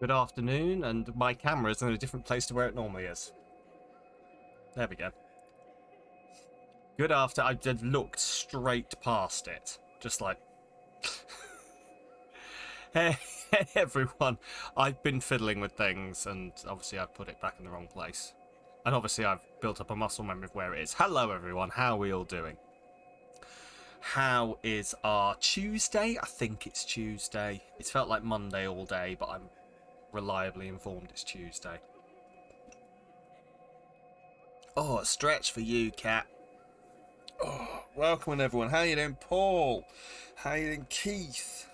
Good afternoon, and my camera is in a different place to where it normally is. There we go. Good after. I just looked straight past it. Just like... Hey, everyone. I've been fiddling with things, and obviously I put it back in the wrong place. And obviously I've built up a muscle memory of where it is. Hello, everyone. How are we all doing? How is our Tuesday? I think it's Tuesday. It's felt like Monday all day, but I'm reliably informed it's Tuesday. Oh, a stretch for you, Cat. Oh, welcome everyone. How you doing, Paul? How you doing, Keith?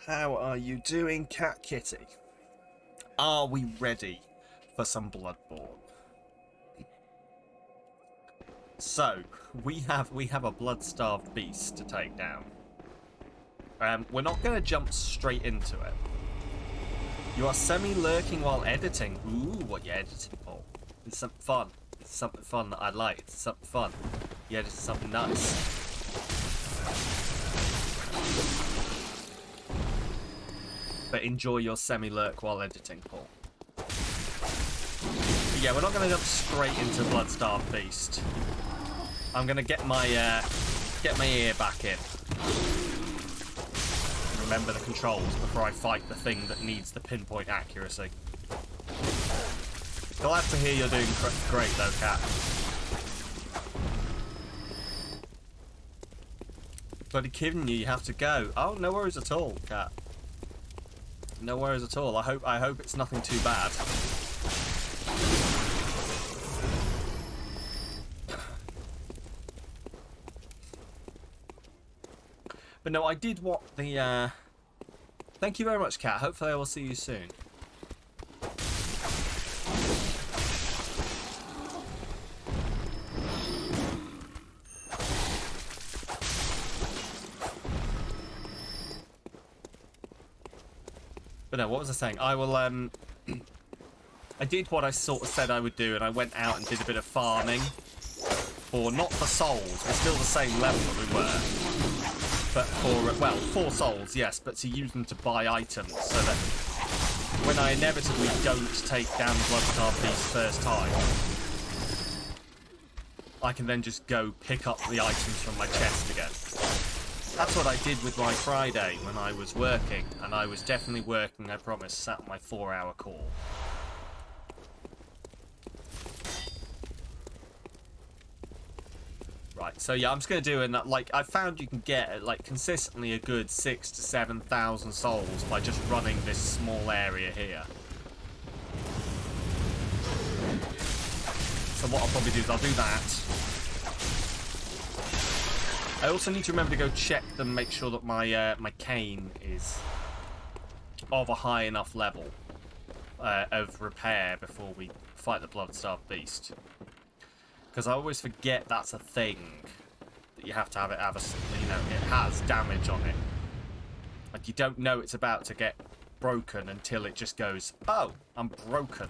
How are you doing, Cat Kitty? Are we ready for some Bloodborne? So, we have a blood-starved beast to take down. We're not going to jump straight into it. You are semi-lurking while editing. Ooh, what you editing, Paul? It's something fun. It's something fun that I like. It's something fun. You edited something nice. But enjoy your semi-lurk while editing, Paul. But yeah, we're not going to jump straight into Blood-starved Beast. I'm going to get my ear back in. Remember the controls before I fight the thing that needs the pinpoint accuracy. Glad to hear you're doing great though, Cat. Bloody kidding you have to go. Oh, no worries at all, Cat. No worries at all. I hope it's nothing too bad. But no, I did what the thank you very much, Cat. Hopefully I will see you soon. But no, what was I saying? I will I did what I sort of said I would do, and I went out and did a bit of farming. Or not for souls, we're still the same level that we were. But for, well, 4 souls, yes, but to use them to buy items, so that when I inevitably don't take down the Blood-starved Beast first time, I can then just go pick up the items from my chest again. That's what I did with my Friday when I was working, and I was definitely working, I promise, sat on my 4-hour call. Right, so yeah, I'm just going to do I found you can get, consistently a good 6,000 to 7,000 souls by just running this small area here. So what I'll probably do is I'll do that. I also need to remember to go check them, make sure that my my cane is of a high enough level of repair before we fight the Blood-starved Beast. Because I always forget that's a thing, that you have to have it have a, you know, it has damage on it. Like, you don't know it's about to get broken until it just goes, oh, I'm broken.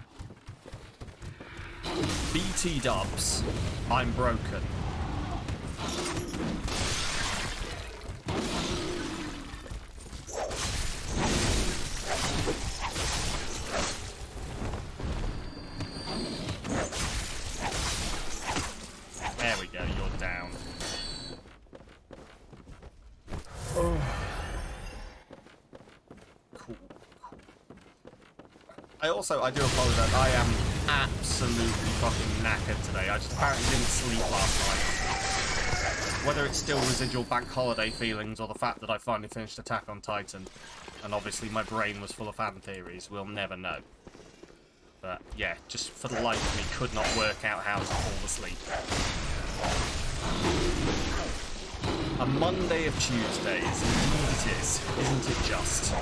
BT dubs, I'm broken. There we go, you're down. Oh. Cool. I do apologise. I am absolutely fucking knackered today. I just apparently didn't sleep last night. Whether it's still residual bank holiday feelings or the fact that I finally finished Attack on Titan, and obviously my brain was full of fan theories, we'll never know. But yeah, just for the life of me, could not work out how to fall asleep. A Monday of Tuesdays, indeed it is, isn't it just?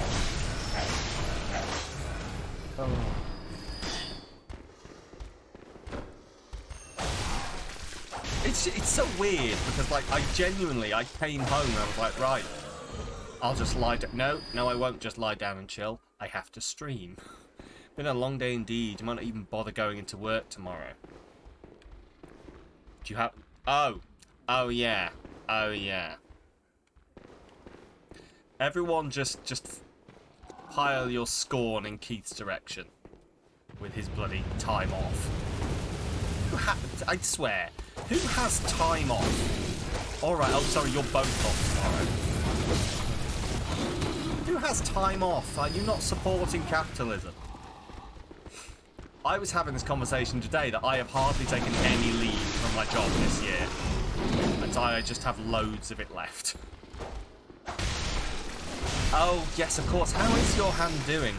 Oh. It's so weird because I came home and I was like, right, I'll just lie down. No, I won't just lie down and chill. I have to stream. Been a long day indeed. You might not even bother going into work tomorrow. Do you have? Oh yeah. Everyone just Pile your scorn in Keith's direction with his bloody time off. I swear, who has time off? Alright, oh sorry, you're both off tomorrow. Who has time off? Are you not supporting capitalism? I was having this conversation today that I have hardly taken any leave from my job this year. And I just have loads of it left. Oh, yes, of course. How is your hand doing,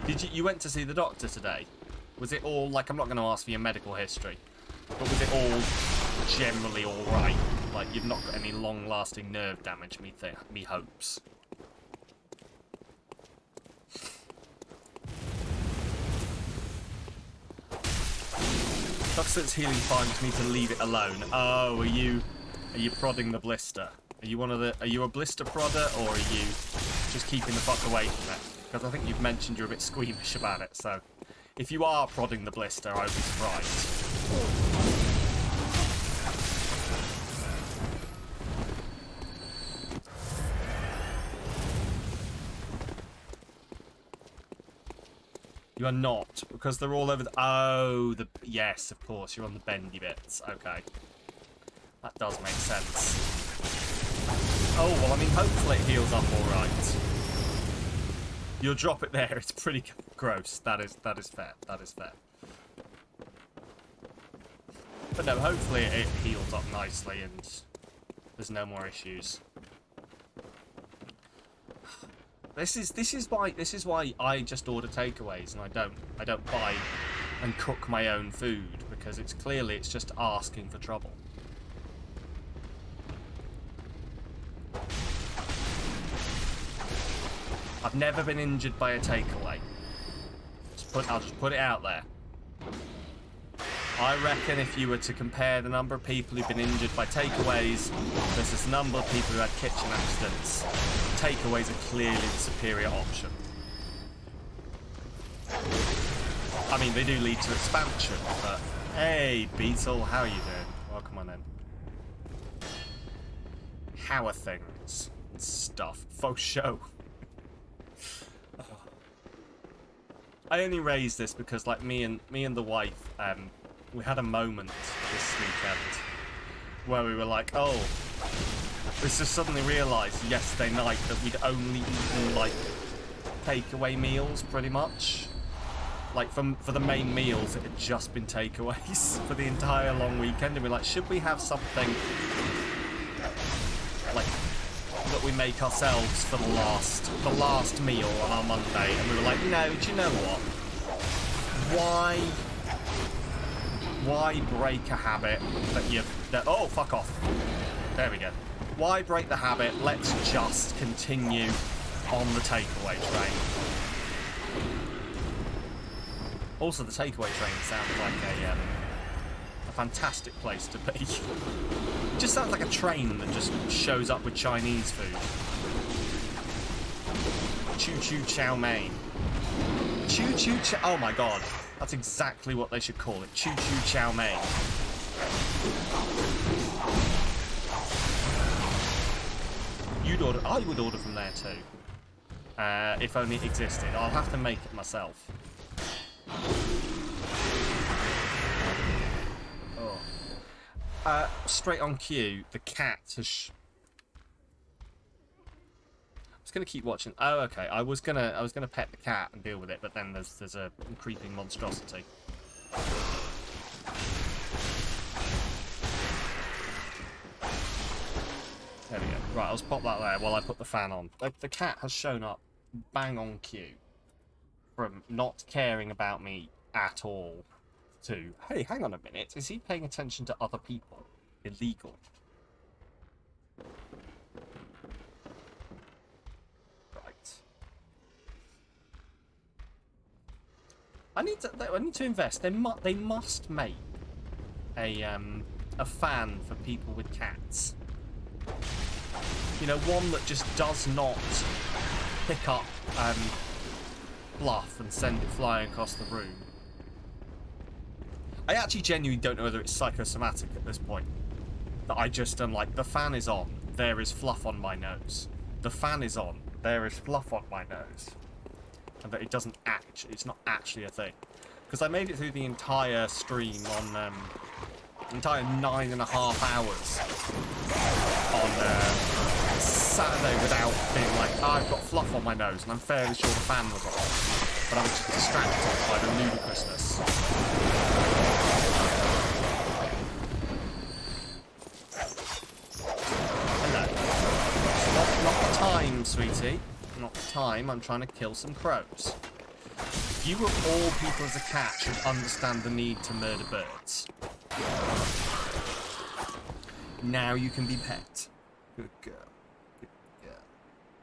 Keith? You went to see the doctor today? Was it all, like, I'm not going to ask for your medical history, but was it all generally alright? Like, you've not got any long-lasting nerve damage, me hopes. Doctor says healing fine, just need to leave it alone. Oh, are you prodding the blister? Are you a blister prodder, or are you just keeping the fuck away from it? Because I think you've mentioned you're a bit squeamish about it, so if you are prodding the blister, I would be surprised. You are not, because they're all over the... Oh, yes, of course, you're on the bendy bits. Okay. That does make sense. Oh, well, I mean, hopefully it heals up alright. You'll drop it there, it's pretty gross. That is fair, that is fair. But no, hopefully it heals up nicely and there's no more issues. This is why I just order takeaways and I don't buy and cook my own food, because it's just asking for trouble. I've never been injured by a takeaway. I'll just put it out there. I reckon if you were to compare the number of people who've been injured by takeaways versus the number of people who had kitchen accidents, takeaways are clearly the superior option. I mean, they do lead to expansion, but hey, Beetle, how are you doing? Welcome on in. How are things and stuff? Faux show. I only raised this because, like, me and the wife, we had a moment this weekend where we were like, oh, we just suddenly realised yesterday night that we'd only eaten, like, takeaway meals, pretty much. Like, for the main meals, it had just been takeaways for the entire long weekend, and we're like, should we have something, like, that we make ourselves for the last meal on our Monday? And we were like, no, do you know what? Why break a habit oh, fuck off. There we go. Why break the habit? Let's just continue on the takeaway train. Also, the takeaway train sounds like a fantastic place to be. It just sounds like a train that just shows up with Chinese food. Choo choo chow mein. Choo choo chow. Oh my god. That's exactly what they should call it. Choo choo chow mein. I would order from there too. If only it existed. I'll have to make it myself. Straight on cue, the cat has... I was gonna keep watching. Oh, okay. I was gonna pet the cat and deal with it, but then there's a creeping monstrosity. There we go. Right, I'll just pop that there while I put the fan on. The cat has shown up bang on cue from not caring about me at all to, hey, hang on a minute, is he paying attention to other people? Illegal. Right. I need to invest. They must make a fan for people with cats. You know, one that just does not pick up fluff and send it flying across the room. I actually genuinely don't know whether it's psychosomatic at this point. That I just am like, the fan is on, there is fluff on my nose. The fan is on, there is fluff on my nose. and that it doesn't it's not actually a thing. Because I made it through the entire stream on entire 9.5 hours on Saturday without being like, oh, I've got fluff on my nose, and I'm fairly sure the fan was on, but I was just distracted by the ludicrousness. Hello. Not the time, sweetie. Not the time. I'm trying to kill some crows. You of all people as a cat should understand the need to murder birds. Now you can be pet. Good girl. Good girl.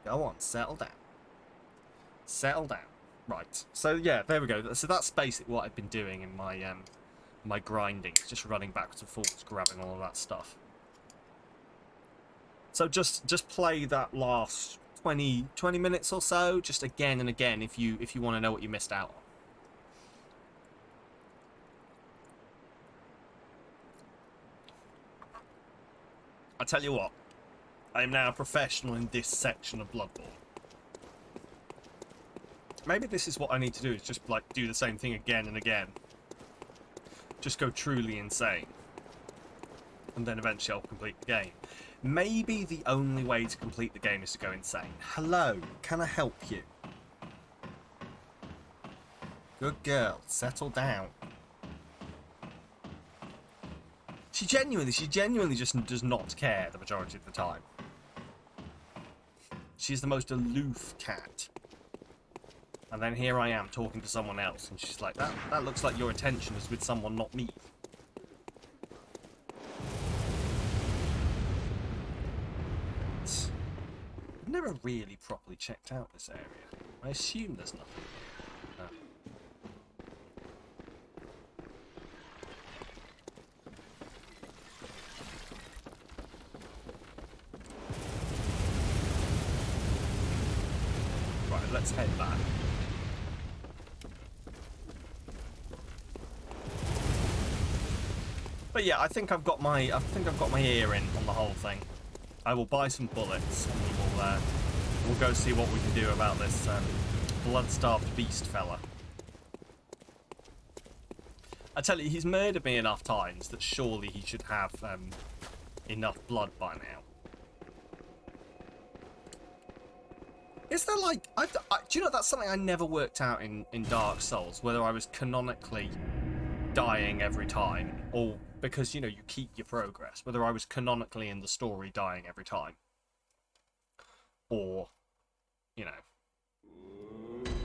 Go on, settle down. Settle down. Right. So yeah, there we go. So that's basically what I've been doing in my my grinding. Just running backwards and forwards, grabbing all of that stuff. So just play that last 20 minutes or so, just again and again if you want to know what you missed out on. I tell you what, I am now a professional in this section of Bloodborne. Maybe this is what I need to do, is just like do the same thing again and again. Just go truly insane. And then eventually I'll complete the game. Maybe the only way to complete the game is to go insane. Hello, can I help you? Good girl, settle down. She genuinely just does not care the majority of the time. She's the most aloof cat. And then here I am talking to someone else, and she's like, that looks like your attention is with someone, not me. I've never really properly checked out this area. I assume there's nothing here. No. Right, let's head back. But yeah, I think I've got my ear in on the whole thing. I will buy some bullets, and we'll go see what we can do about this blood-starved beast fella. I tell you, he's murdered me enough times that surely he should have enough blood by now. Is there like... do you know, that's something I never worked out in Dark Souls, whether I was canonically dying every time, or because, you know, you keep your progress, whether I was canonically in the story dying every time, or, you know,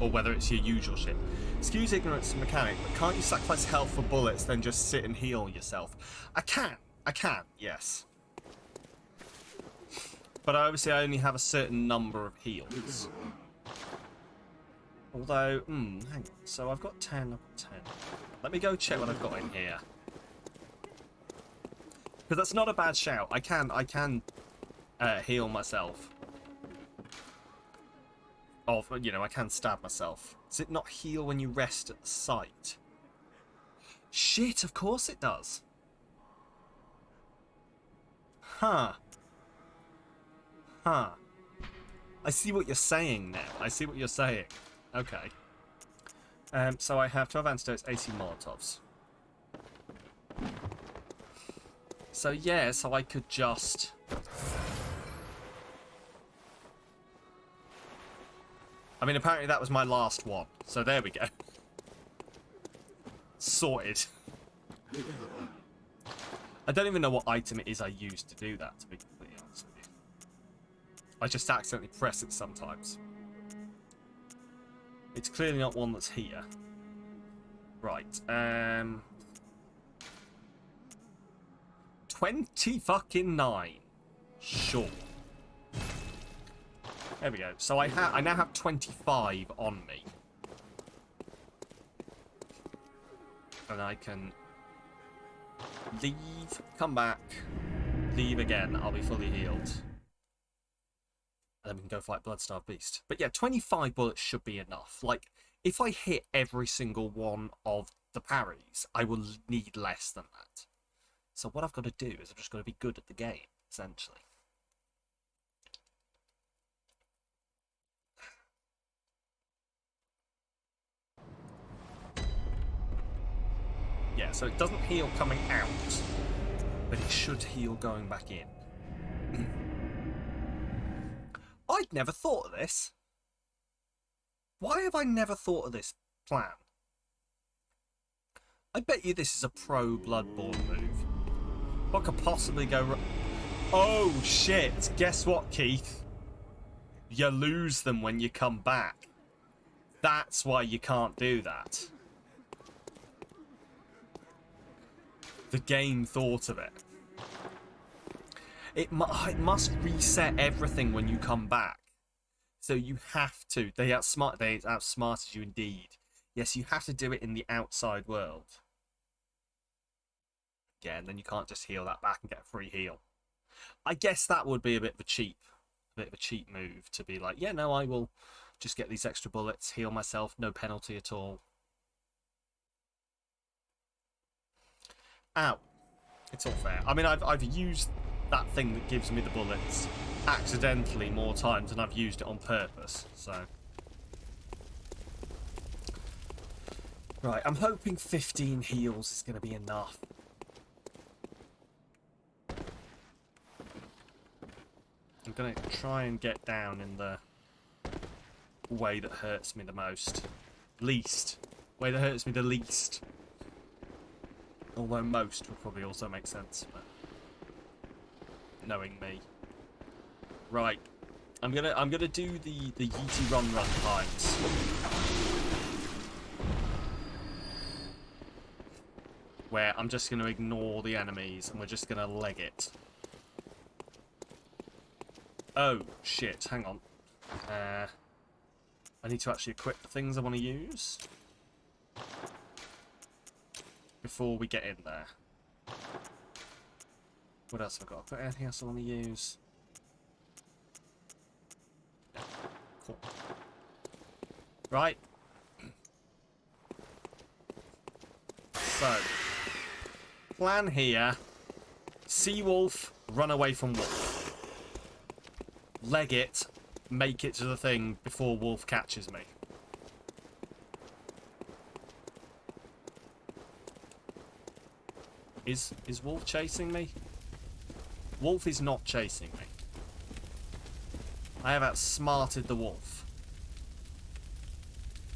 or whether it's your usual shit. Excuse ignorance of mechanic, but can't you sacrifice health for bullets, then just sit and heal yourself? I can, yes. But obviously I only have a certain number of heals. Although, hang on, so I've got 10, I've got 10. Let me go check what I've got in here. Because that's not a bad shout. I can heal myself. You know, I can stab myself. Does it not heal when you rest at the site? Shit, of course it does. Huh. Huh. I see what you're saying now. I see what you're saying. Okay. So I have 12 antidotes, 18 Molotovs. So yeah, so I could just... I mean, apparently that was my last one. So there we go. Sorted. I don't even know what item it is I used to do that, to be completely honest with you. I just accidentally press it sometimes. It's clearly not one that's here. Right, 20 fucking 9. Sure. There we go. So I now have 25 on me. And I can leave, come back, leave again. I'll be fully healed. And then we can go fight Bloodstarved Beast. But yeah, 25 bullets should be enough. Like, if I hit every single one of the parries, I will need less than that. So what I've got to do is I've just got to be good at the game, essentially. Yeah, so it doesn't heal coming out, but it should heal going back in. I'd never thought of this. Why have I never thought of this plan? I bet you this is a pro Bloodborne move. What could possibly go wrong? Oh shit, guess what, Keith? You lose them when you come back. That's why you can't do that. The game thought of it. It must reset everything when you come back. So you have to. They outsmarted you indeed. Yes, you have to do it in the outside world. Yeah, and then you can't just heal that back and get a free heal. I guess that would be a bit of a cheap move to be like, yeah, no, I will just get these extra bullets, heal myself, no penalty at all. Ow. It's all fair. I mean, I've used that thing that gives me the bullets accidentally more times than I've used it on purpose, so. Right, I'm hoping 15 heals is going to be enough. I'm going to try and get down in the way that hurts me the most. Least. Way that hurts me the least. Although most would probably also make sense, but knowing me. Right. I'm gonna do the yeety run times. Where I'm just gonna ignore the enemies and we're just gonna leg it. Oh shit, hang on. I need to actually equip the things I want to use before we get in there. What else have I got? I've got anything else I want to use? Yeah. Cool. Right. So, plan here. See wolf, run away from wolf. Leg it, make it to the thing before wolf catches me. Is wolf chasing me? Wolf is not chasing me. I have outsmarted the wolf.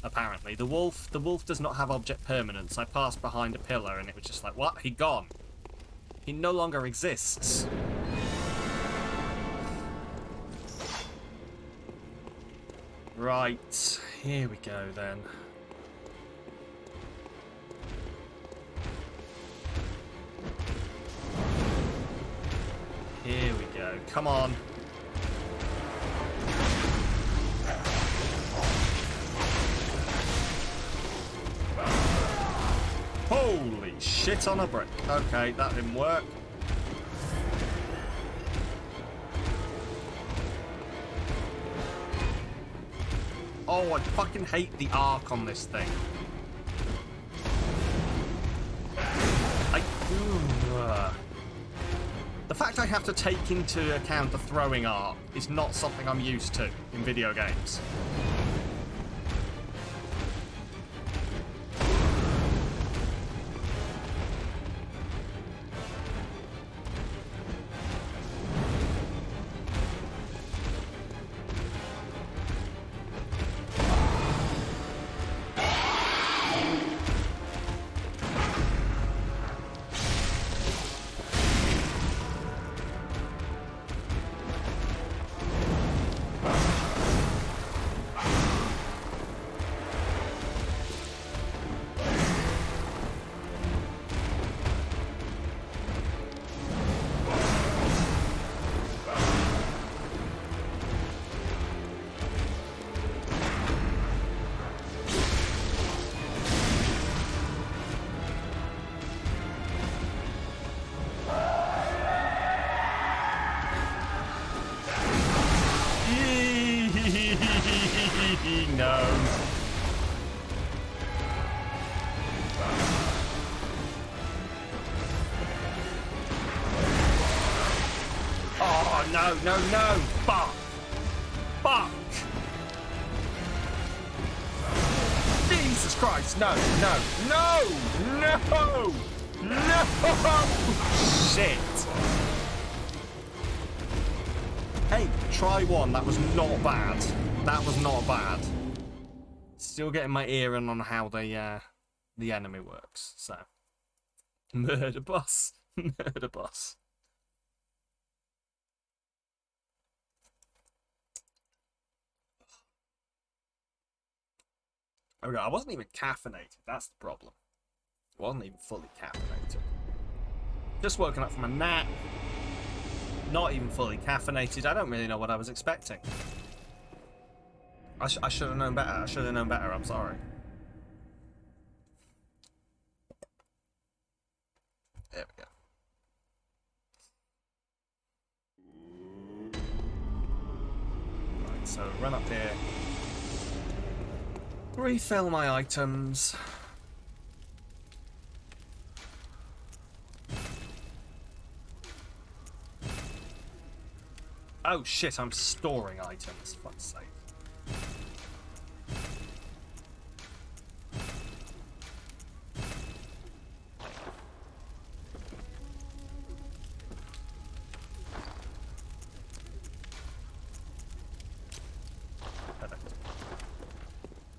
Apparently. The wolf does not have object permanence. I passed behind a pillar and it was just like, what? He gone. He no longer exists. Right. Here we go then. Here we go. Come on. Holy shit on a brick. Okay, that didn't work. Oh, I fucking hate the arc on this thing. The fact I have to take into account the throwing arc is not something I'm used to in video games. No. Oh, no, no, no. Fuck. Fuck. Jesus Christ, no, no, no, no, no, shit. Hey, try one, that was not bad. That was not bad. Still getting my ear in on how the enemy works, so. Murder bus, murder bus. Okay, I wasn't even caffeinated, that's the problem. I wasn't even fully caffeinated. Just woken up from a nap. Not even fully caffeinated. I don't really know what I was expecting. I should have known better. I should have known better, I'm sorry. There we go. Right, so run up here. Refill my items. Oh shit, I'm storing items, for fuck's sake.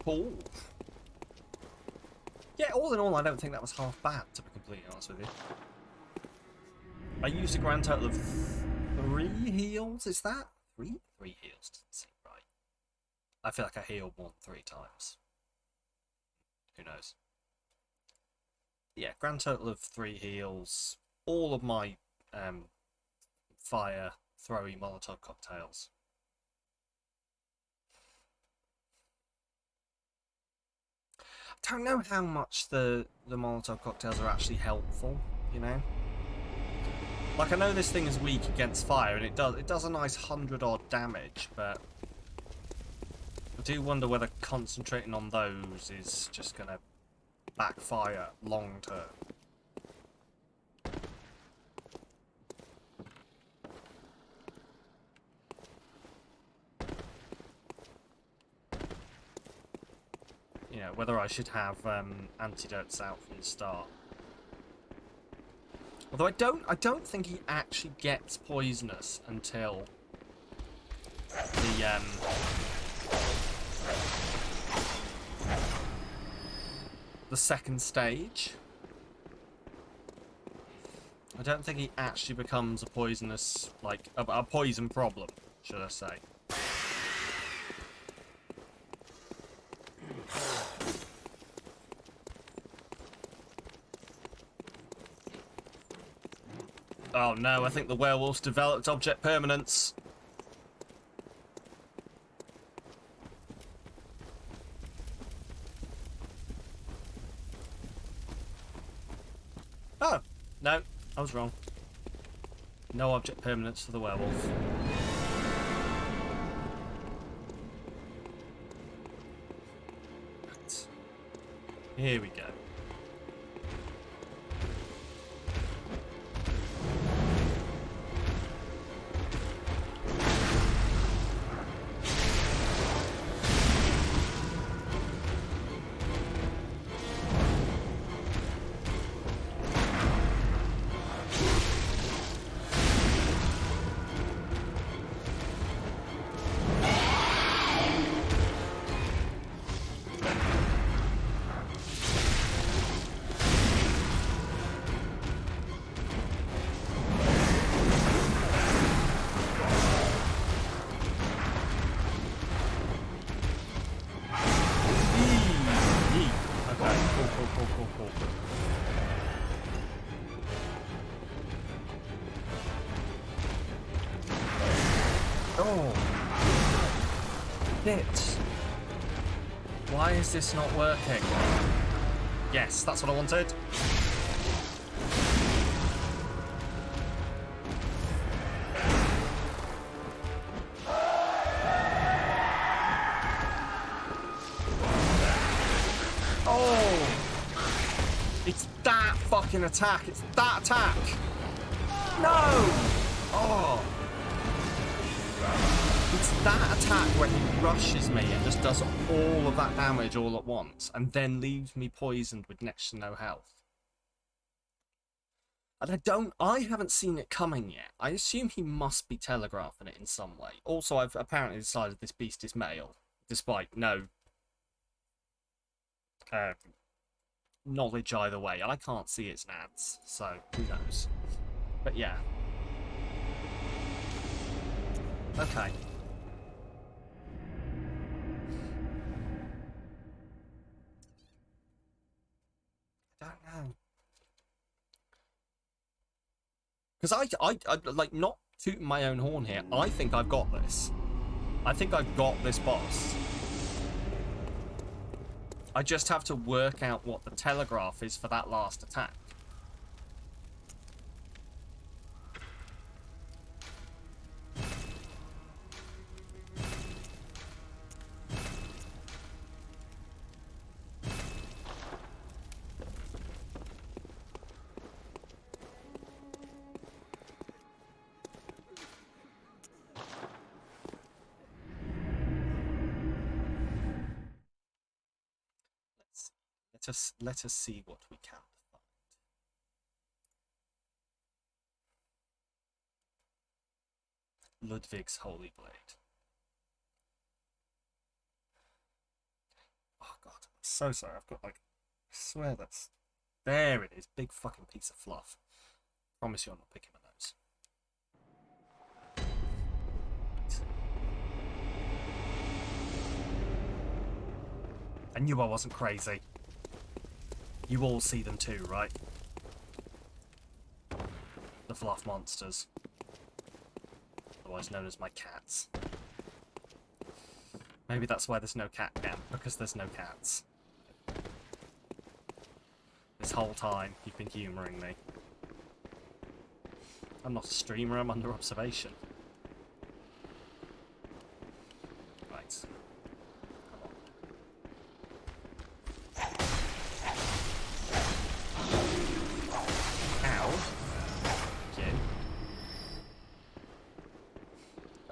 Cool. Yeah, all in all, I don't think that was half bad, to be completely honest with you. I used a grand total of 3 heals, is that? 3? 3 heals, doesn't seem right. I feel like I healed more than 3 times. Who knows? Yeah, grand total of 3 heals. All of my fire, throwy Molotov cocktails. I don't know how much the Molotov cocktails are actually helpful, you know? Like, I know this thing is weak against fire, and it does a nice 100-odd damage, but I do wonder whether concentrating on those is just going to backfire long term. You know, whether I should have antidotes out from the start. Although I don't think he actually gets poisonous until the second stage. I don't think he actually becomes a poisonous, like a poison problem, should I say. Oh no, I think the werewolves developed object permanence. Oh, no, I was wrong. No object permanence for the werewolf. Right. Here we go. Why is this not working? Yes, that's what I wanted. Oh! It's that fucking attack. It's that attack. No! Oh! It's that attack where he rushes me and just does all of that damage all at once, and then leaves me poisoned with next to no health. And I haven't seen it coming yet. I assume he must be telegraphing it in some way. Also, I've apparently decided this beast is male, despite no knowledge either way. I can't see its nads, so who knows. But yeah. Okay. I don't know. Because I like, not tooting my own horn here. I think I've got this. I think I've got this boss. I just have to work out what the telegraph is for that last attack. Let us see what we can find. Ludwig's Holy Blade. Oh god, I'm so sorry. I've got, like, I swear that's... There it is. Big fucking piece of fluff. Promise you I'm not picking my nose. I knew I wasn't crazy. You all see them too, right? The fluff monsters. Otherwise known as my cats. Maybe that's why there's no cat cam, because there's no cats. This whole time, you've been humouring me. I'm not a streamer, I'm under observation. Right.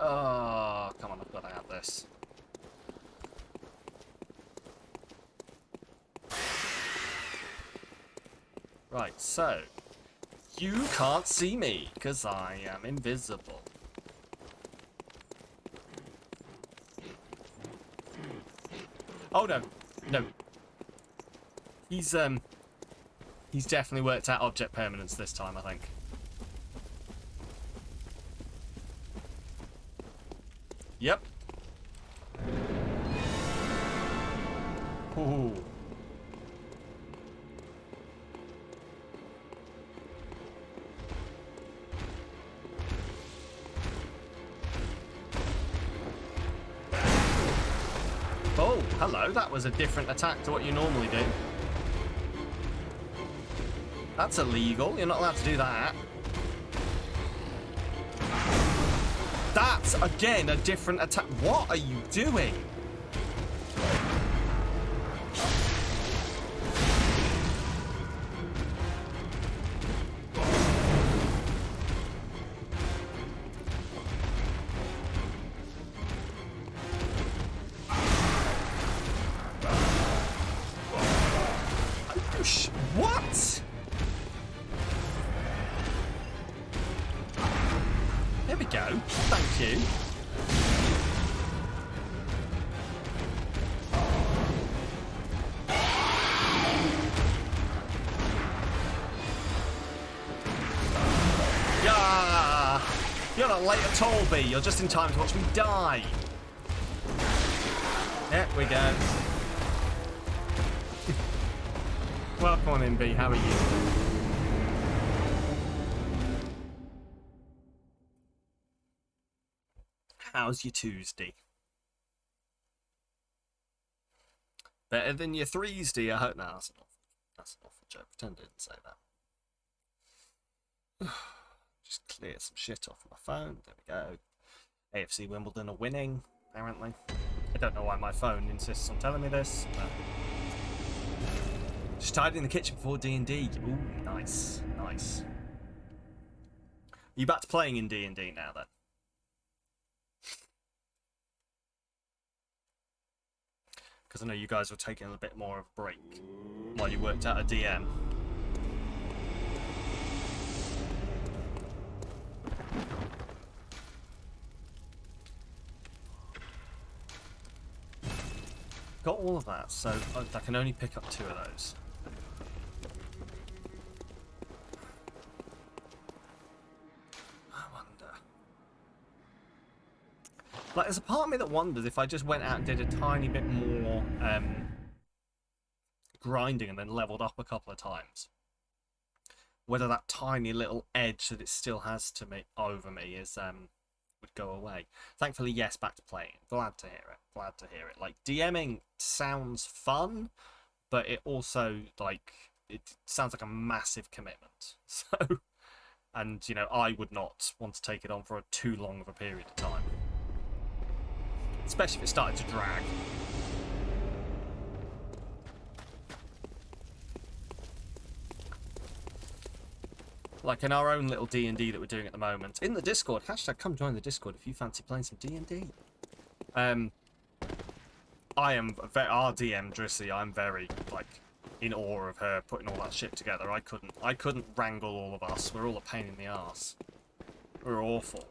Oh, come on, I've got to have this. Right, so... You can't see me, because I am invisible. Oh, no. No. He's definitely worked out object permanence this time, I think. Yep. Ooh. Oh, hello. That was a different attack to what you normally do. That's illegal. You're not allowed to do that. That's, again, a different attack. What are you doing? What? There we go. Thank you. Yeah. You're not late at all, B. You're just in time to watch me die. There we go. Welcome on in, B. How are you? How's your Tuesday? Better than your Threesday, I hope. No, that's an awful joke. Pretend I didn't say that. Just clear some shit off my phone. There we go. AFC Wimbledon are winning, apparently. I don't know why my phone insists on telling me this, but... Just tidying the kitchen before D&D. Ooh, nice. Nice. Are you back to playing in D&D now, then? Because I know you guys were taking a bit more of a break while you worked out a DM. Got all of that, so I can only pick up 2 of those. I wonder. Like, there's a part of me that wonders if I just went out and did a tiny bit more grinding and then leveled up a couple of times, whether that tiny little edge that it still has to me over me is would go away. Thankfully, yes, back to playing. Glad to hear it. Glad to hear it. Like, DMing sounds fun, but it also, like, it sounds like a massive commitment. So, and, you know, I would not want to take it on for too long of a period of time. Especially if it started to drag. Like in our own little D&D that we're doing at the moment. In the Discord, hashtag come join the Discord if you fancy playing some D&D. I am, our DM, Drissy, I'm very, like, in awe of her putting all that shit together. I couldn't wrangle all of us. We're all a pain in the arse. We're awful.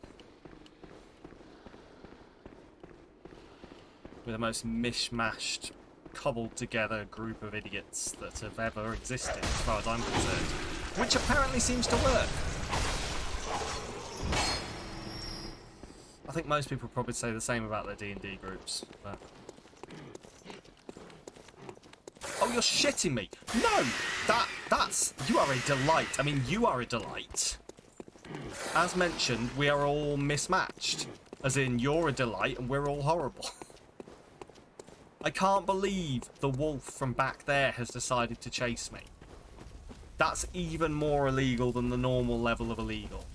We're the most mishmashed, cobbled together group of idiots that have ever existed, as far as I'm concerned. Which apparently seems to work. I think most people probably say the same about their D&D groups, but... Oh, you're shitting me! No! That's... You are a delight. I mean, you are a delight. As mentioned, we are all mismatched. As in, you're a delight and we're all horrible. I can't believe the wolf from back there has decided to chase me. That's even more illegal than the normal level of illegal.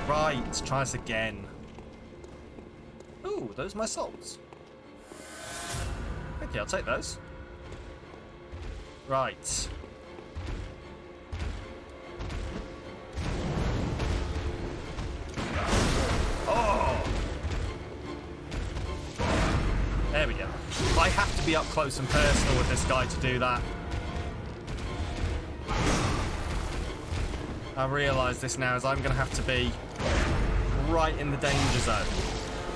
Right, try this again. Ooh, those are my souls. Okay, I'll take those. Right. Oh! There we go. I have to be up close and personal with this guy to do that. I realise this now, as I'm going to have to be right in the danger zone.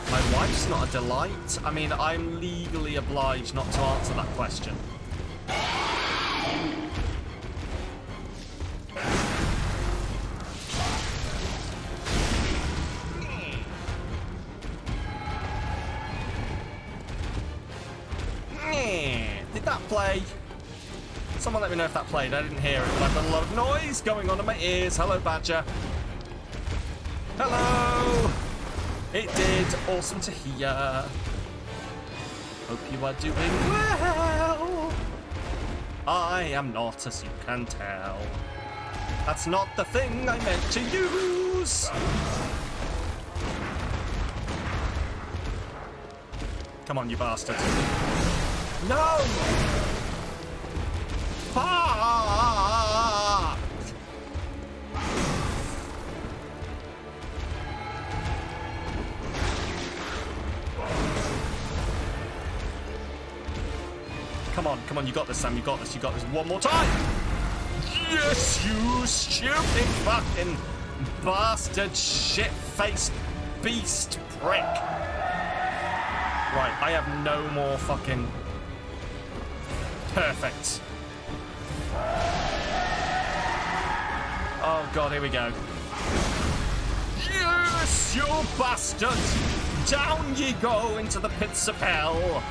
My wife's not a delight. I mean, I'm legally obliged not to answer that question. Did that play? Someone let me know if that played. I didn't hear it, but I've got a lot of noise going on in my ears. Hello, Badger. Hello! It did. Awesome to hear. Hope you are doing well. I am not, as you can tell. That's not the thing I meant to use. Come on, you bastard. No! Fuck! Come on, you got this, Sam, you got this, one more time! Yes, you stupid fucking bastard shit-faced beast prick! Right, I have no more fucking... Perfect. Oh god, here we go. Yes, you bastard! Down ye go into the pits of hell.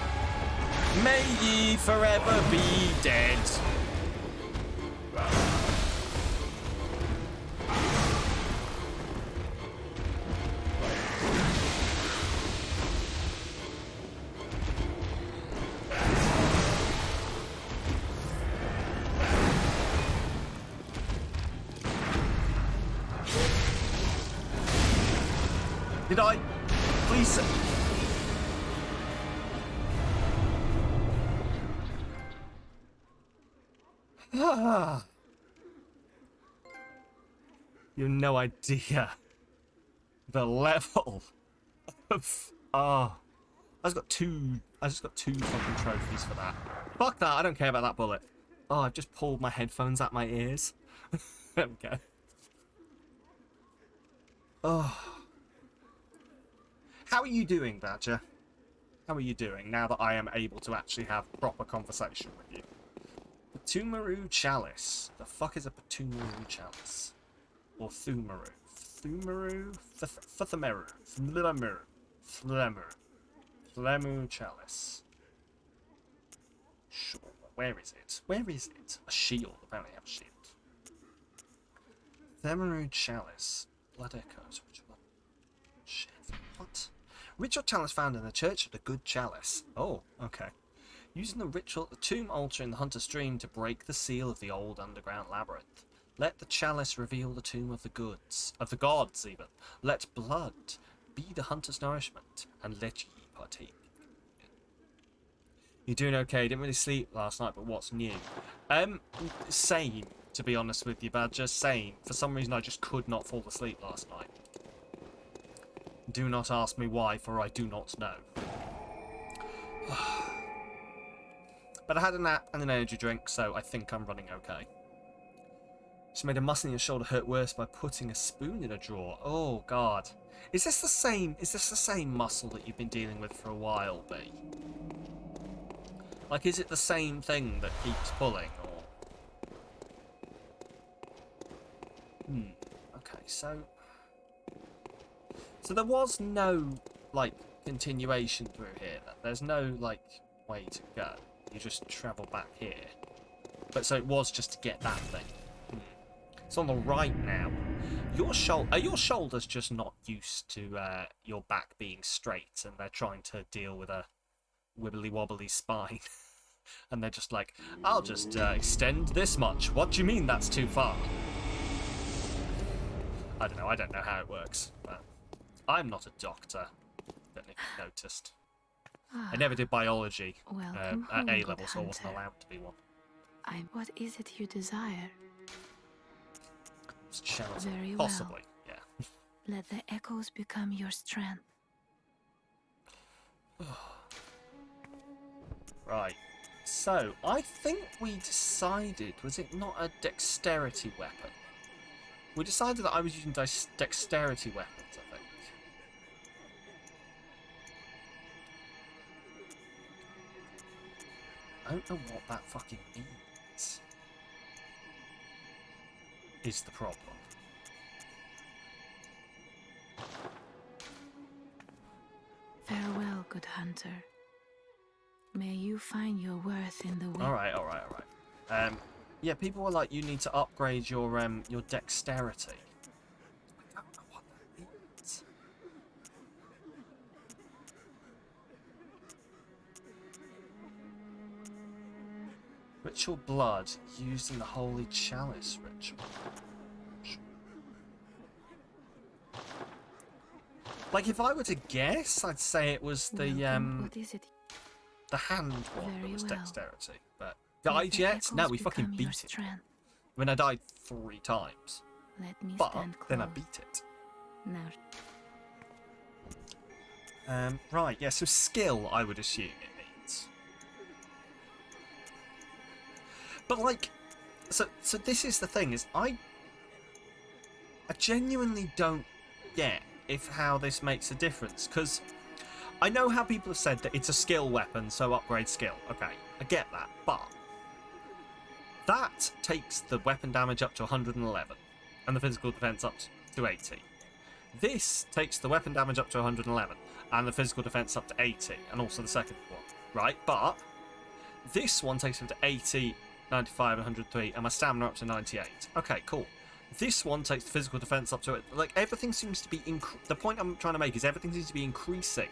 May ye forever be dead. Did I? Please. You have no idea The level of... Oh. I just got two fucking trophies for that. Fuck that, I don't care about that bullet. Oh, I've just pulled my headphones at my ears. There we go. Oh. How are you doing, Badger? How are you doing now that I am able to actually have proper conversation with you? Patumaru Chalice. The fuck is a Patumaru Chalice? Or Thumaru? Thumaru? Futhameru. Flimaru. Flimaru. Flemu Chalice. Sure. Where is it? Where is it? A shield. Apparently I have a shield. Themaru Chalice. Blood Echoes. Shit. What? Ritual chalice found in the Church of the Good Chalice. Oh, okay. Using the ritual at the tomb altar in the Hunter's Stream to break the seal of the old underground labyrinth. Let the chalice reveal the tomb of the goods. Of the gods, even. Let blood be the hunter's nourishment, and let ye partake. You're doing okay. Didn't really sleep last night, but what's new? Same, to be honest with you, Badger. Same. For some reason, I just could not fall asleep last night. Do not ask me why, for I do not know. But I had a nap and an energy drink, so I think I'm running okay. She made a muscle in your shoulder hurt worse by putting a spoon in a drawer. Oh God. Is this the same muscle that you've been dealing with for a while, B? Like, is it the same thing that keeps pulling, or... Okay, so there was no, like, continuation through here. There's no, like, way to go. You just travel back here. But so it was just to get that thing. It's on the right now. Are your shoulders just not used to your back being straight, and they're trying to deal with a wibbly wobbly spine? And they're just like, I'll just extend this much. What do you mean that's too far? I don't know how it works, but I'm not a doctor. Don't know if you noticed. I never did biology at A level, so I wasn't allowed to be one. What is it you desire? It's challenging. Very well. Possibly, yeah. Let the echoes become your strength. Right. So, I think we decided, was it not a dexterity weapon? We decided that I was using dexterity weapons, I think. I don't know what that fucking means. Is the problem. Farewell, good hunter. May you find your worth in the wind. Alright. Yeah, people were like, you need to upgrade your dexterity. I don't know what that means. Ritual blood used in the Holy Chalice ritual. Like, if I were to guess, I'd say it was the What is it? the hand one that Very was well. dexterity. But died yet? No, we fucking beat it. Strength. I mean, I died 3 times, Let me but stand close. then I beat it. Now, Right, yeah. So skill, I would assume it means. But like, so this is the thing: is I genuinely don't get how this makes a difference, because I know how people have said that it's a skill weapon, so upgrade skill. Okay, I get that, but that takes the weapon damage up to 111 and the physical defense up to 80. This takes the weapon damage up to 111 and the physical defense up to 80, and also the second one, right? But this one takes it to 80, 95, 103, and my stamina up to 98. Okay, cool. This one takes the physical defense up to it. Like, everything seems to be... The point I'm trying to make is everything seems to be increasing.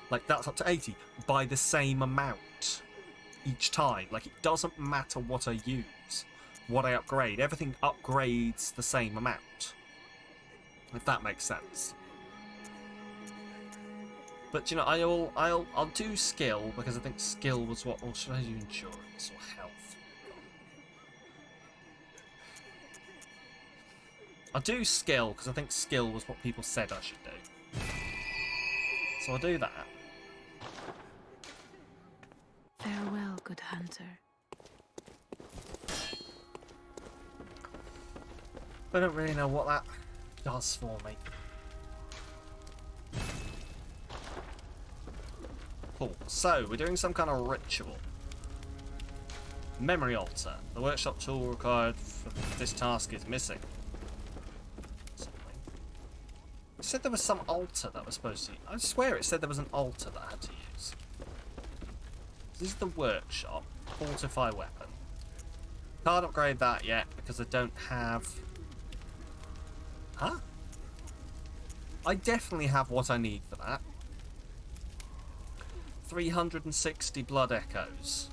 Like, that's up to 80 by the same amount each time. Like, it doesn't matter what I use, what I upgrade. Everything upgrades the same amount. If that makes sense. But, you know, I'll do skill, because I think skill was what... Or should I do endurance or health? I'll do skill, because I think skill was what people said I should do. So I'll do that. Farewell, good hunter. I don't really know what that does for me. Cool. So, we're doing some kind of ritual. Memory altar. The workshop tool required for this task is missing. It said there was some altar that was supposed to... I swear it said there was an altar that I had to use. This is the workshop. Fortify weapon. Can't upgrade that yet because I don't have... Huh? I definitely have what I need for that. 360 blood echoes.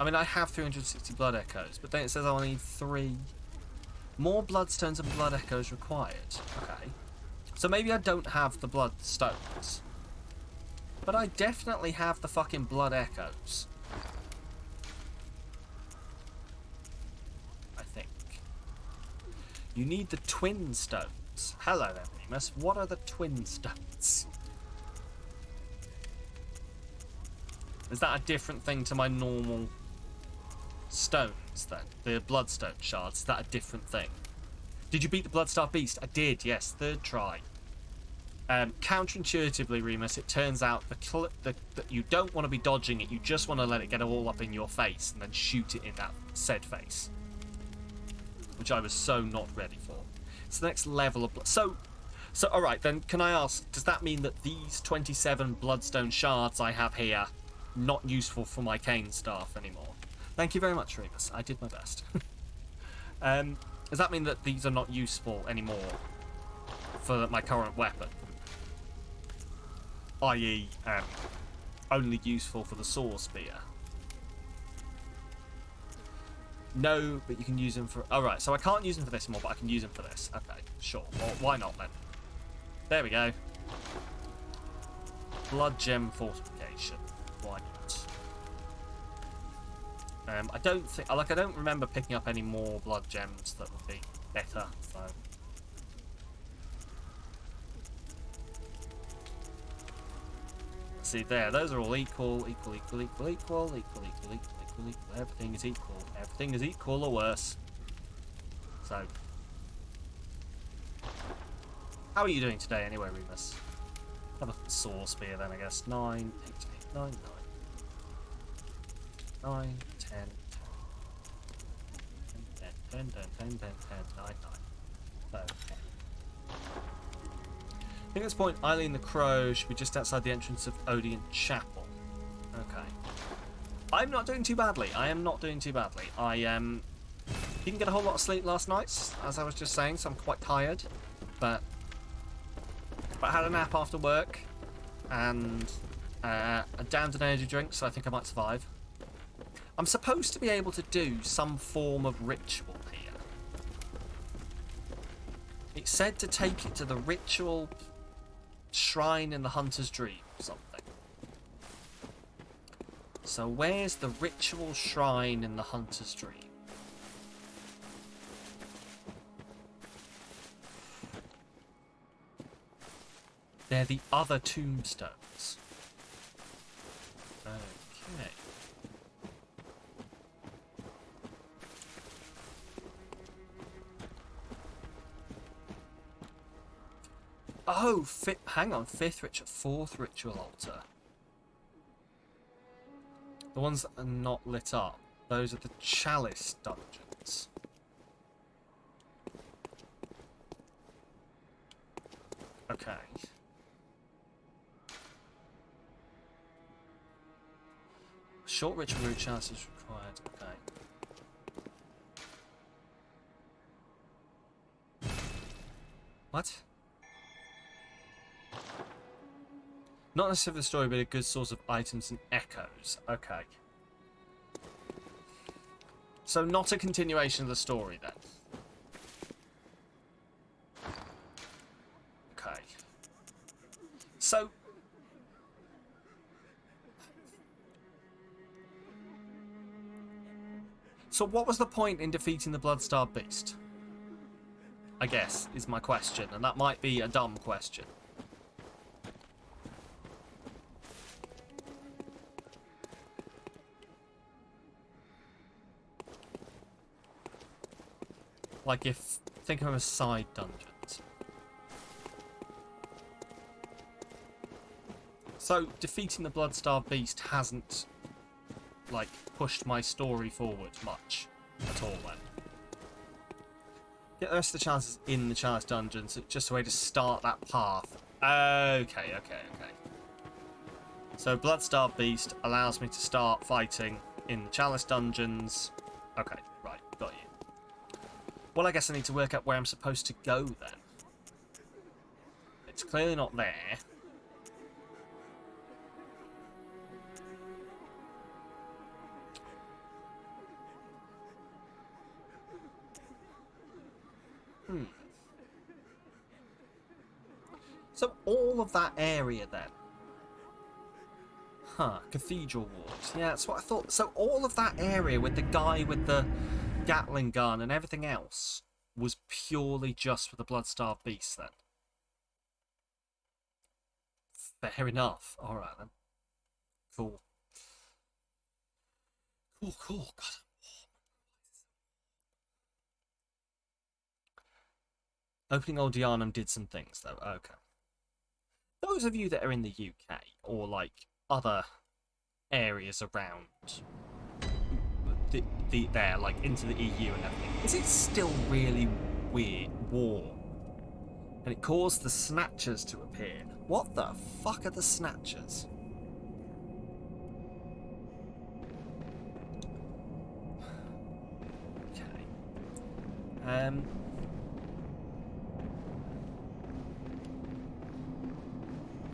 I mean, I have 360 blood echoes, but then it says I need 3 more bloodstones and blood echoes required. Okay. So maybe I don't have the bloodstones. But I definitely have the fucking blood echoes. I think. You need the twin stones. Hello there, Remus. What are the twin stones? Is that a different thing to my normal stones then? The bloodstone shards, is that a different thing? Did you beat the Bloodstar Beast? I did, yes. 3rd try. Counterintuitively, Remus, it turns out that you don't want to be dodging it, you just want to let it get all up in your face and then shoot it in that said face. Which I was so not ready for. It's the next level of... So alright, then can I ask, does that mean that these 27 bloodstone shards I have here not useful for my cane staff anymore? Thank you very much, Remus. I did my best. Does that mean that these are not useful anymore for my current weapon? I.e., only useful for the saw spear? No, but you can use them for... Alright, so I can't use them for this anymore, but I can use them for this. Okay, sure. Well, why not then? There we go. Blood gem fortification. Why not? I don't think... I don't remember picking up any more blood gems that would be better, so... See there, those are all equal. Everything is equal. Everything is equal or worse. So... How are you doing today anyway, Remus? Have a saw spear then, I guess. 9, 8, 8, 9, 9. 9, 10, 10, 10, 10, 10, 10, 9, 9. So, 10. I think at this point, Eileen the Crow should be just outside the entrance of Odeon Chapel. Okay. I'm not doing too badly. I am not doing too badly. I didn't get a whole lot of sleep last night, as I was just saying, so I'm quite tired. But I had a nap after work, and I downed an energy drink, so I think I might survive. I'm supposed to be able to do some form of ritual here. It said to take it to the ritual shrine in the Hunter's Dream or something. So where's the ritual shrine in the Hunter's Dream? They're the other tombstones. Okay. Oh, hang on. 5th ritual, 4th ritual altar. The ones that are not lit up. Those are the chalice dungeons. Okay. Short ritual route chalice is required. Okay. What? Not necessarily the story, but a good source of items and echoes. Okay. So not a continuation of the story then. Okay. So... So what was the point in defeating the Bloodstar Beast? I guess, is my question. And that might be a dumb question. Like if... Think of them as side dungeons. So, defeating the Bloodstarved Beast hasn't, like, pushed my story forward much at all, then. Get the rest of the challenges in the challenge dungeons, just a way to start that path. Okay. So, Bloodstarved Beast allows me to start fighting in the challenge dungeons. Okay, right, got you. Well, I guess I need to work out where I'm supposed to go, then. It's clearly not there. So all of that area then. Huh, Cathedral Walks. Yeah, that's what I thought. So all of that area with the guy with the Gatling gun and everything else was purely just for the Bloodstarved Beast then. Fair enough. Alright then. Cool. Cool. God. Opening Old Yharnam did some things though. Okay. Those of you that are in the UK or like other areas around there, like into the EU and everything, is it still really weird warm? And it caused the Snatchers to appear. What the fuck are the Snatchers? Okay.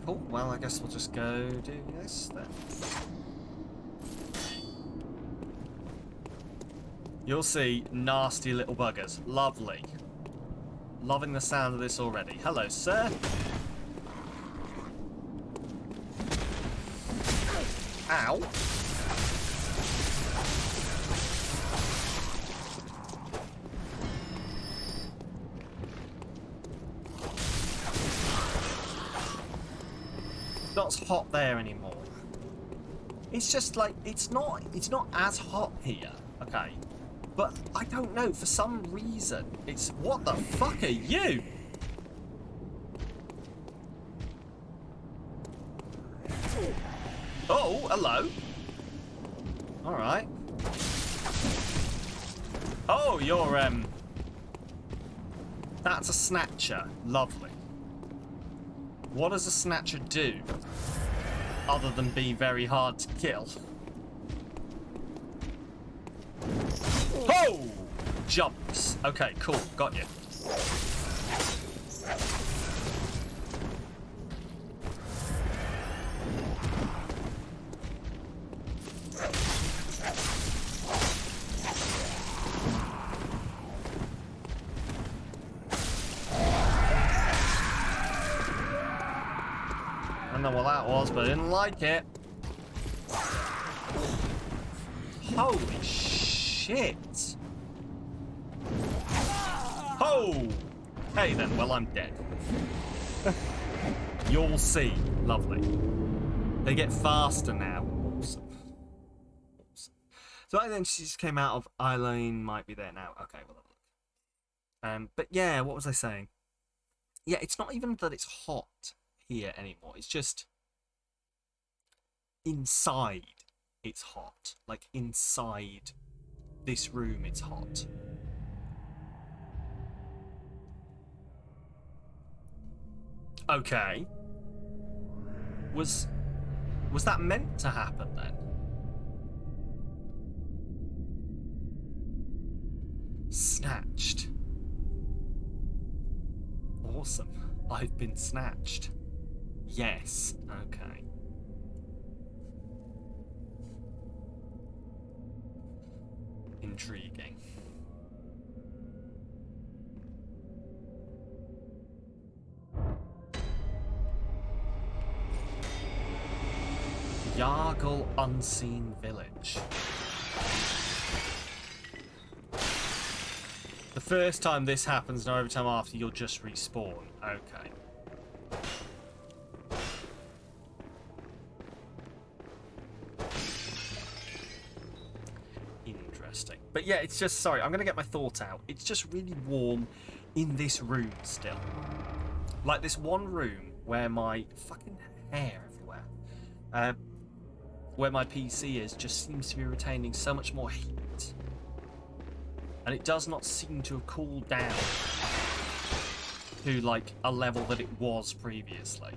Cool, well, I guess we'll just go do this then. You'll see nasty little buggers. Lovely. Loving the sound of this already. Hello, sir. Ow. Not hot there anymore. It's just like it's not as hot here, okay? But I don't know, for some reason it's what the fuck are you? Oh, hello. All right. Oh, you're that's a Snatcher. Lovely. What does a Snatcher do? Other than be very hard to kill. Oh! Jumps. Okay, cool. Got you. I don't know what that was, but I didn't like it. Holy shit. Oh! Hey then, well I'm dead. You'll see. Lovely. They get faster now. Awesome. Awesome. So I then she just came out of Eileen might be there now. Okay, we'll have a look. But yeah, what was I saying? Yeah, it's not even that it's hot here anymore. It's just inside it's hot. Like inside this room it's hot. Okay. Was that meant to happen then? Snatched. Awesome. I've been snatched. Yes. Okay. Intriguing. Yargle Unseen Village. The first time this happens, and every time after, you'll just respawn. Okay. Interesting. But yeah, it's just... Sorry, I'm going to get my thoughts out. It's just really warm in this room still. Like this one room where my fucking hair everywhere. Where my PC is just seems to be retaining so much more heat. And it does not seem to have cooled down to like a level that it was previously.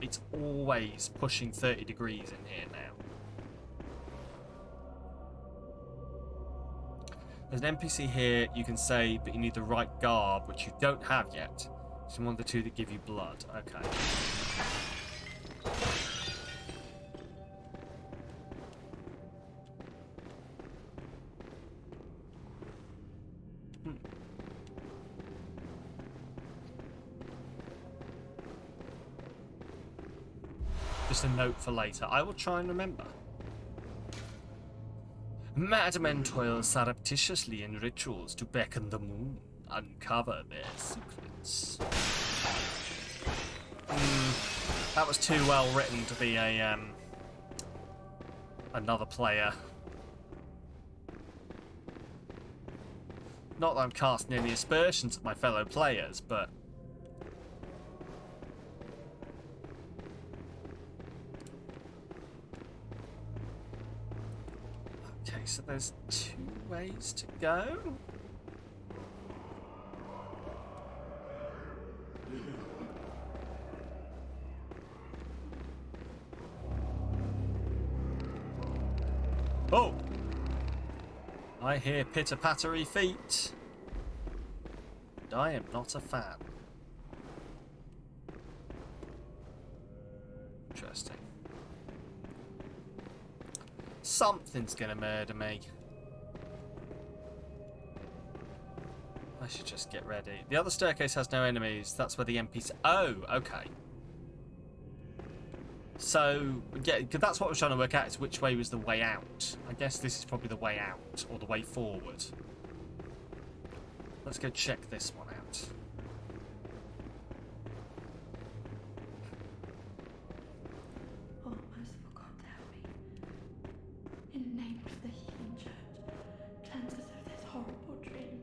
It's always pushing 30 degrees in here now. There's an NPC here you can say, but you need the right garb, which you don't have yet. It's one of the two that give you blood. Okay. Just a note for later. I will try and remember. Madmen toil surreptitiously in rituals to beckon the moon, uncover their secrets. That was too well written to be a another player. Not that I'm casting any aspersions at my fellow players, but okay, so there's 2 ways to go. Oh! I hear pitter-pattery feet. And I am not a fan. Interesting. Something's gonna murder me. I should just get ready. The other staircase has no enemies. That's where the NPC... Oh, okay. So, yeah, because that's what I was trying to work out, is which way was the way out. I guess this is probably the way out, or the way forward. Let's go check this one out. Oh, merciful God, help me. In the name of the healing church, cleanse us of this horrible dream.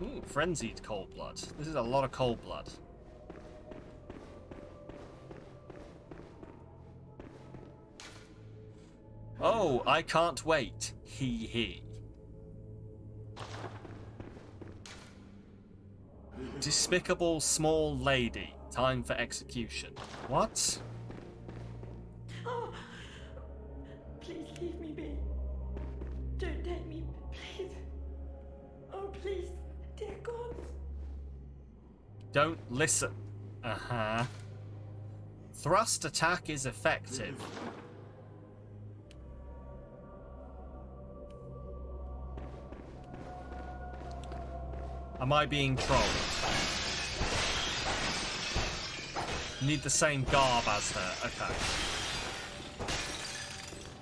Ooh, frenzied cold blood. This is a lot of cold blood. Oh, I can't wait. He. Despicable small lady. Time for execution. What? Oh, please leave me be. Don't take me, please. Oh, please, dear God. Don't listen. Uh-huh. Thrust attack is effective. Am I being trolled? Need the same garb as her. Okay.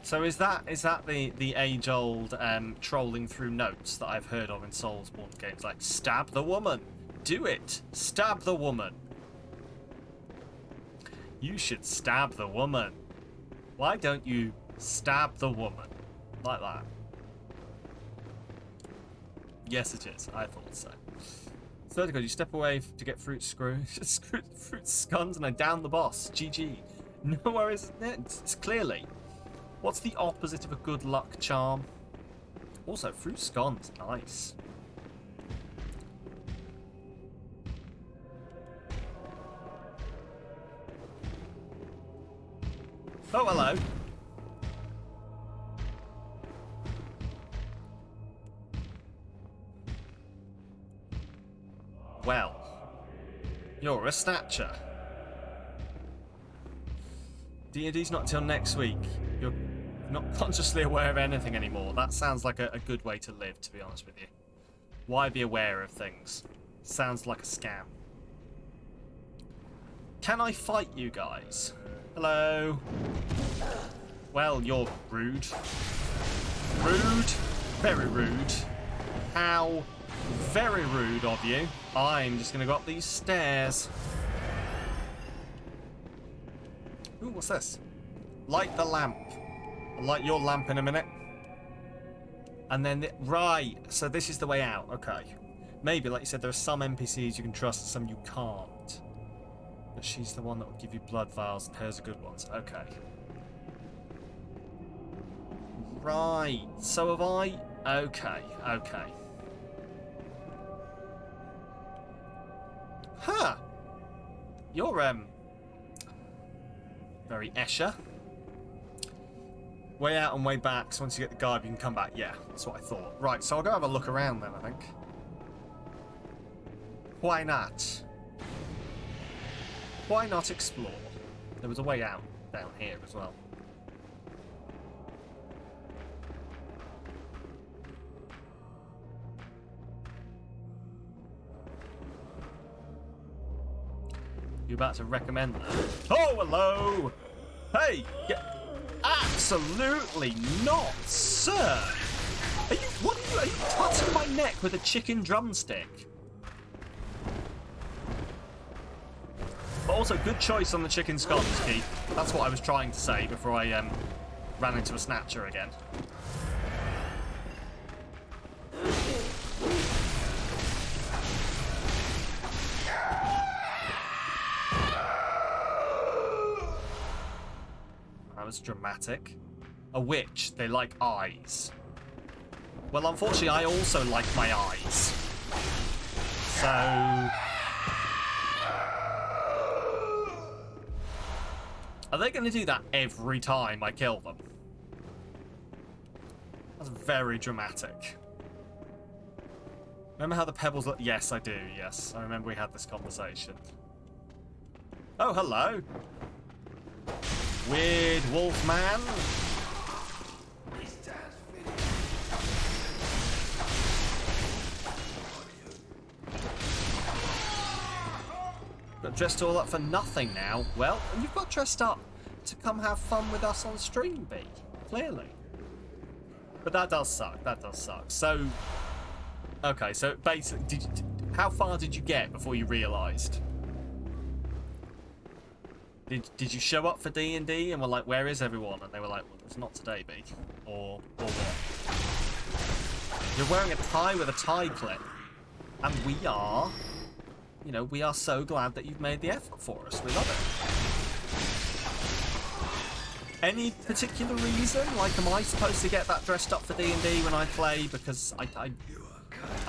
So is that the age-old trolling through notes that I've heard of in Soulsborne games? Like, stab the woman. Do it. Stab the woman. You should stab the woman. Why don't you stab the woman? Like that. Yes, it is. I thought so. Third God, you step away to get fruit scones and I down the boss. GG. No worries. It's clearly. What's the opposite of a good luck charm? Also, fruit scones. Nice. Oh, hello. Well, you're a snatcher. D&D's not till next week. You're not consciously aware of anything anymore. That sounds like a good way to live, to be honest with you. Why be aware of things? Sounds like a scam. Can I fight you guys? Hello. Well, you're rude. Rude. Very rude. How very rude of you. I'm just going to go up these stairs. Ooh, what's this? Light the lamp. I'll light your lamp in a minute. And then, right, so this is the way out. Okay. Maybe, like you said, there are some NPCs you can trust and some you can't. But she's the one that will give you blood vials, and hers are good ones. Okay. Right, so have I... Okay, okay. Huh. You're, very Escher. Way out and way back, so once you get the guard, you can come back. Yeah, that's what I thought. Right, so I'll go have a look around then, I think. Why not? Why not explore? There was a way out down here as well. You about to recommend that? Oh, hello! Hey! Yeah, absolutely not, sir! Are you touching my neck with a chicken drumstick? But also, good choice on the chicken scones, Keith. That's what I was trying to say before I ran into a snatcher again. That was dramatic. A witch, they like eyes. Well, unfortunately, I also like my eyes. So... Are they going to do that every time I kill them? That's very dramatic. Remember how the pebbles look? Yes, I do, yes. I remember we had this conversation. Oh, hello. Weird wolf man. Got dressed all up for nothing now. Well, you've got dressed up to come have fun with us on stream, B. Clearly. But that does suck. That does suck. So, okay. So basically, how far did you get before you realised? Did you show up for D&D and were like, where is everyone? And they were like, well, it's not today, B. Or what? You're wearing a tie with a tie clip. And we are, you know, we are so glad that you've made the effort for us. We love it. Any particular reason? Like, am I supposed to get that dressed up for D&D when I play? Because I'm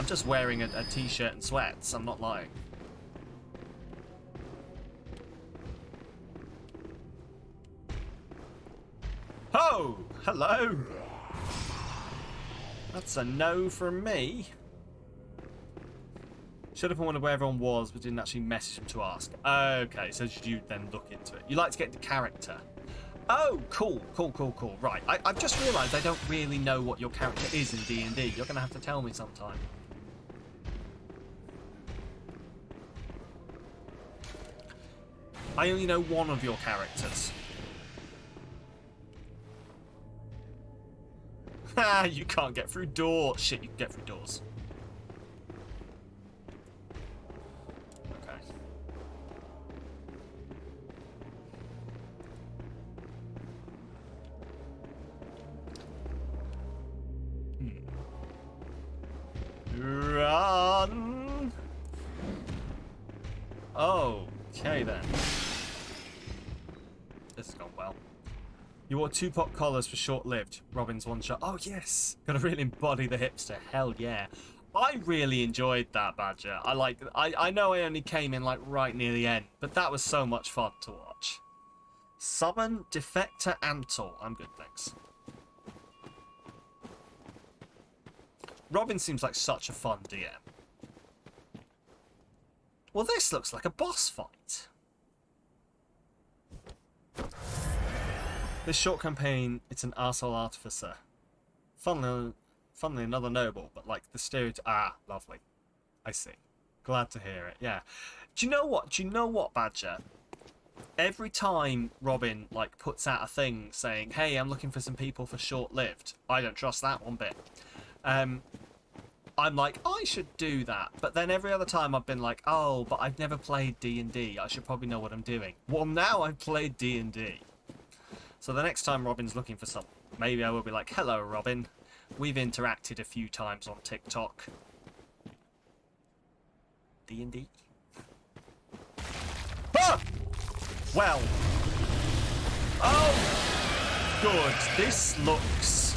just wearing a t-shirt and sweats. I'm not lying. Oh, hello. That's a no from me. Should have wondered where everyone was, but didn't actually message him to ask. Okay, so should you then look into it? You like to get into character. Oh, cool. Right, I've just realised I don't really know what your character is in D&D. You're going to have to tell me sometime. I only know one of your characters. Ha! You can't get through doors. Shit, you can get through doors. Okay. Run! Okay then. This has gone well. You wore 2 pop collars for short-lived. Robin's one shot. Oh yes, gotta really embody the hipster. Hell yeah. I really enjoyed that, Badger. I know I only came in like right near the end, but that was so much fun to watch. Summon Defector Antor. I'm good, thanks. Robin seems like such a fun DM. Well, this looks like a boss fight. This short campaign, it's an arsehole artificer. Funnily another noble, but like the stereotype. Ah, lovely. I see. Glad to hear it, yeah. Do you know what? Badger? every time Robin, like, puts out a thing saying, hey, I'm looking for some people for short-lived, I don't trust that one bit. I'm like, I should do that. But then every other time I've been like, oh, but I've never played D&D. I should probably know what I'm doing. Well, now I've played D&D. So the next time Robin's looking for something, maybe I will be like, hello, Robin. We've interacted a few times on TikTok. D&D? Ah! Well. Oh! Good. This looks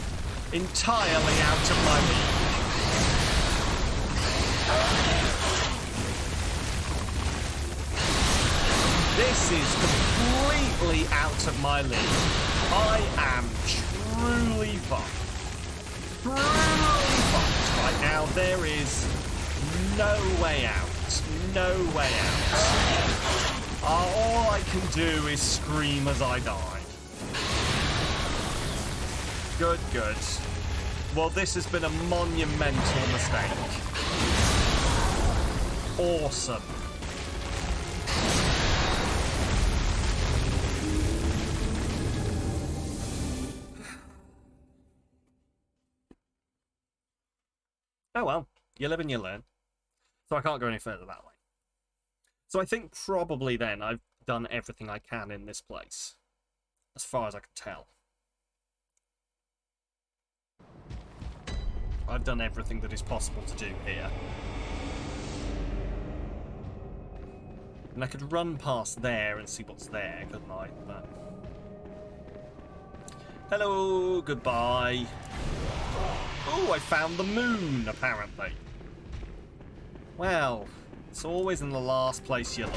entirely out of my league. This is completely out of my league. I am truly fucked. Truly fucked right now. There is no way out. No way out. All I can do is scream as I die. Good, good. Well, this has been a monumental mistake. Awesome. Oh well, you live and you learn. So I can't go any further that way. So I think probably then I've done everything I can in this place. As far as I can tell. I've done everything that is possible to do here. And I could run past there and see what's there, couldn't I? But... hello, goodbye. Oh, I found the moon, apparently. Well, it's always in the last place you look.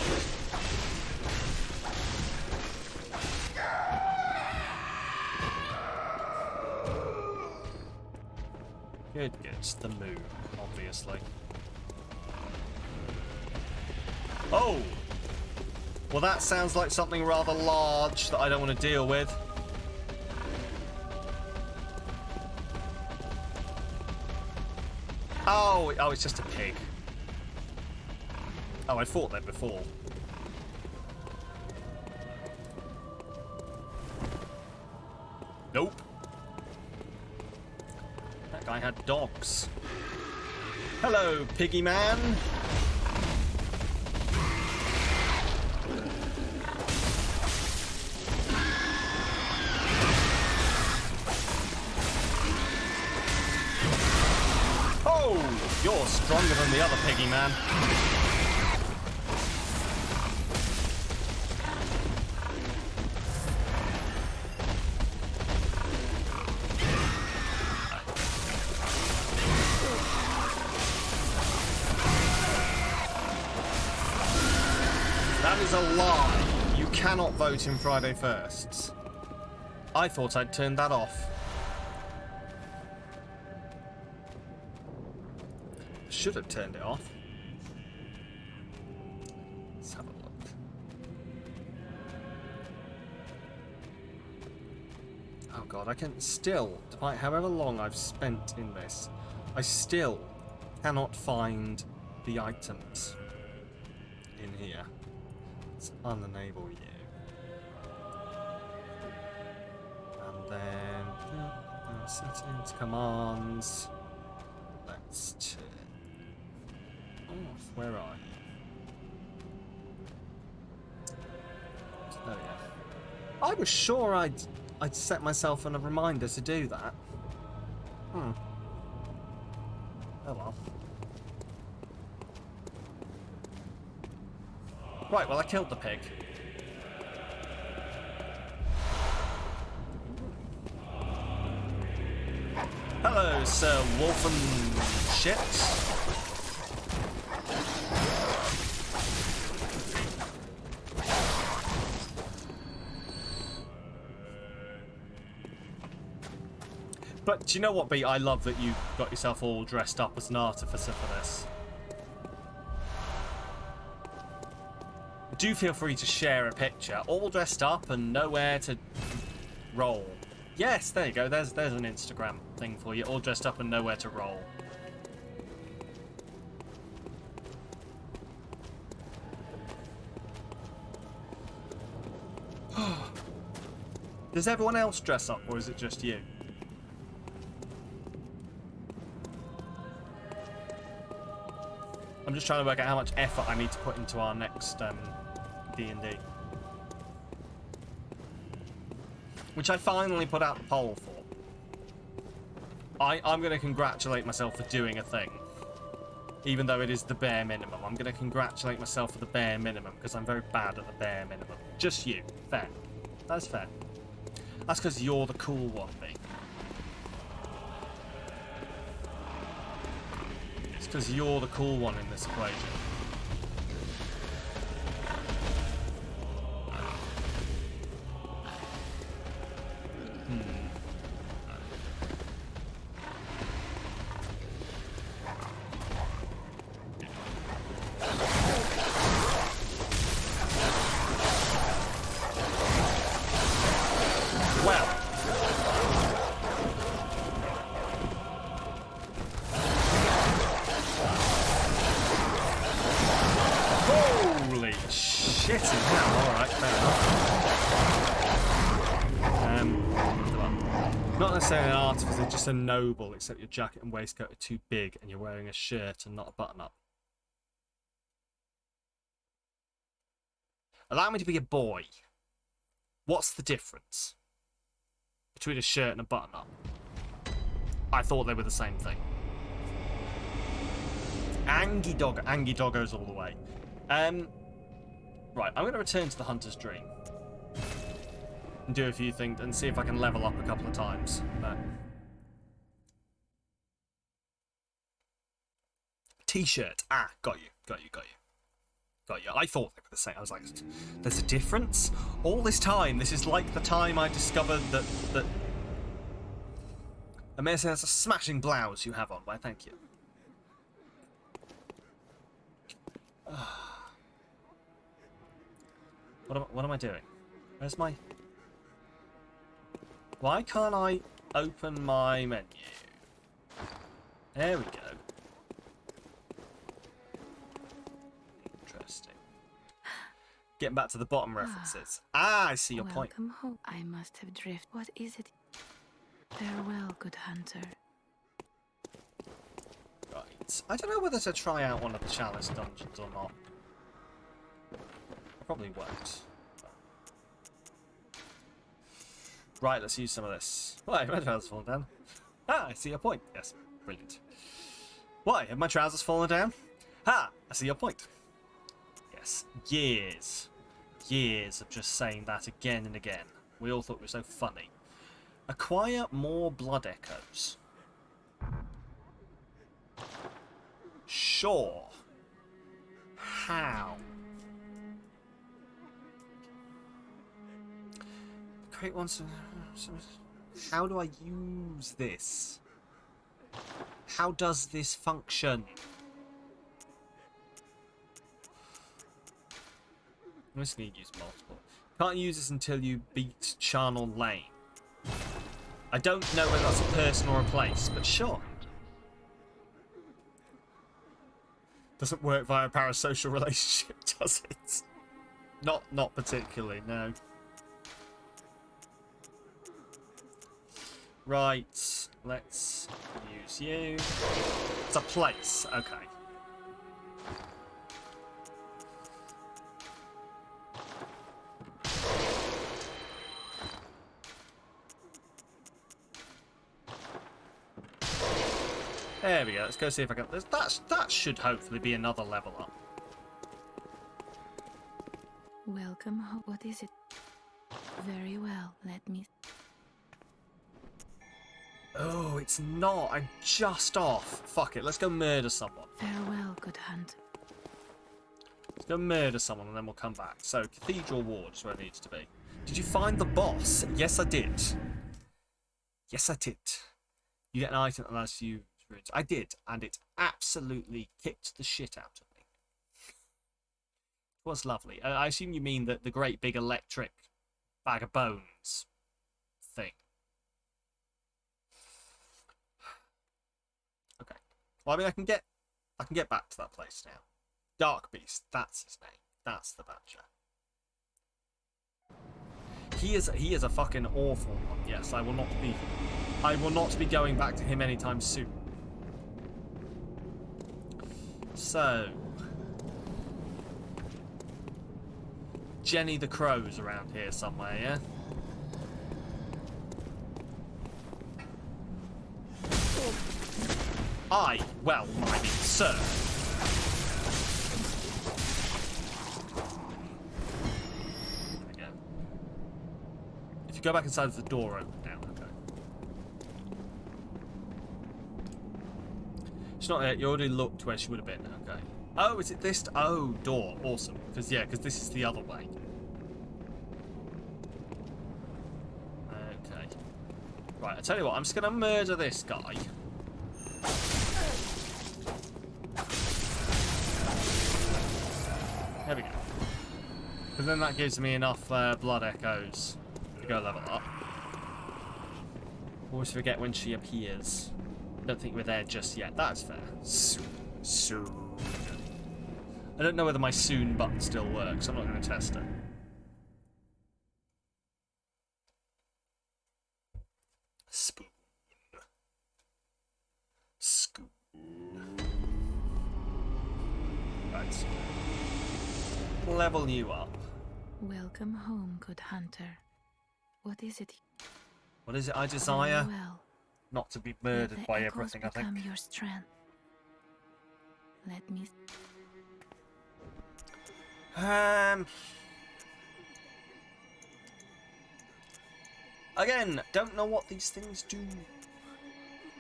Good, good. It's the moon, obviously. Oh! Well, that sounds like something rather large that I don't want to deal with. Oh, oh, it's just a pig. Oh, I fought them before. Nope. That guy had dogs. Hello, piggy man. Oh, you're stronger than the other piggy man. That is a lie. You cannot vote in Friday Firsts. I thought I'd turned that off. Should have turned it off. Let's have a look. Oh god, I can still, despite however long I've spent in this, I still cannot find the items in here. Let's unenable you. And then settings, commands. Let's turn off. Where are you? There we go. I was sure I'd set myself on a reminder to do that. Oh well. Right, well I killed the pig. Hello, Sir Wolfen shit. But do you know what, B? I love that you got yourself all dressed up as an artificer for this. Do feel free to share a picture, all dressed up and nowhere to roll. Yes, there you go. There's an Instagram thing for you, all dressed up and nowhere to roll. Does everyone else dress up, or is it just you? I'm just trying to work out how much effort I need to put into our next D&D. Which I finally put out the poll for. I'm going to congratulate myself for doing a thing. Even though it is the bare minimum. I'm going to congratulate myself for the bare minimum, because I'm very bad at the bare minimum. Just you. Fair. That's fair. That's because you're the cool one, B. It's because you're the cool one in this equation. A noble, except your jacket and waistcoat are too big and you're wearing a shirt and not a button-up. Allow me to be a boy. What's the difference between a shirt and a button-up? I thought they were the same thing. Angie doggos all the way. Right, I'm going to return to the Hunter's Dream and do a few things and see if I can level up a couple of times. T-shirt. Ah, got you. I thought they were the same. I was like, there's a difference? All this time, this is like the time I discovered that... I may say that's a smashing blouse you have on. Why, thank you. What am I doing? Where's my... Why can't I open my menu? There we go. Interesting. Getting back to the bottom references. I see your point. Welcome home. I must have drifted. What is it? Farewell, good hunter. Right. I don't know whether to try out one of the chalice dungeons or not. I probably won't. Right, let's use some of this. Why, my trousers fallen down? Ah, I see your point. Yes, brilliant. Why, have my trousers fallen down? Ha, I see your point. Yes, years of just saying that again and again. We all thought it was so funny. Acquire more blood echoes. Sure. How? Create one. How do I use this? How does this function? I'm just going to use multiple. Can't use this until you beat Charnel Lane. I don't know whether that's a person or a place, but sure. Doesn't work via a parasocial relationship, does it? Not particularly, no. Right, let's use you. It's a place, okay. There we go. Let's go see if I can. That should hopefully be another level up. Welcome home. What is it? Very well. Let me. Oh, it's not. I'm just off. Fuck it. Let's go murder someone. Farewell, good hunt. Let's go murder someone and then we'll come back. So, Cathedral Ward is where it needs to be. Did you find the boss? Yes, I did. Yes, I did. You get an item that allows you. I did, and it absolutely kicked the shit out of me. It was lovely. I assume you mean the great big electric bag of bones thing. Okay. Well, I mean, I can get back to that place now. Dark Beast, that's his name. That's the badger. He is a fucking awful one. Yes, I will not be going back to him anytime soon. So, Jenny the Crow's around here somewhere, yeah? Well, I mean, sir. There we go. If you go back inside, the door open now. Okay. She's not there. You already looked where she would have been. Okay. Oh, is it this? Oh, door. Awesome. Because this is the other way. Okay. Right. I tell you what. I'm just gonna murder this guy. There we go. Because then that gives me enough blood echoes to go level up. Always forget when she appears. Don't think we're there just yet. That's fair. Soon. I don't know whether my soon button still works. I'm not going to test it. Spoon. Scoop. Right. Level you up. Welcome home, good hunter. What is it? What is it I desire? Well, Not to be murdered by everything, I think. Your strength. Let me. Again, don't know what these things do.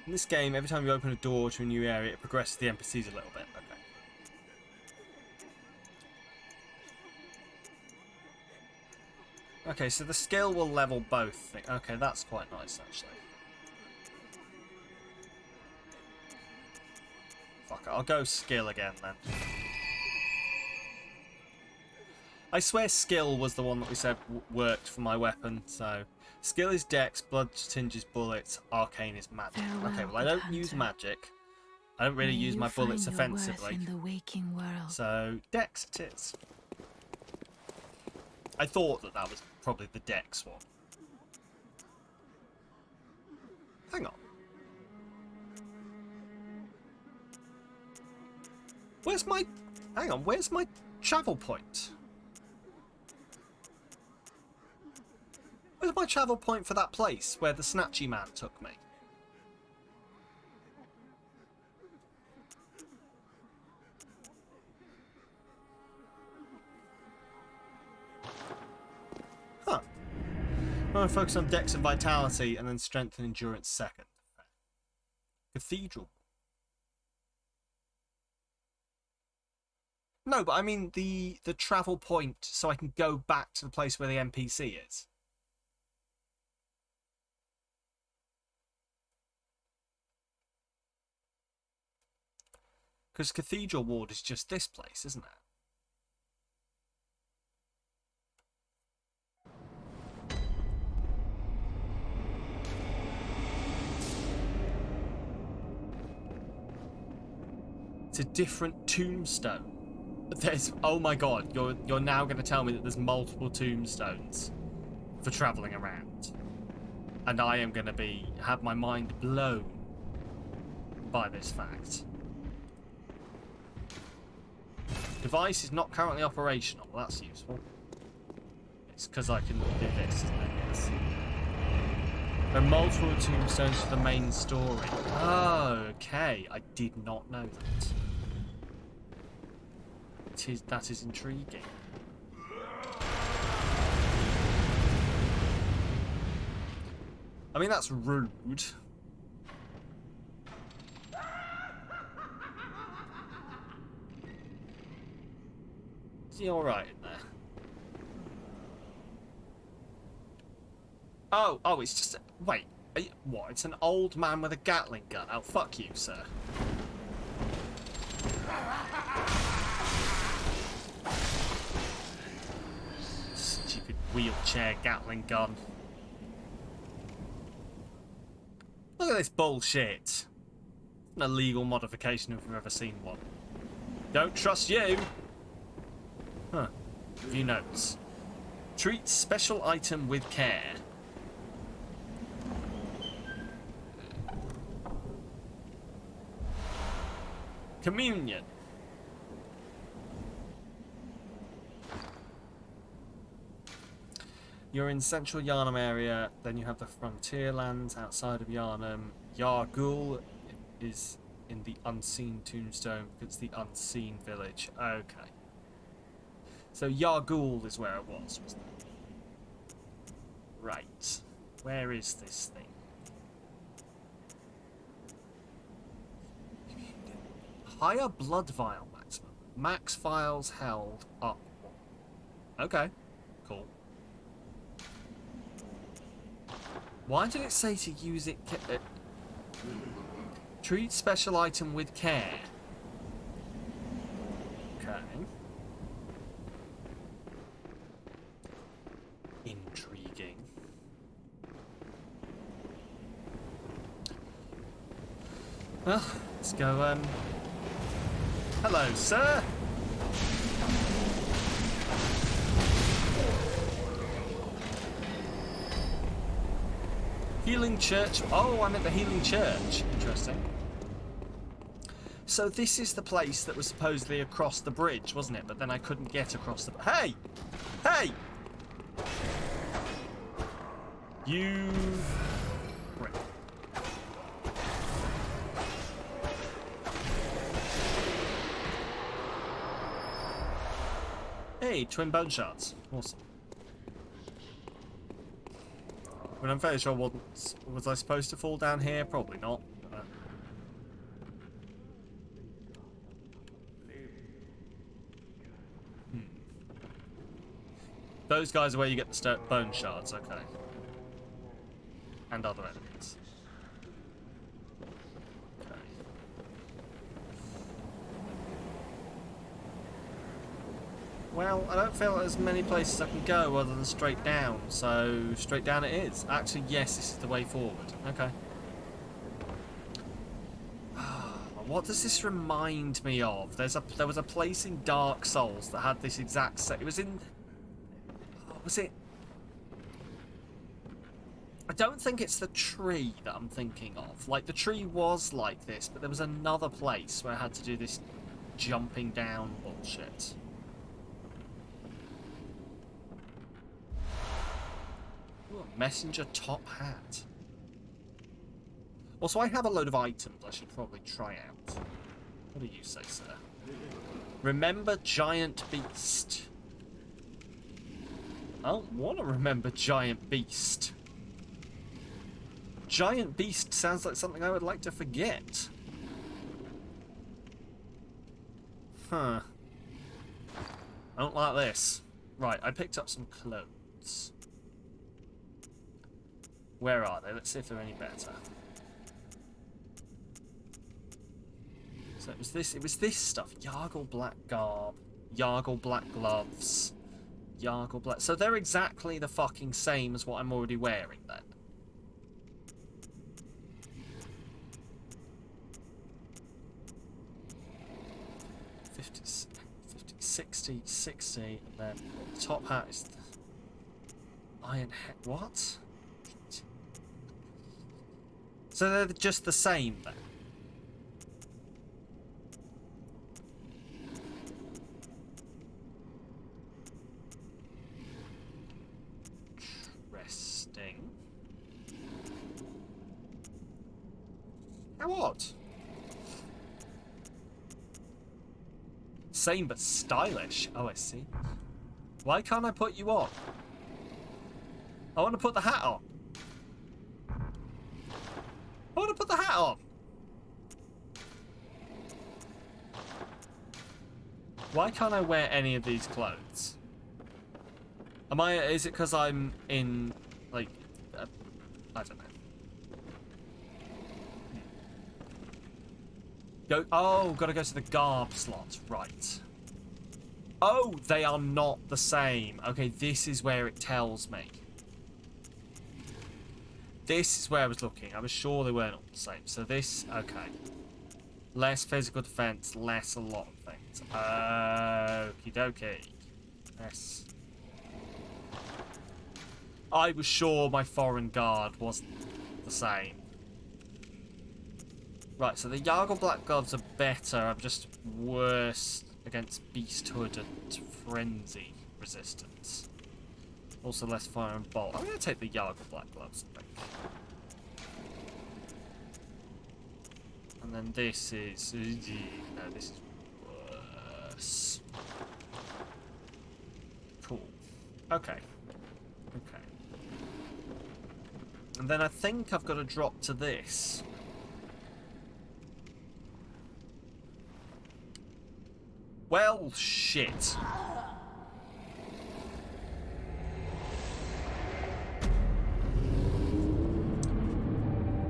In this game, every time you open a door to a new area, it progresses the NPCs a little bit. Okay. Okay, so the skill will level both. Okay, that's quite nice, actually. Fuck it, I'll go skill again, then. I swear skill was the one that we said worked for my weapon, so... Skill is dex, blood tinges bullets, arcane is magic. Okay, well I don't use magic. I don't really use my bullets offensively. In the waking world. So, dex it is. I thought that was probably the dex one. Hang on. Where's my... Hang on, where's my travel point? Where's my travel point for that place where the Snatchy Man took me? Huh. I'm going to focus on dex and vitality and then strength and endurance second. Cathedral. No, but I mean the travel point so I can go back to the place where the NPC is. Because Cathedral Ward is just this place, isn't it? It's a different tombstone. There's... Oh my god, you're now going to tell me that there's multiple tombstones for travelling around. And I am going to have my mind blown by this fact. Device is not currently operational. Well, that's useful. It's because I can do this, isn't it? Yes. There are multiple tombstones for the main story. Oh, okay. I did not know that. That is intriguing. I mean, that's rude. Is he alright in there? Oh, it's just... Wait, what? It's an old man with a Gatling gun. Oh, fuck you, sir. Stupid wheelchair Gatling gun. Look at this bullshit. An illegal modification if I've ever seen one. Don't trust you. Huh. View notes. Treat special item with care. Communion. You're in central Yharnam area, then you have the frontier lands outside of Yharnam. Yargul is in the unseen tombstone because it's the unseen village. Okay. So Yargul is where it was, wasn't it? Right. Where is this thing? Higher blood vial maximum. Max vials held up. Okay. Cool. Why did it say to use it? Treat special item with care. Okay. Intriguing. Well, let's go, hello, sir! Healing Church. Oh, I'm at the Healing Church. Interesting. So this is the place that was supposedly across the bridge, wasn't it? But then I couldn't get across the... Hey! Hey! You... Right. Hey, twin bone shards. Awesome. But I'm fairly sure was I supposed to fall down here? Probably not. Those guys are where you get the bone shards, okay. And other enemies. Okay. Well, I don't feel there's many places I can go other than straight down, so straight down it is. Actually, yes, this is the way forward. Okay. What does this remind me of? There was a place in Dark Souls that had this exact set. It was in... Was it? I don't think it's the tree that I'm thinking of. Like, the tree was like this, but there was another place where I had to do this jumping down bullshit. Ooh, a messenger top hat. Also, I have a load of items I should probably try out. What do you say, sir? Remember Giant Beast. I don't want to remember Giant Beast. Giant Beast sounds like something I would like to forget. Huh. I don't like this. Right, I picked up some clothes. Where are they? Let's see if they're any better. So it was this stuff. Yargle black garb. Yargle black gloves. Yargle black... So they're exactly the fucking same as what I'm already wearing, then. $50, 60, 60, and then the top hat is the iron hat. What? So they're just the same, then? What? Same but stylish. Oh, I see. Why can't I put you on? I want to put the hat on. I want to put the hat on. Why can't I wear any of these clothes? Is it because I'm in, like, I don't know. Gotta go to the garb slot. Right. Oh, they are not the same. Okay, this is where it tells me. This is where I was looking. I was sure they weren't all the same. So this, okay. Less physical defense, less a lot of things. Okie dokie. Yes. I was sure my foreign guard wasn't the same. Right, so the Yargle Black Gloves are better. I'm just worse against Beasthood and Frenzy resistance. Also less fire and bolt. I'm going to take the Yargle Black Gloves, I think. And then this is... No, this is worse. Cool. Okay. Okay. And then I think I've got to drop to this. Well, shit.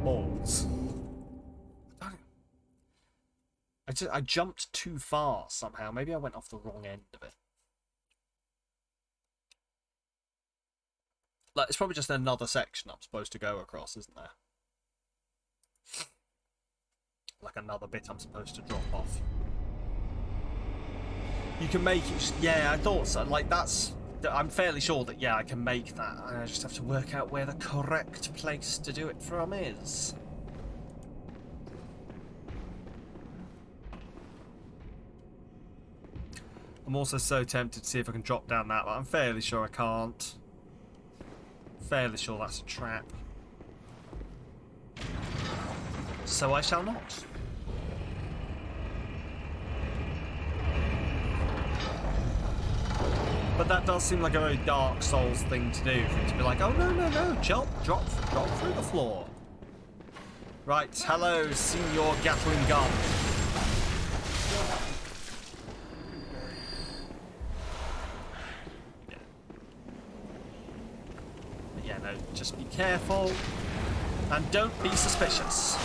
Balls. I jumped too far somehow. Maybe I went off the wrong end of it. Like, it's probably just another section I'm supposed to go across, isn't there? Like another bit I'm supposed to drop off. You can make it... Yeah, I thought so. Like, that's... I'm fairly sure that, yeah, I can make that. I just have to work out where the correct place to do it from is. I'm also so tempted to see if I can drop down that, but I'm fairly sure I can't. Fairly sure that's a trap. So I shall not. But that does seem like a very Dark Souls thing to do, for it to be like, oh no, no, no, drop through the floor. Right, hello, Senior Gatling Gun. Yeah, no, just be careful and don't be suspicious.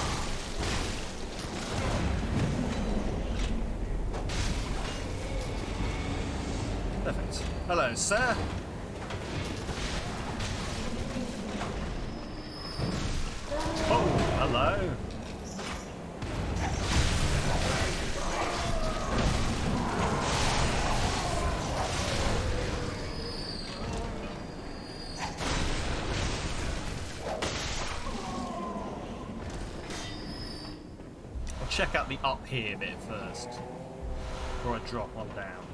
Perfect. Hello, sir. Oh, hello. I'll check out the up here bit first before I drop on down.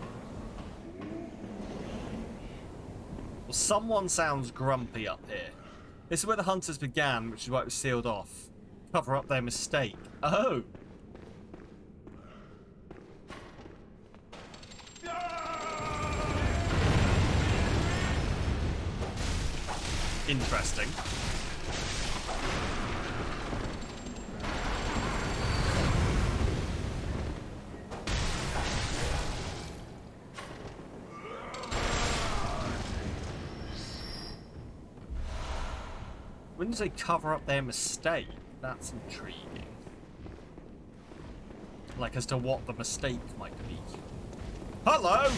Well, someone sounds grumpy up here. This is where the hunters began, which is why it was sealed off. Cover up their mistake. Oh! Interesting. When you say cover up their mistake, that's intriguing. Like, as to what the mistake might be. Hello!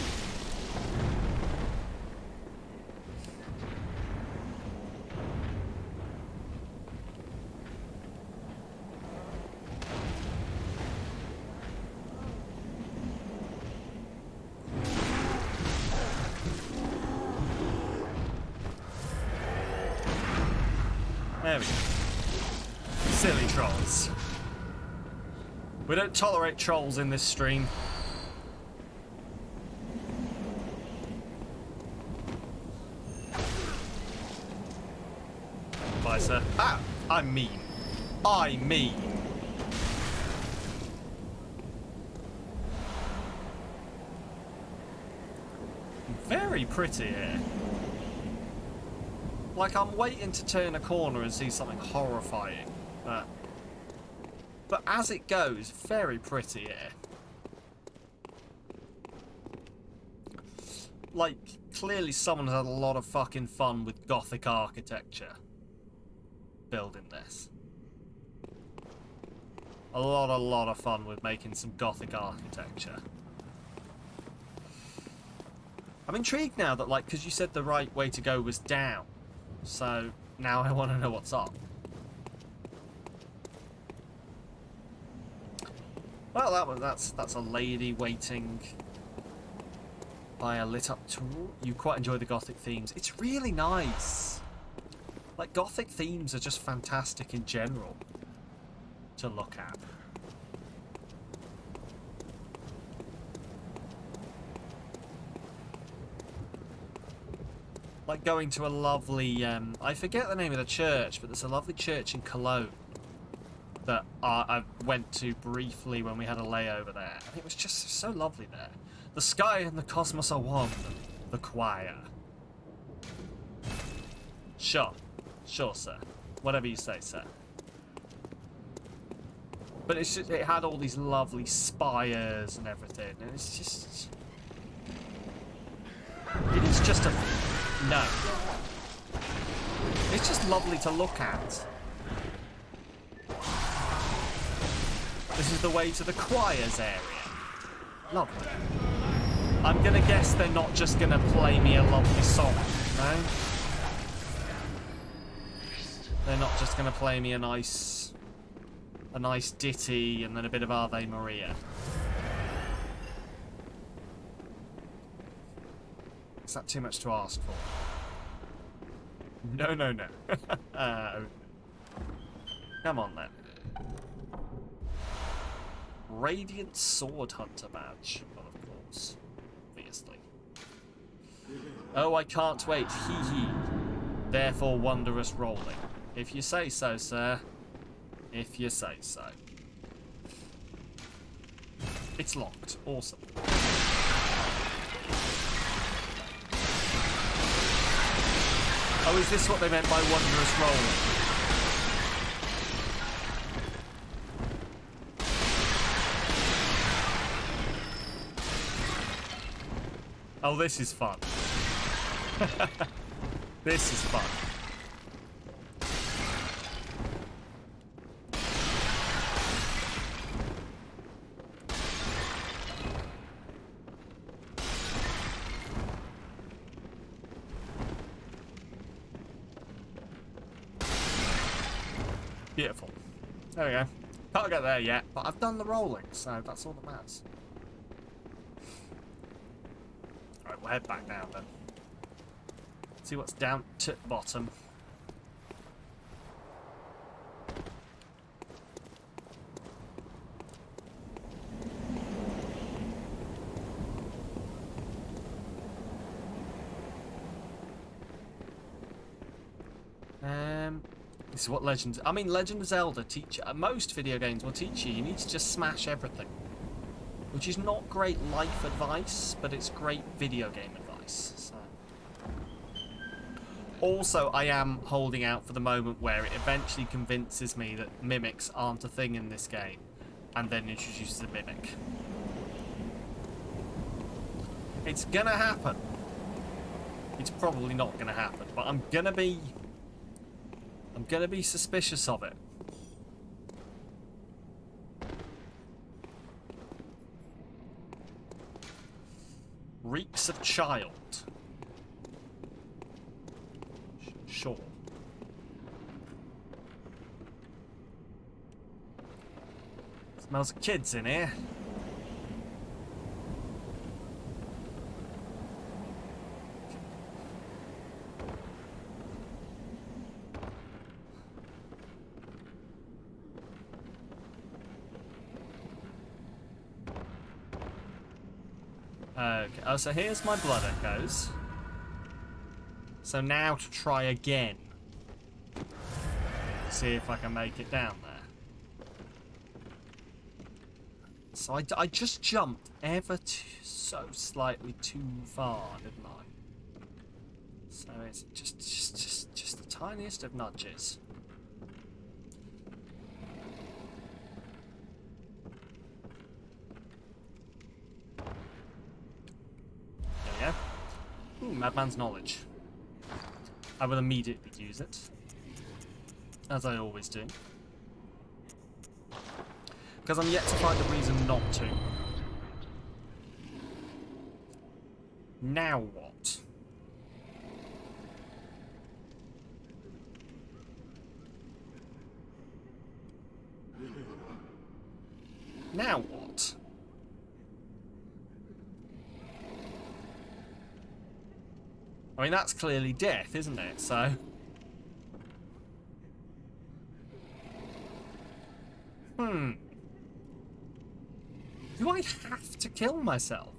There we go. Silly trolls. We don't tolerate trolls in this stream. Bye, sir. Ah! I'm mean. I mean. Very pretty here. Like, I'm waiting to turn a corner and see something horrifying, but as it goes, very pretty here. Like, clearly someone has had a lot of fucking fun with Gothic architecture building this. A lot of fun with making some Gothic architecture. I'm intrigued now that, like, because you said the right way to go was down. So, now I want to know what's up. Well, that's a lady waiting by a lit up tool. You quite enjoy the Gothic themes. It's really nice. Like, Gothic themes are just fantastic in general to look at. Like going to a lovely, I forget the name of the church, but there's a lovely church in Cologne that I went to briefly when we had a layover there. And it was just so lovely there. The sky and the cosmos are one. The choir. Sure. Sure, sir. Whatever you say, sir. But it's just, it had all these lovely spires and everything. And it's just... It is just a... No. It's just lovely to look at. This is the way to the choir's area. Lovely. I'm gonna guess they're not just gonna play me a lovely song, no? They're not just gonna play me a nice ditty and then a bit of Ave Maria. Is that too much to ask for? No, no, no. Come on then. Radiant Sword Hunter badge. Well, of course. Obviously. Oh, I can't wait. Hee hee. Therefore, wondrous rolling. If you say so, sir. If you say so. It's locked. Awesome. Oh, is this what they meant by wondrous rolling? Oh, this is fun. This is fun. Beautiful. There we go. Can't get there yet, but I've done the rolling, so that's all that matters. Alright, we'll head back down then. See what's down to bottom. This is what Legend of Zelda teach you. Most video games will teach you. You need to just smash everything. Which is not great life advice, but it's great video game advice. So. Also, I am holding out for the moment where it eventually convinces me that mimics aren't a thing in this game, and then introduces a mimic. It's gonna happen. It's probably not gonna happen, but I'm gonna be suspicious of it. Reeks of child. Sure. Smells of kids in here. Okay, oh, so here's my blood echoes. So now to try again. See if I can make it down there. So I just jumped ever so slightly too far, didn't I? So it's just the tiniest of nudges. There we go. Ooh, Madman's Knowledge. I will immediately use it. As I always do. Because I'm yet to find a reason not to. Now what? Now what? I mean, that's clearly death, isn't it? So... Do I have to kill myself?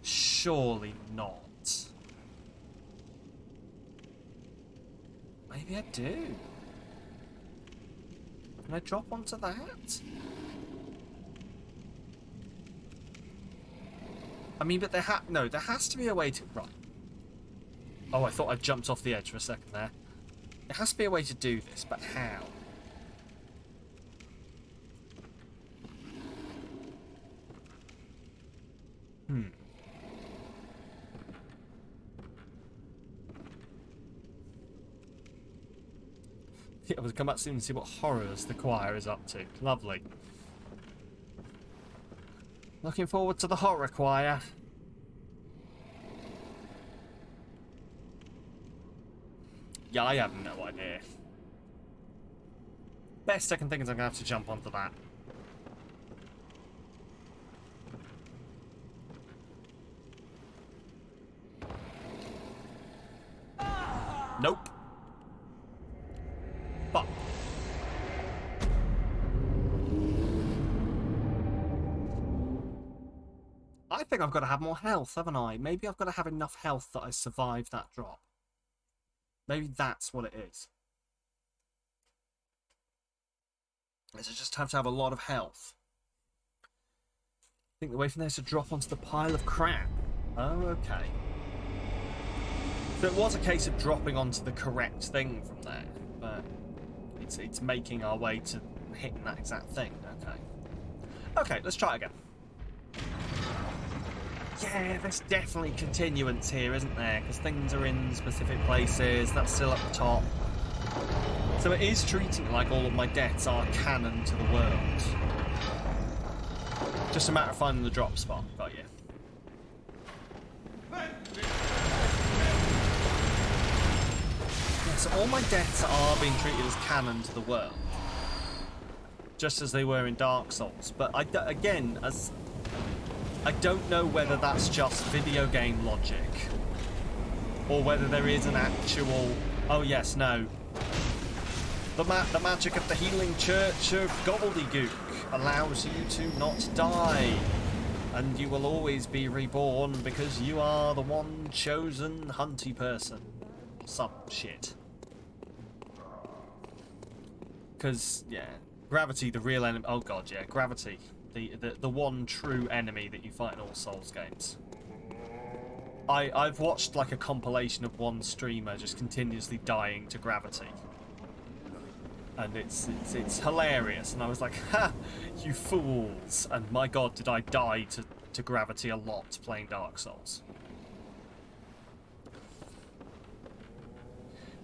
Surely not. Maybe I do. Can I drop onto that? I mean, but there has to be a way to... Right. Oh, I thought I jumped off the edge for a second there. There has to be a way to do this, but how? Yeah, we'll come back soon and see what horrors the choir is up to. Lovely. Looking forward to the horror choir. Yeah, I have no idea. Best I can think is I'm going to have to jump onto that. Nope. Fuck. I think I've got to have more health, haven't I? Maybe I've got to have enough health that I survive that drop. Maybe that's what it is. I just have to have a lot of health. I think the way from there is to drop onto the pile of crap. Oh, okay. So it was a case of dropping onto the correct thing from there, but it's making our way to hitting that exact thing. Okay. Okay, let's try again. Yeah, there's definitely continuance here, isn't there? Because things are in specific places. That's still at the top. So it is treating it like all of my deaths are canon to the world. Just a matter of finding the drop spot. Got you. Yeah, so all my deaths are being treated as canon to the world. Just as they were in Dark Souls. But I don't know whether that's just video game logic, or whether there is an actual... Oh yes, no. The magic of the healing church of gobbledygook allows you to not die, and you will always be reborn because you are the one chosen hunty person. Some shit. Because, yeah, gravity, the real enemy... Oh god, yeah, gravity. The one true enemy that you fight in all Souls games. I've watched like a compilation of one streamer just continuously dying to gravity. And it's hilarious, and I was like, ha, you fools. And my god, did I die to gravity a lot playing Dark Souls.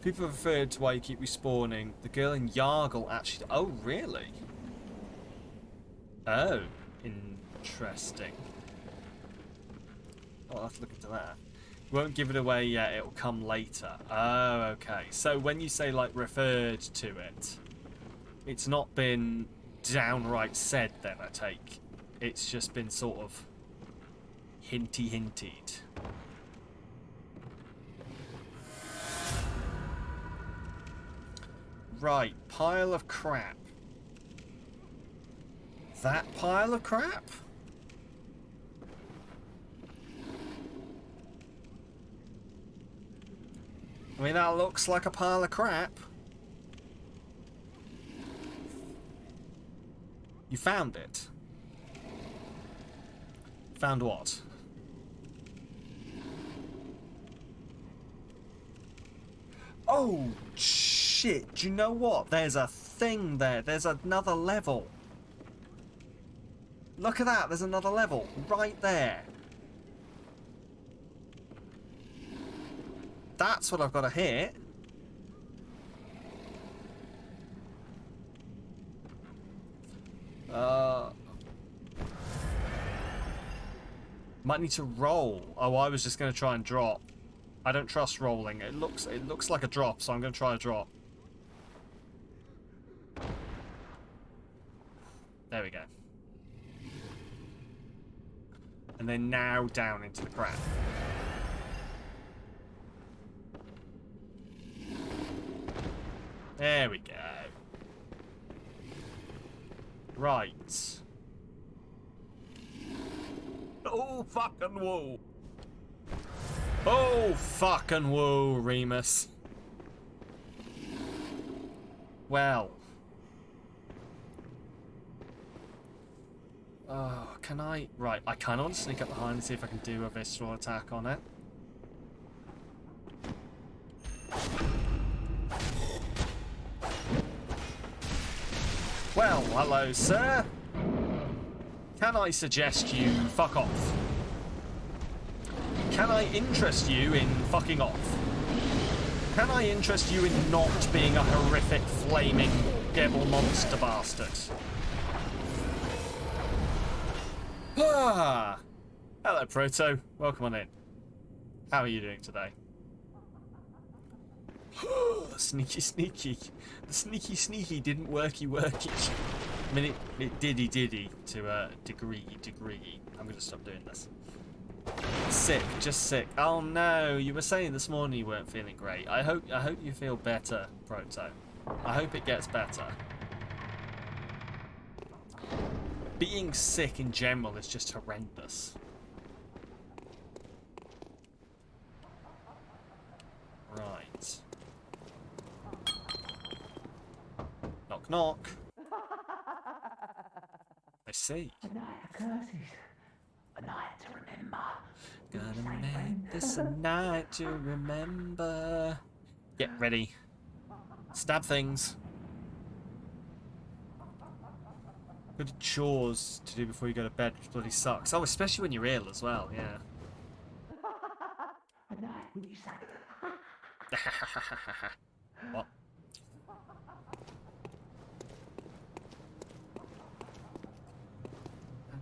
People have referred to why you keep respawning. The girl in Yargle actually... Oh, really? Oh, interesting. I'll have to look into that. Won't give it away yet, it'll come later. Oh, okay. So when you say, like, referred to it, it's not been downright said then, I take. It's just been sort of hinted. Right, pile of crap. That pile of crap? I mean, that looks like a pile of crap. You found it? Found what? Oh, shit. Do you know what? There's a thing there. There's another level. Look at that. There's another level right there. That's what I've got to hit. Might need to roll. Oh, I was just going to try and drop. I don't trust rolling. It looks like a drop, so I'm going to try a drop. There we go. And then now down into the crap. There we go. Right. Oh, fucking whoa. Oh, fucking whoa, Remus. Well. Oh, can I... Right, I kind of want to sneak up behind and see if I can do a visceral attack on it. Well, hello, sir. Can I suggest you fuck off? Can I interest you in fucking off? Can I interest you in not being a horrific, flaming, devil monster bastard? Ah! Hello, Proto. Welcome on in. How are you doing today? Sneaky, sneaky. The sneaky, sneaky didn't worky. I mean, it diddy to a degree. I'm going to stop doing this. Sick, just sick. Oh no, you were saying this morning you weren't feeling great. I hope you feel better, Proto. I hope it gets better. Being sick in general is just horrendous. Right. Knock, knock. I see. A night of curses. A night to remember. Gonna make this a night to remember. Get ready. Stab things. Good chores to do before you go to bed, which bloody sucks. Oh, especially when you're ill as well, yeah. A night when you say. What?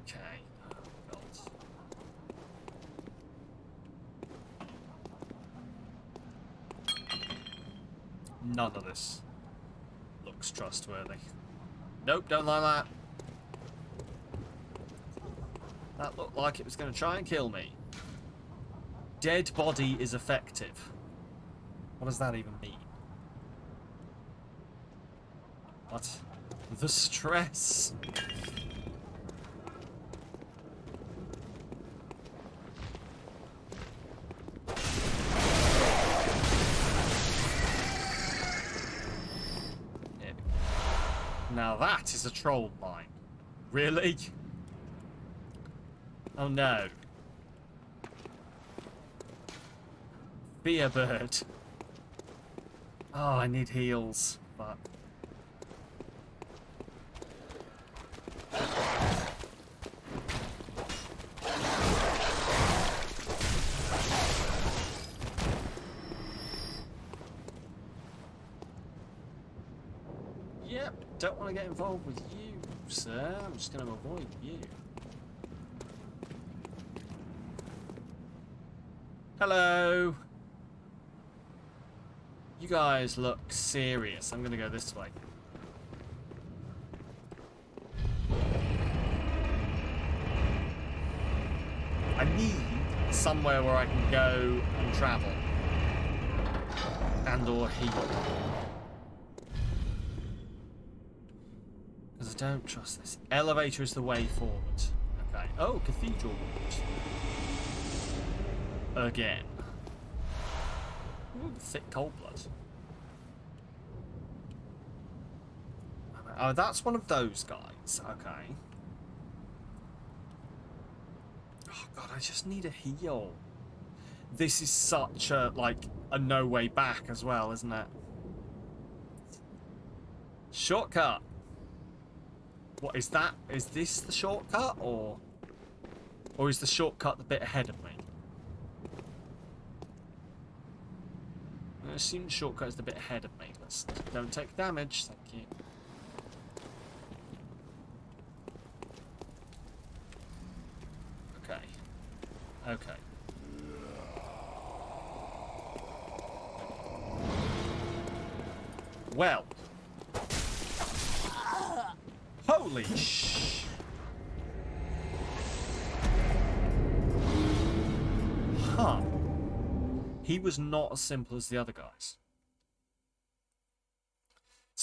Okay. Oh, God. None of this looks trustworthy. Nope, don't like that. That looked like it was going to try and kill me. Dead body is effective. What does that even mean? What? The stress. Now that is a troll mine. Really? Oh no. Fear bird. Oh, I need heals. But yep, don't want to get involved with you, sir. I'm just going to avoid you. Hello. You guys look serious. I'm going to go this way. I need somewhere where I can go and travel. And or heal. Because I don't trust this. Elevator is the way forward. Okay. Oh, cathedral ward. Again. Ooh, thick cold blood. Oh, that's one of those guys. Okay. Oh god, I just need a heal. This is such a, like, a no way back as well, isn't it? Shortcut. What is that? Is this the shortcut, or is the shortcut the bit ahead of me? I assume the shortcut is the bit ahead of me. Let's don't take damage, thank you. Okay. Okay. Well. Holy sh... Huh. He was not as simple as the other guys.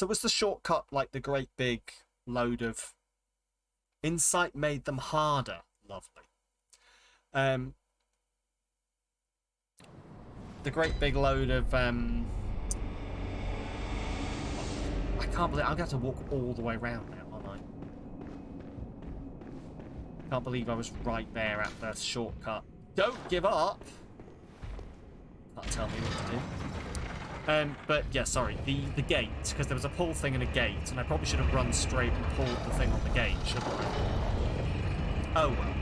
So was the shortcut like the great big load of insight made them harder? Lovely. The great big load of I can't believe I'm going to have to walk all the way around now, aren't I? Can't believe I was right there at the shortcut. Don't give up. Can't tell me what to do. But yeah, sorry, the gate, because there was a pull thing and a gate, and I probably should have run straight and pulled the thing on the gate, shouldn't I? Oh well.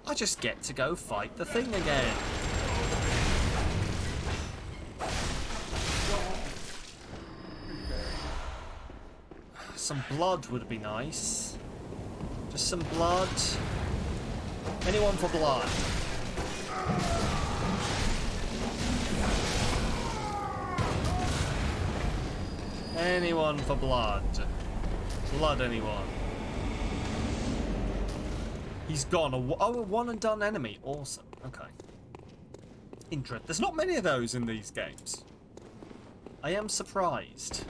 I just get to go fight the thing again. Some blood would be nice. Just some blood. Anyone for blood? Anyone for blood? Blood, anyone? He's gone. Oh, a one and done enemy. Awesome. Okay. Interesting. There's not many of those in these games. I am surprised.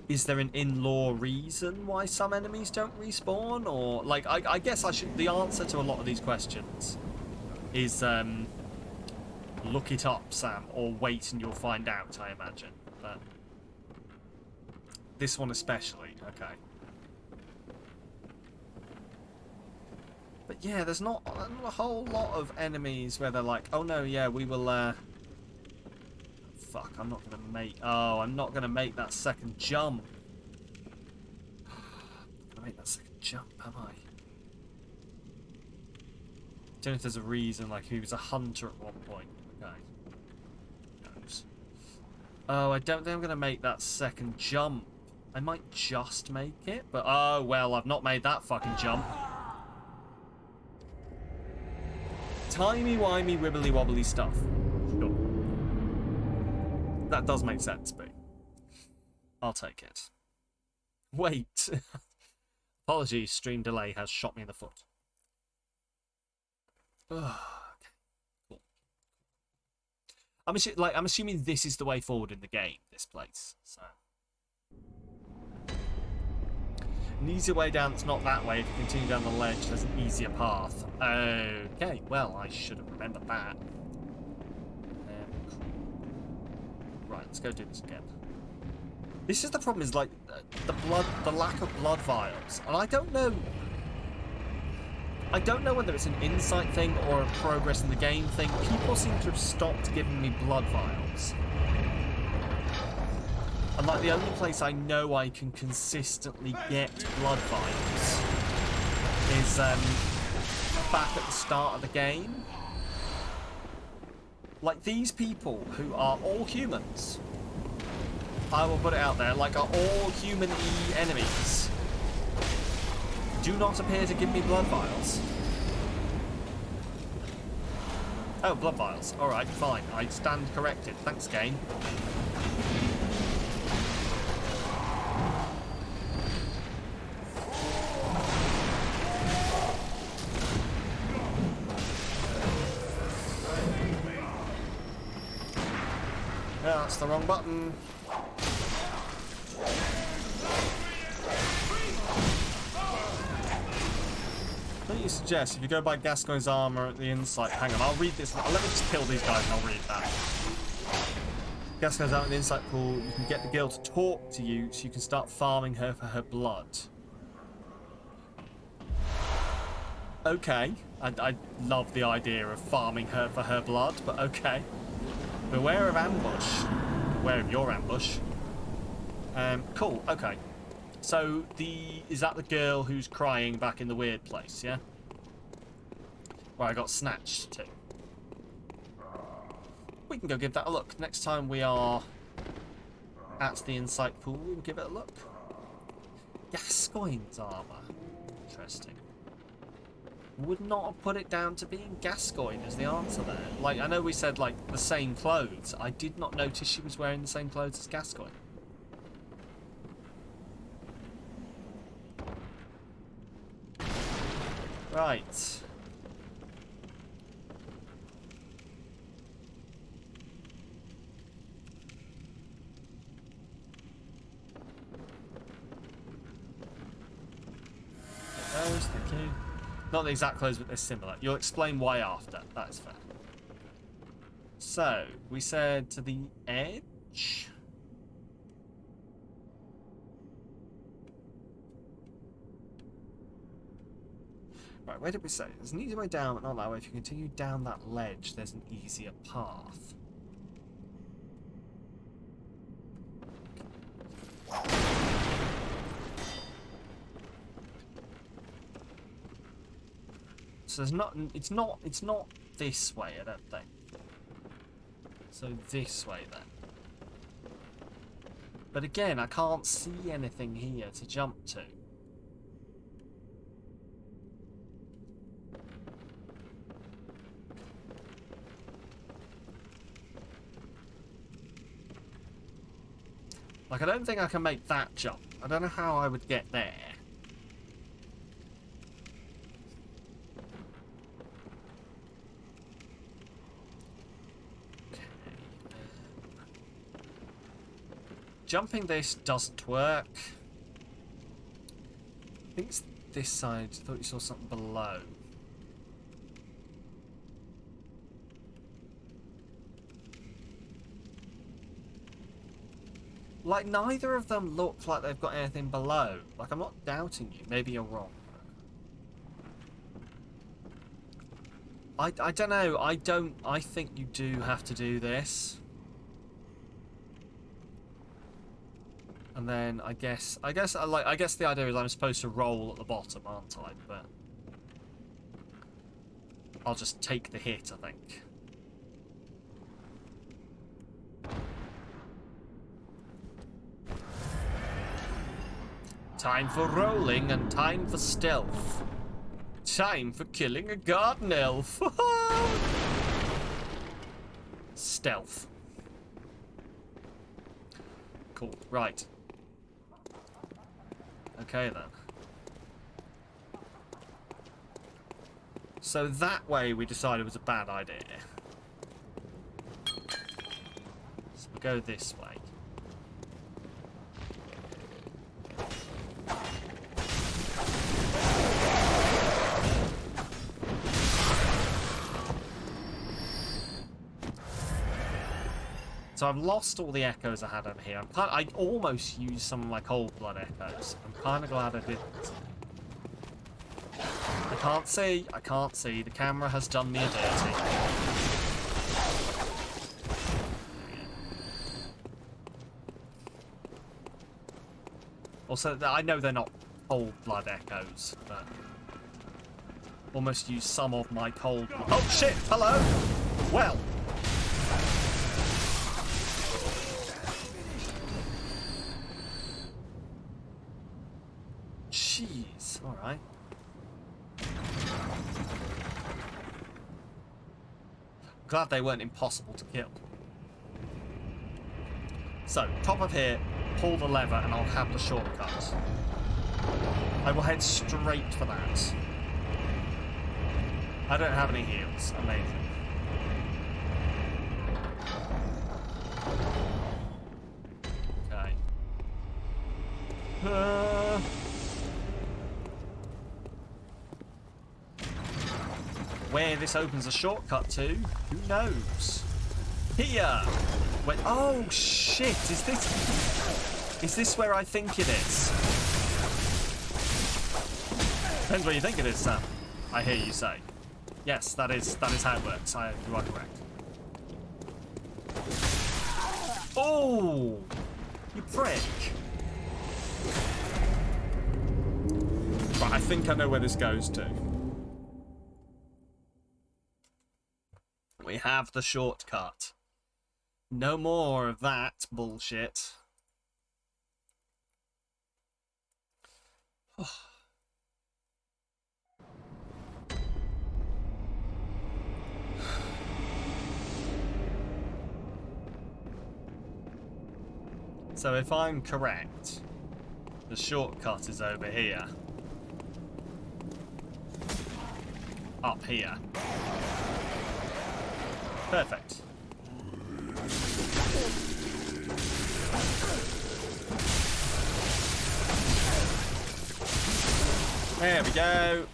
Is there an in-law reason why some enemies don't respawn? Or, like, I guess I should... The answer to a lot of these questions is, look it up, Sam. Or wait and you'll find out, I imagine. But this one especially. Okay. But yeah, there's not a whole lot of enemies where they're like, oh no, yeah, we will, fuck, I'm not gonna make... Oh, I'm not gonna make that second jump. I'm not gonna make that second jump, am I? Don't know if there's a reason, like he was a hunter at one point. Okay. Who knows? Oh, I don't think I'm gonna make that second jump. I might just make it, but oh well, I've not made that fucking jump. Timey-wimey, wibbly-wobbly stuff. Sure. That does make sense, but I'll take it. Wait. Apologies, stream delay has shot me in the foot. Ugh, okay. Cool. I'm assuming this is the way forward in the game, this place. So an easier way down that's not that way. If you continue down the ledge, there's an easier path. Okay, well, I should have remembered that. Right, let's go do this again. This is the problem, is like the lack of blood vials, and I don't know whether it's an insight thing or a progress in the game thing. People seem to have stopped giving me blood vials, and like the only place I know I can consistently get blood vials is back at the start of the game. Like, these people who are all humans, I will put it out there, like, are all human-y enemies, do not appear to give me blood vials. Oh, blood vials. Alright, fine. I stand corrected. Thanks, game. Yeah, that's the wrong button. Don't you suggest if you go by Gascoigne's armor at the insight? Hang on, I'll read this. Let me just kill these guys and I'll read that. Gascoigne's out in the insight pool. You can get the girl to talk to you, so you can start farming her for her blood. Okay, I love the idea of farming her for her blood, but okay. Beware of ambush. Beware of your ambush. Cool, okay. So, is that the girl who's crying back in the weird place, yeah? Where I got snatched to. We can go give that a look. Next time we are at the insight pool, we'll give it a look. Gascoigne's armor. Interesting. Would not have put it down to being Gascoigne as the answer there. Like, I know we said, like, the same clothes. I did not notice she was wearing the same clothes as Gascoigne. Right. Thank you. Not the exact clothes, but they're similar. You'll explain why after. That is fair. So, we said to the edge. Right, where did we say? There's an easy way down, but not that way. If you continue down that ledge, there's an easier path. So there's not. It's not this way, I don't think. So this way then. But again, I can't see anything here to jump to. Like, I don't think I can make that jump. I don't know how I would get there. Okay. Jumping this doesn't work. I think it's this side. I thought you saw something below. Like, neither of them look like they've got anything below. Like, I'm not doubting you. Maybe you're wrong. I don't know. I think you do have to do this. And then I guess the idea is I'm supposed to roll at the bottom, aren't I? But I'll just take the hit, I think. Time for rolling and time for stealth. Time for killing a garden elf. Stealth. Cool. Right. Okay then. So that way we decided was a bad idea. So we go this way. So I've lost all the echoes I had over here. I almost used some of my cold blood echoes. I'm kind of glad I didn't. I can't see. I can't see. The camera has done me a dirty. Also, I know they're not cold blood echoes, but almost used some of my cold blood. Oh shit! Hello. Well. Jeez, alright. Glad they weren't impossible to kill. So, top of here, pull the lever and I'll have the shortcut. I will head straight for that. I don't have any heals. Amazing. Okay. Where this opens a shortcut to, who knows? Here! Wait, oh shit, is this where I think it is? Depends where you think it is, Sam. I hear you say. Yes, that is how it works. You are correct. Oh! You prick! Right, I think I know where this goes to. We have the shortcut. No more of that bullshit. So if I'm correct, the shortcut is over here. Up here. Perfect. There we go.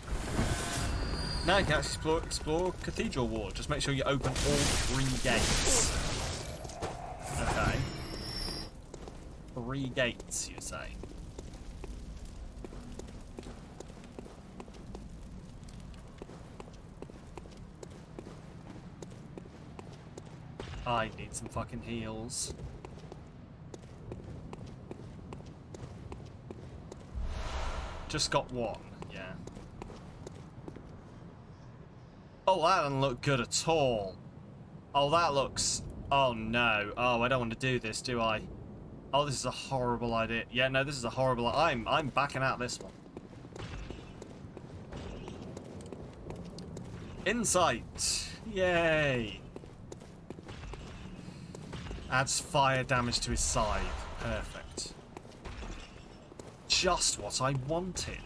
Now you can actually explore Cathedral Ward. Just make sure you open all 3 gates. Okay. 3 gates, you say? I need some fucking heals. Just got 1, yeah. Oh, that doesn't look good at all. Oh, that looks... Oh, no. Oh, I don't want to do this, do I? Oh, this is a horrible idea. Yeah, no, this is a horrible... I'm backing out this one. Insight. Yay. Adds fire damage to his scythe. Perfect. Just what I wanted.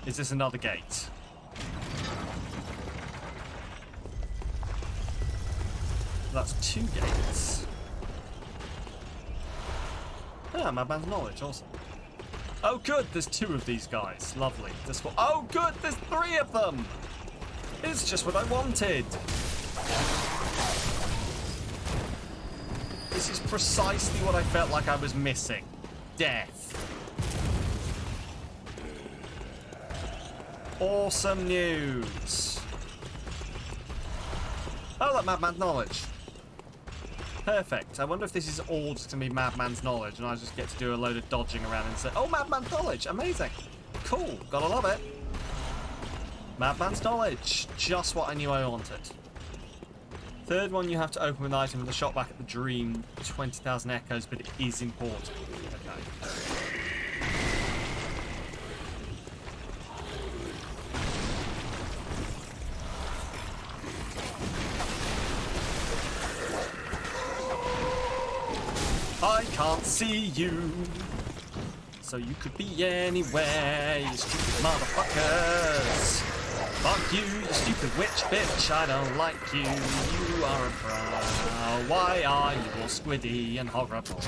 Is this another gate? That's 2 gates. Ah, Madman's Knowledge, awesome. Oh good, there's 2 of these guys. Lovely. This one. Oh good, there's 3 of them! It's just what I wanted. This is precisely what I felt like I was missing. Death. Awesome news. Oh, look, Madman's Knowledge. Perfect. I wonder if this is all just going to be Madman's Knowledge and I just get to do a load of dodging around and say, oh, Madman's Knowledge. Amazing. Cool. Gotta love it. Madman's Knowledge. Just what I knew I wanted. 3rd one you have to open with an item with a shot back at the dream. 20,000 echoes, but it is important. Okay. I can't see you, so you could be anywhere, you stupid motherfuckers. Fuck you, you stupid witch bitch, I don't like you, you are a pro. Why are you all squiddy and horrible?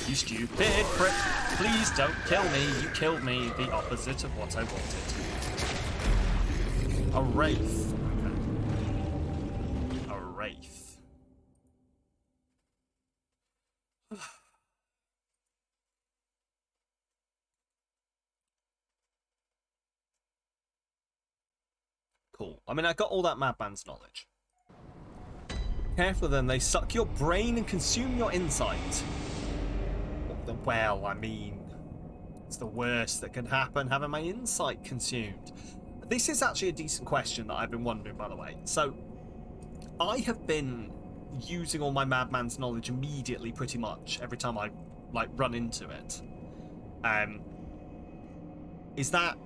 You stupid prick, please don't kill me, you killed me, the opposite of what I wanted. A wraith. Okay. A wraith. Cool. I mean, I got all that Madman's Knowledge. Careful then, they suck your brain and consume your insight. Well, I mean, it's the worst that can happen, having my insight consumed. This is actually a decent question that I've been wondering, by the way. So, I have been using all my Madman's Knowledge immediately, pretty much, every time I, like, run into it. Is that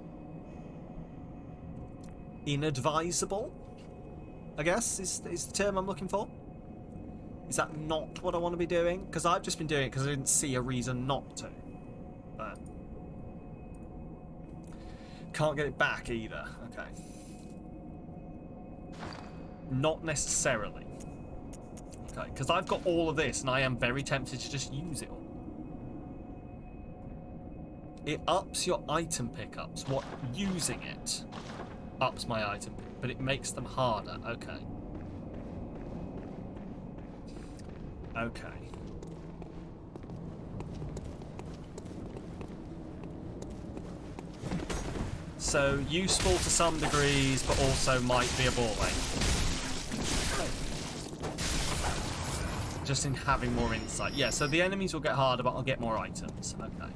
inadvisable, I guess, is the term I'm looking for? Is that not what I want to be doing? Because I've just been doing it because I didn't see a reason not to. But can't get it back either. Okay. Not necessarily. Okay, because I've got all of this and I am very tempted to just use it all. It ups your item pickups. What? Using it ups my item pick, but it makes them harder. Okay. Okay. So, useful to some degrees, but also might be a ball ache. Just in having more insight. Yeah, so the enemies will get harder, but I'll get more items. Okay.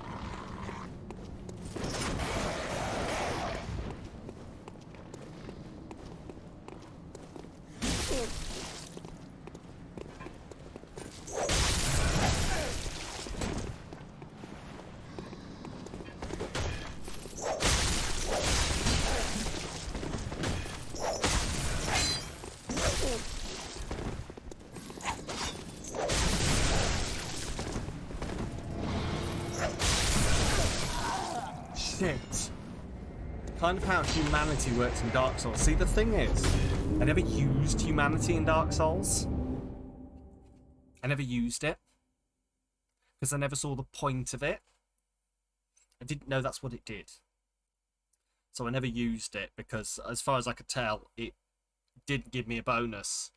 Shit. Kind of how humanity works in Dark Souls. See, the thing is, I never used humanity in Dark Souls. I never used it. Because I never saw the point of it. I didn't know that's what it did. So I never used it because, as far as I could tell, it didn't give me a bonus.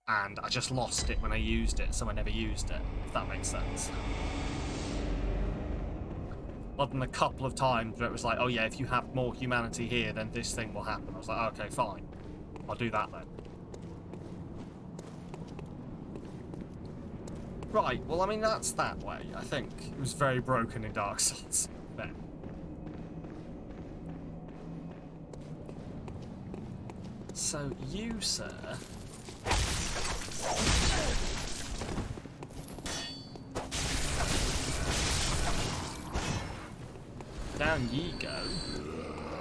And I just lost it when I used it, so I never used it, if that makes sense. Other than a couple of times where it was like, oh yeah, if you have more humanity here, then this thing will happen. I was like, okay, fine. I'll do that then. Right, well, I mean, that's that way, I think. It was very broken in Dark Souls then. So, you, sir... Down ye go.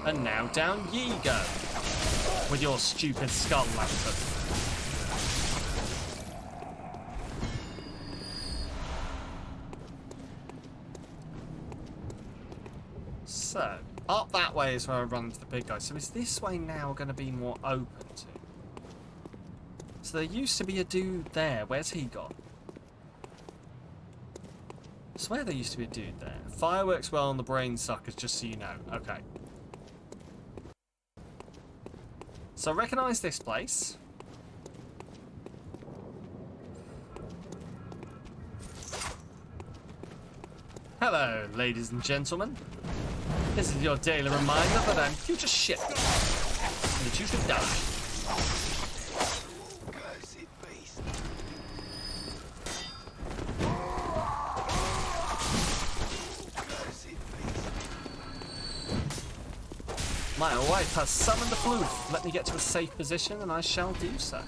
And now down ye go. With your stupid skull lantern. So, up that way is where I run into the big guy. So is this way now going to be more open to? So there used to be a dude there. Where's he gone? I swear there used to be a dude there. Fireworks well on the brain suckers, just so you know. Okay. So I recognise this place. Hello, ladies and gentlemen. This is your daily reminder that I'm future shit. And that you should die. My wife has summoned the floof. Let me get to a safe position and I shall do so. Right,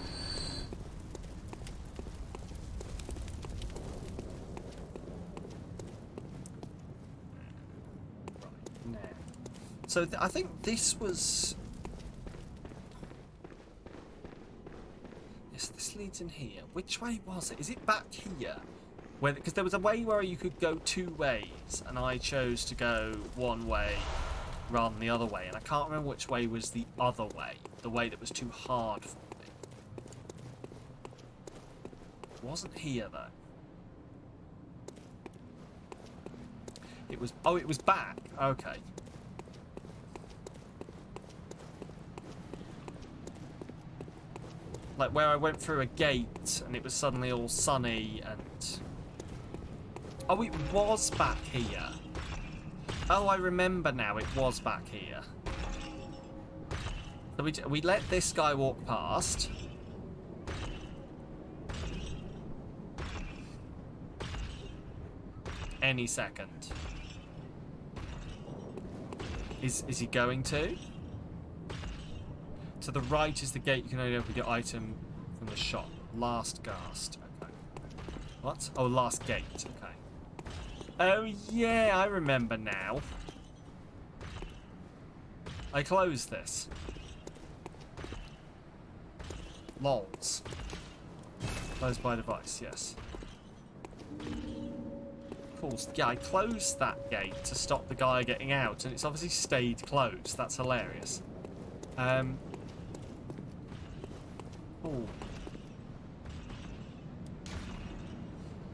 now. So I think this was... Yes, this leads in here. Which way was it? Is it back here? Because there was a way where you could go two ways and I chose to go one way rather than the other way, and I can't remember which way was the other way, the way that was too hard for me. It wasn't here though. It was, oh, it was back. Okay. Like where I went through a gate and it was suddenly all sunny and... Oh, it was back here. Oh, I remember now. It was back here. So we let this guy walk past. Any second. Is he going to? To the right is the gate. You can only open your item from the shop. Last gasp. Okay. What? Oh, last gate. Okay. Oh, yeah, I remember now. I closed this. Lols. Closed by device, yes. Cool. Yeah, I closed that gate to stop the guy getting out, and it's obviously stayed closed. That's hilarious. Cool.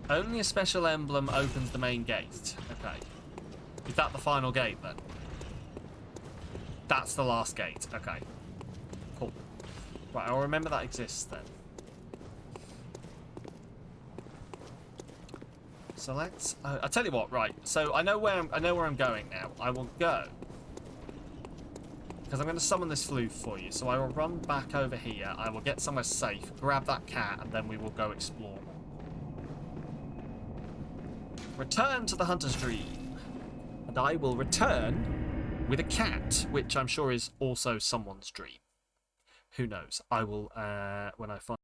Only a special emblem opens the main gate. Okay. Is that the final gate then? That's the last gate. Okay. Cool. Right, I'll remember that exists then. So let's. I'll tell you what. Right. So I know where I'm going now. I will go because I'm going to summon this floof for you. So I will run back over here. I will get somewhere safe, grab that cat, and then we will go explore. Return to the Hunter's Dream. And I will return with a cat, which I'm sure is also someone's dream. Who knows? I will, when I find...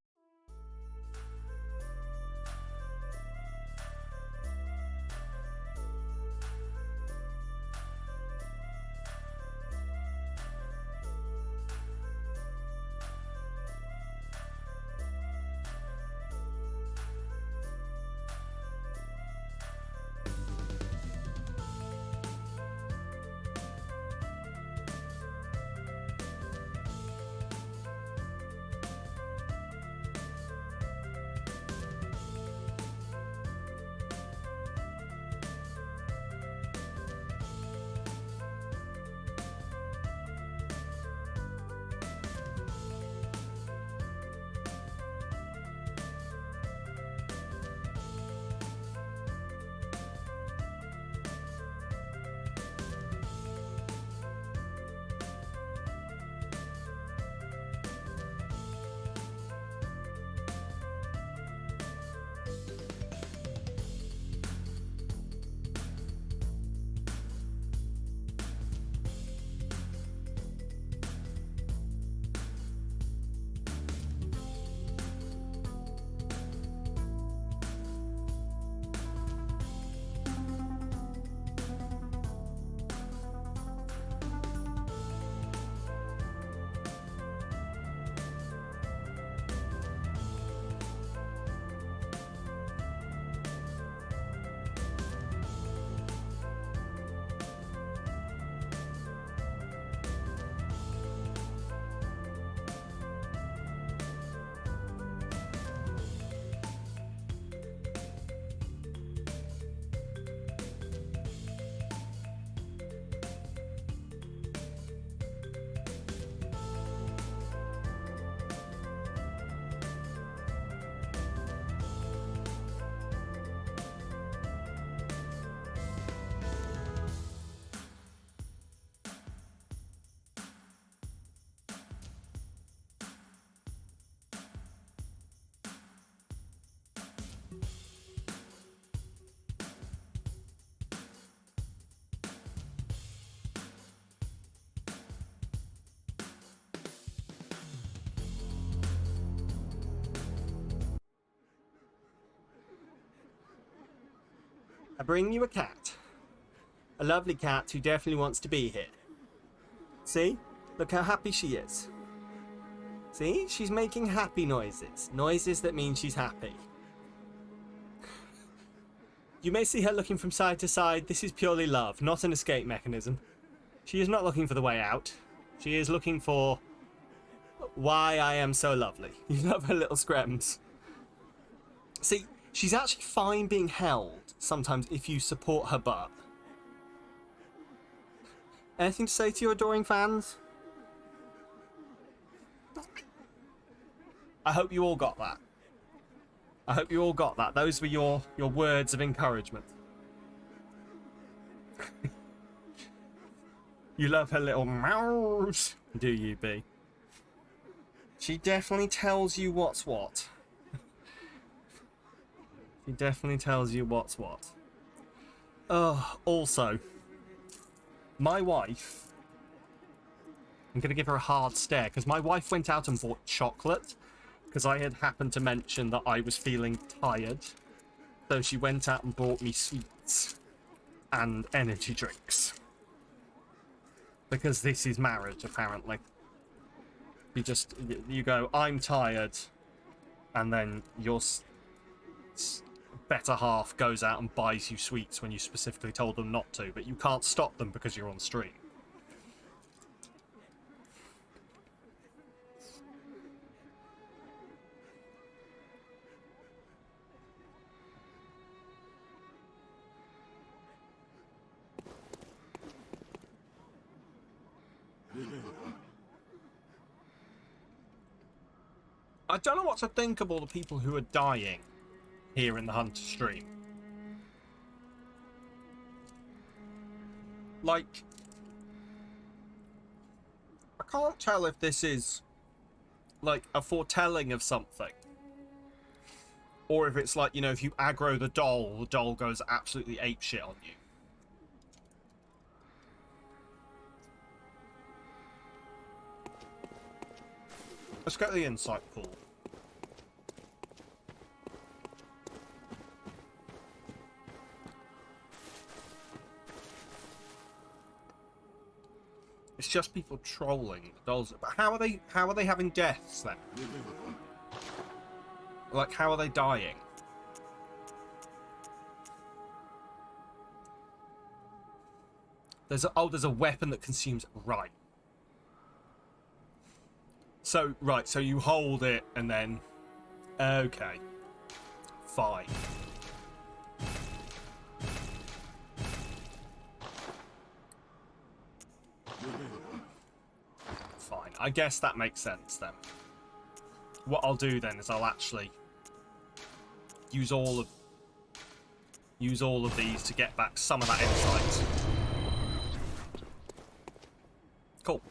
I bring you a cat. A lovely cat who definitely wants to be here. See? Look how happy she is. See? She's making happy noises. Noises that mean she's happy. You may see her looking from side to side. This is purely love, not an escape mechanism. She is not looking for the way out. She is looking for why I am so lovely. You love her little screams. See, she's actually fine being held sometimes if you support her butt. Anything to say to your adoring fans? I hope you all got that. I hope you all got that. Those were your words of encouragement. You love her little meows, do you, B? She definitely tells you what's what. She definitely tells you what's what. Oh, also, my wife... I'm going to give her a hard stare, because my wife went out and bought chocolate, because I had happened to mention that I was feeling tired. So she went out and bought me sweets and energy drinks. Because this is marriage, apparently. You go, I'm tired, and then your better half goes out and buys you sweets when you specifically told them not to, but you can't stop them because you're on stream. I don't know what to think of all the people who are dying here in the Hunter stream. Like, I can't tell if this is like a foretelling of something, or if it's like, you know, if you aggro the doll goes absolutely apeshit on you. Let's get the insight pool. It's just people trolling the dolls. But how are they having deaths then? Like, how are they dying? There's a weapon that consumes, right. So, right, so you hold it and then... Okay. Fine. Fine. I guess that makes sense then. What I'll do then is I'll actually use all of these to get back some of that insight. Cool.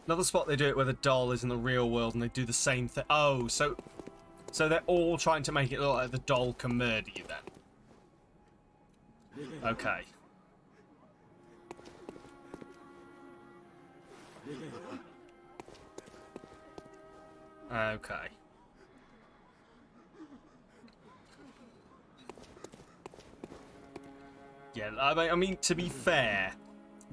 Another spot they do it where the doll is in the real world and they do the same thing. Oh, so they're all trying to make it look like the doll can murder you then. Okay. Okay. Yeah, I mean, to be fair,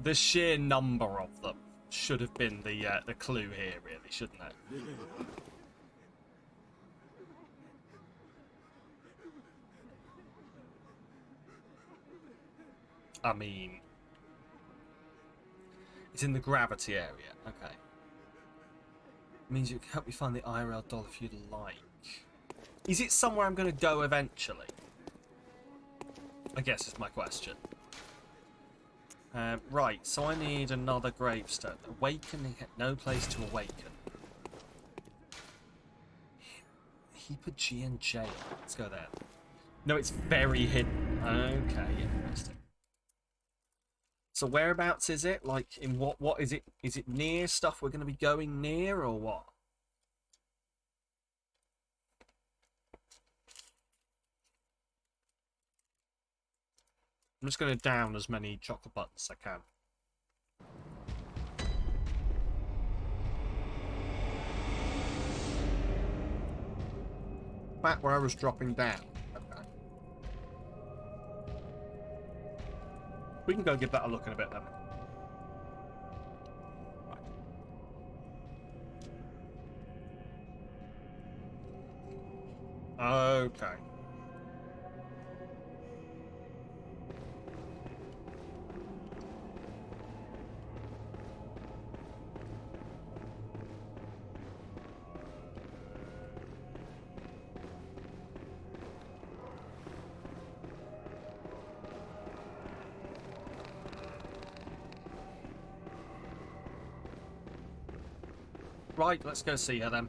the sheer number of them should have been the clue here, really, shouldn't it? I mean, it's in the gravity area. Okay. It means you can help me find the IRL doll if you'd like. Is it somewhere I'm going to go eventually? I guess is my question. Right, so I need another gravestone. Awakening, no place to awaken. Heap of G and jail. Let's go there. No, it's very hidden. Okay, interesting. So whereabouts is it? Like, in what is it? Is it near stuff we're going to be going near, or what? I'm just going to down as many chocolate buttons as I can. Back where I was dropping down. Okay. We can go give that a look in a bit then. Right. Okay. Right, let's go see her then.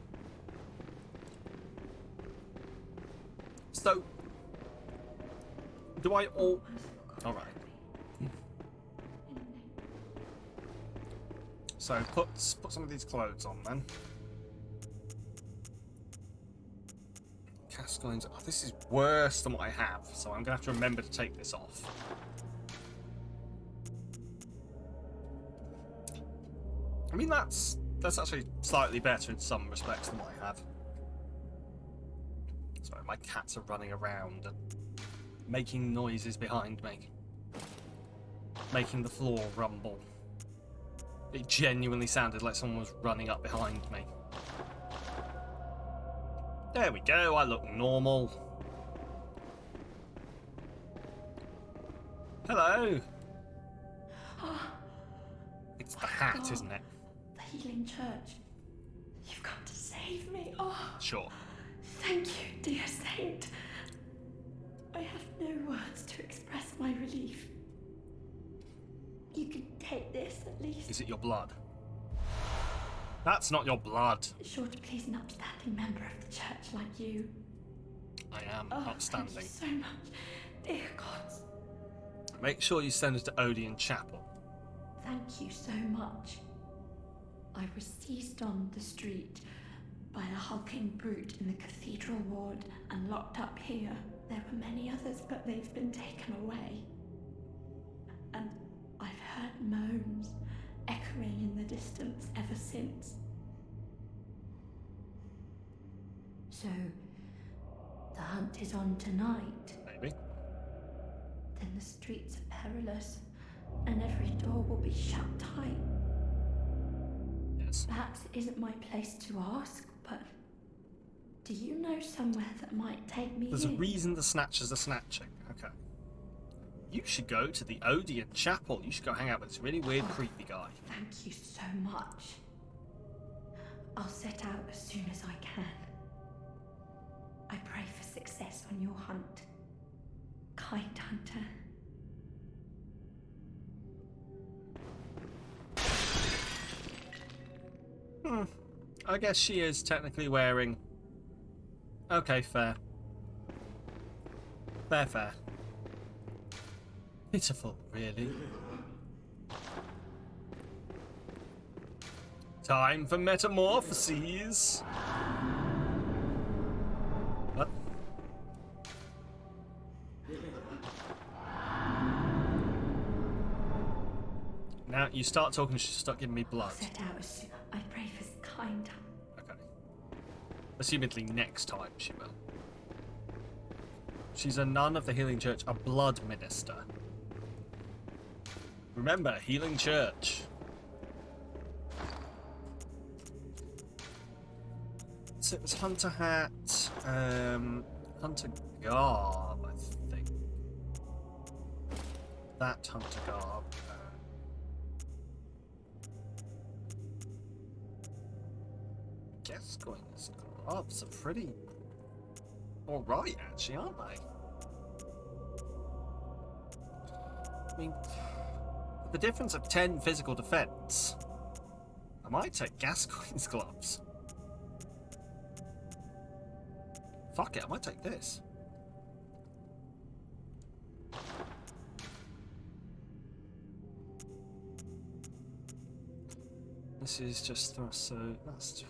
So, do I all... Alright. So, put some of these clothes on then. Cascoins. Oh, this is worse than what I have, so I'm going to have to remember to take this off. I mean, that's actually slightly better in some respects than what I have. Sorry, my cats are running around and making noises behind me. Making the floor rumble. It genuinely sounded like someone was running up behind me. There we go, I look normal. Hello! It's the hat, isn't it? The healing church. You've come to save me. Oh, Sure. thank you, dear saint. I have no words to express my relief. You can take this at least. Is it your blood? That's not your blood. Sure to please an upstanding member of the church like you. I am Oh, upstanding. thank you so much, dear gods. Make sure you send us to Odeon Chapel. Thank you so much. I was seized on the street by a hulking brute in the cathedral ward and locked up here. There were many others, but they've been taken away. And I've heard moans echoing in the distance ever since. So, the hunt is on tonight. Maybe. Then the streets are perilous, and every door will be shut tight. Yes. Perhaps it isn't my place to ask, but do you know somewhere that might take me There's a in? reason the Snatchers are snatching. Okay. You should go to the Odeon Chapel. You should go hang out with this really weird, creepy guy. Thank you so much. I'll set out as soon as I can. I pray for success on your hunt, kind hunter. I guess she is technically wearing... Okay, fair. Fair. Pitiful, really. Time for metamorphoses. What? Now you start talking, she'll start giving me blood. Set out as soon. I pray for kind. Okay. Assumedly next time she will. She's a nun of the Healing Church, a blood minister. Remember, Healing Church. So it was Hunter Hat, Hunter Garb, I think. That Hunter Garb. Gascoigne's gloves are pretty alright, actually, aren't they? I mean, with the difference of 10 physical defense, I might take Gascoigne's gloves. Fuck it, I might take this. This is just thrust, so that's...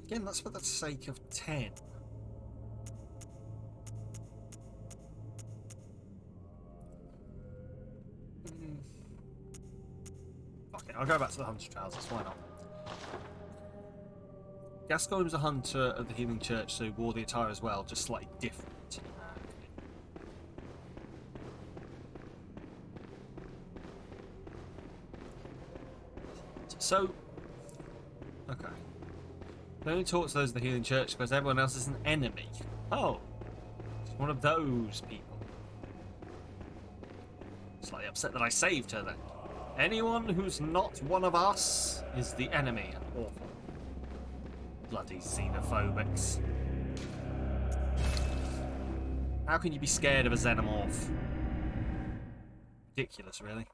Again, that's for the sake of 10. Okay, I'll go back to the hunter trousers. Why not? Gascoigne was a hunter of the Healing Church, so he wore the attire as well, just slightly different. So, okay. They only talk to those of the Healing Church because everyone else is an enemy. Oh, she's one of those people. Slightly upset that I saved her then. Anyone who's not one of us is the enemy. Awful. Bloody xenophobics. How can you be scared of a xenomorph? Ridiculous, really.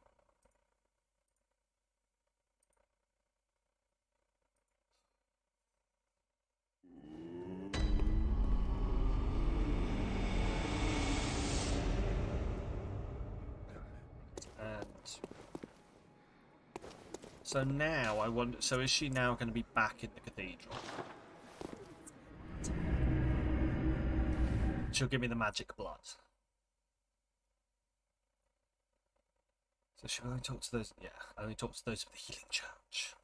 So now I wonder. So is she now going to be back in the cathedral? She'll give me the magic blood. So she'll only talk to those. Yeah, only talk to those of the Healing Church.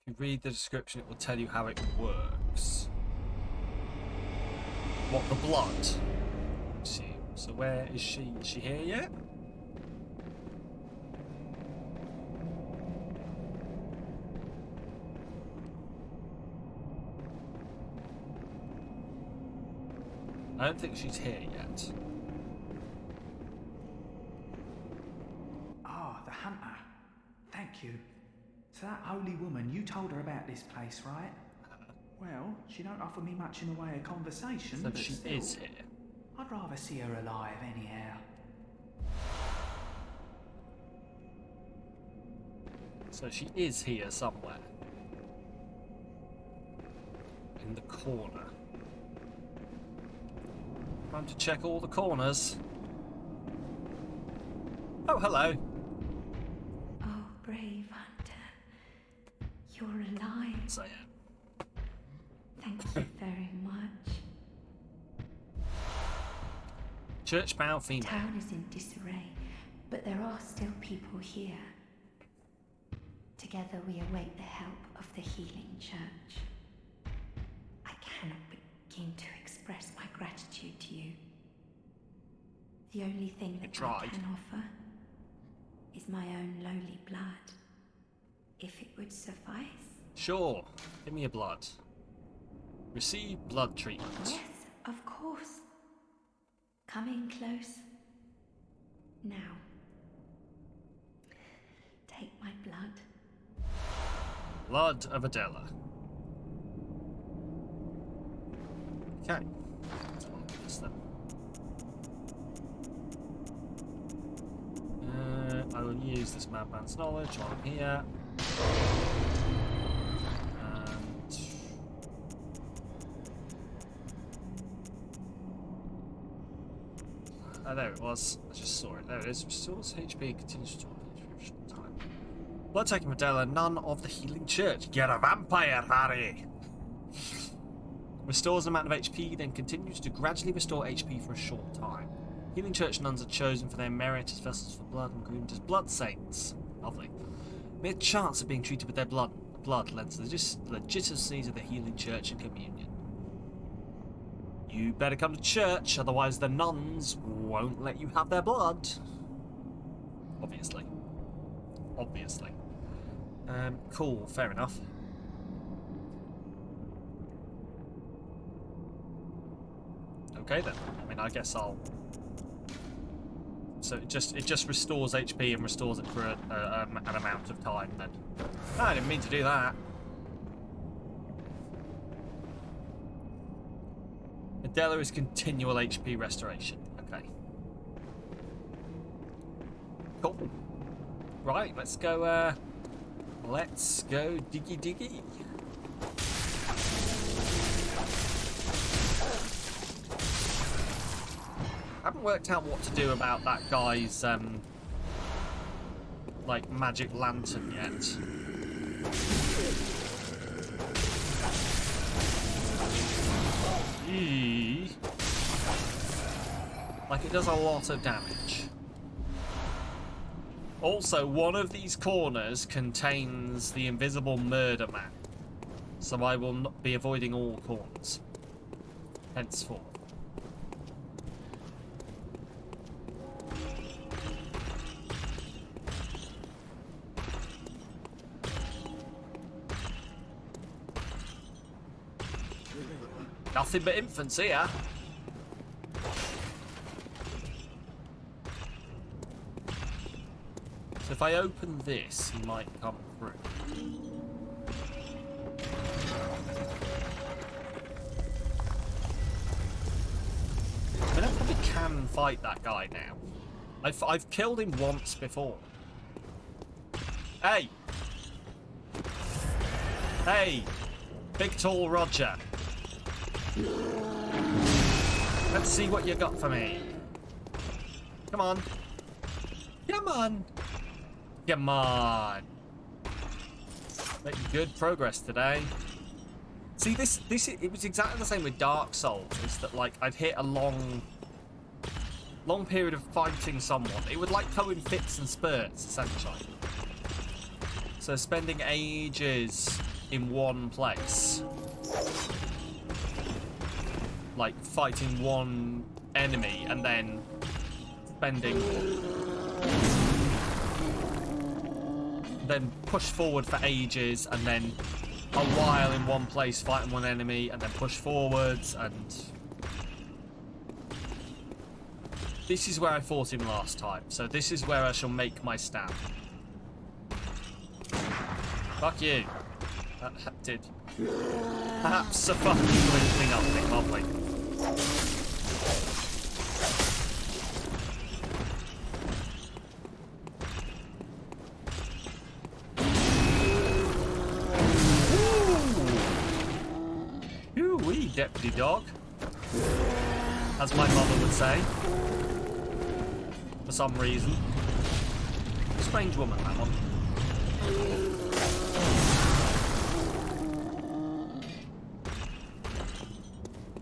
If you read the description, it will tell you how it works. What, the blood? Let's see. So where is she? Is she here yet? I don't think she's here yet. Ah, the hunter. Thank you. So that holy woman, you told her about this place, right? Well, she don't offer me much in the way of conversation, So but she still, is here. I'd rather see her alive anyhow. So she is here somewhere. In the corner. Time to check all the corners. Oh, hello. Oh, brave hunter. You're alive. So yeah. Thank you very much. Church-bound female. Town is in disarray, but there are still people here. Together we await the help of the Healing Church. I cannot begin to express my gratitude to you. The only thing that I can offer is my own lowly blood, if it would suffice. Sure. Give me your blood. Receive blood treatment. Yes, of course. Come in close. Now, take my blood. Blood of Adela. Okay. Let's have a look at this then. I will use this madman's knowledge while I'm here. And oh, there it was. I just saw it. There it is. Restores HP, continues to restore HP for a short time. Blood taking Adela, none of the Healing Church. You're a vampire, Harry! Restores an amount of HP, then continues to gradually restore HP for a short time. Healing Church nuns are chosen for their merit as vessels for blood and groomed as blood saints. Lovely. Mere chance of being treated with their blood lends the legitimacy to the Healing Church and communion. You better come to church, otherwise the nuns won't let you have their blood. Obviously. Obviously. Cool, fair enough. Okay then. I mean, I guess I'll... So it just restores HP and restores it for an amount of time then. No, I didn't mean to do that. Adela is continual HP restoration. Okay. Cool. Right, let's go diggy diggy. haven't worked out what to do about that guy's, like, magic lantern yet. Eee. Like, it does a lot of damage. Also, one of these corners contains the invisible murder man. So I will not be avoiding all corners. Henceforth. Nothing but infants here. So if I open this, he might come through. I mean, I probably can fight that guy now. I've killed him once before. Hey! Hey! Big tall Roger. Let's see what you got for me. Come on. Come on. Come on. Making good progress today. See, it was exactly the same with Dark Souls. Is that like I'd hit a long period of fighting someone. It would like go in fits and spurts, essentially. So spending ages in one place, like fighting one enemy, and then then push forward for ages, and then a while in one place fighting one enemy, and then push forwards, and this is where I fought him last time, so this is where I shall make my stand. Fuck you. That did absolutely nothing. Lovely. Ooh-wee, deputy dog. As my mother would say. For some reason. Strange woman, that one.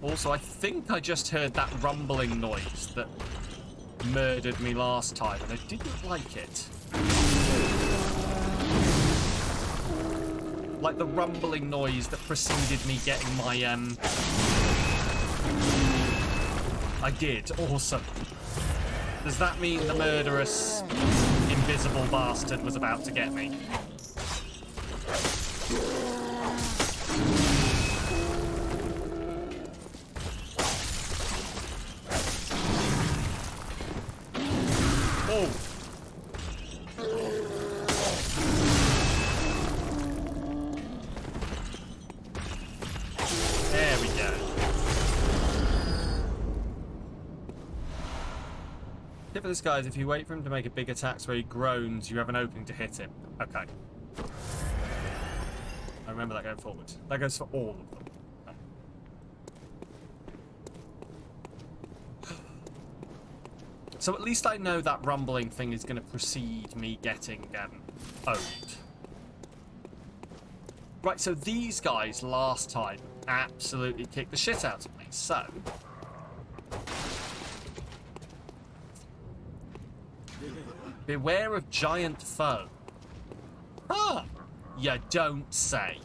Also, I think I just heard that rumbling noise that murdered me last time, and I didn't like it. Like the rumbling noise that preceded me getting my, I did. Awesome. Does that mean the murderous, invisible bastard was about to get me? Oh! There we go. Tip for this guy is if you wait for him to make a big attack where he groans, you have an opening to hit him. Okay. I remember that going forward. That goes for all of them. So at least I know that rumbling thing is going to precede me getting owned. Right, so these guys last time absolutely kicked the shit out of me, so... Beware of giant foe. Huh! You don't say.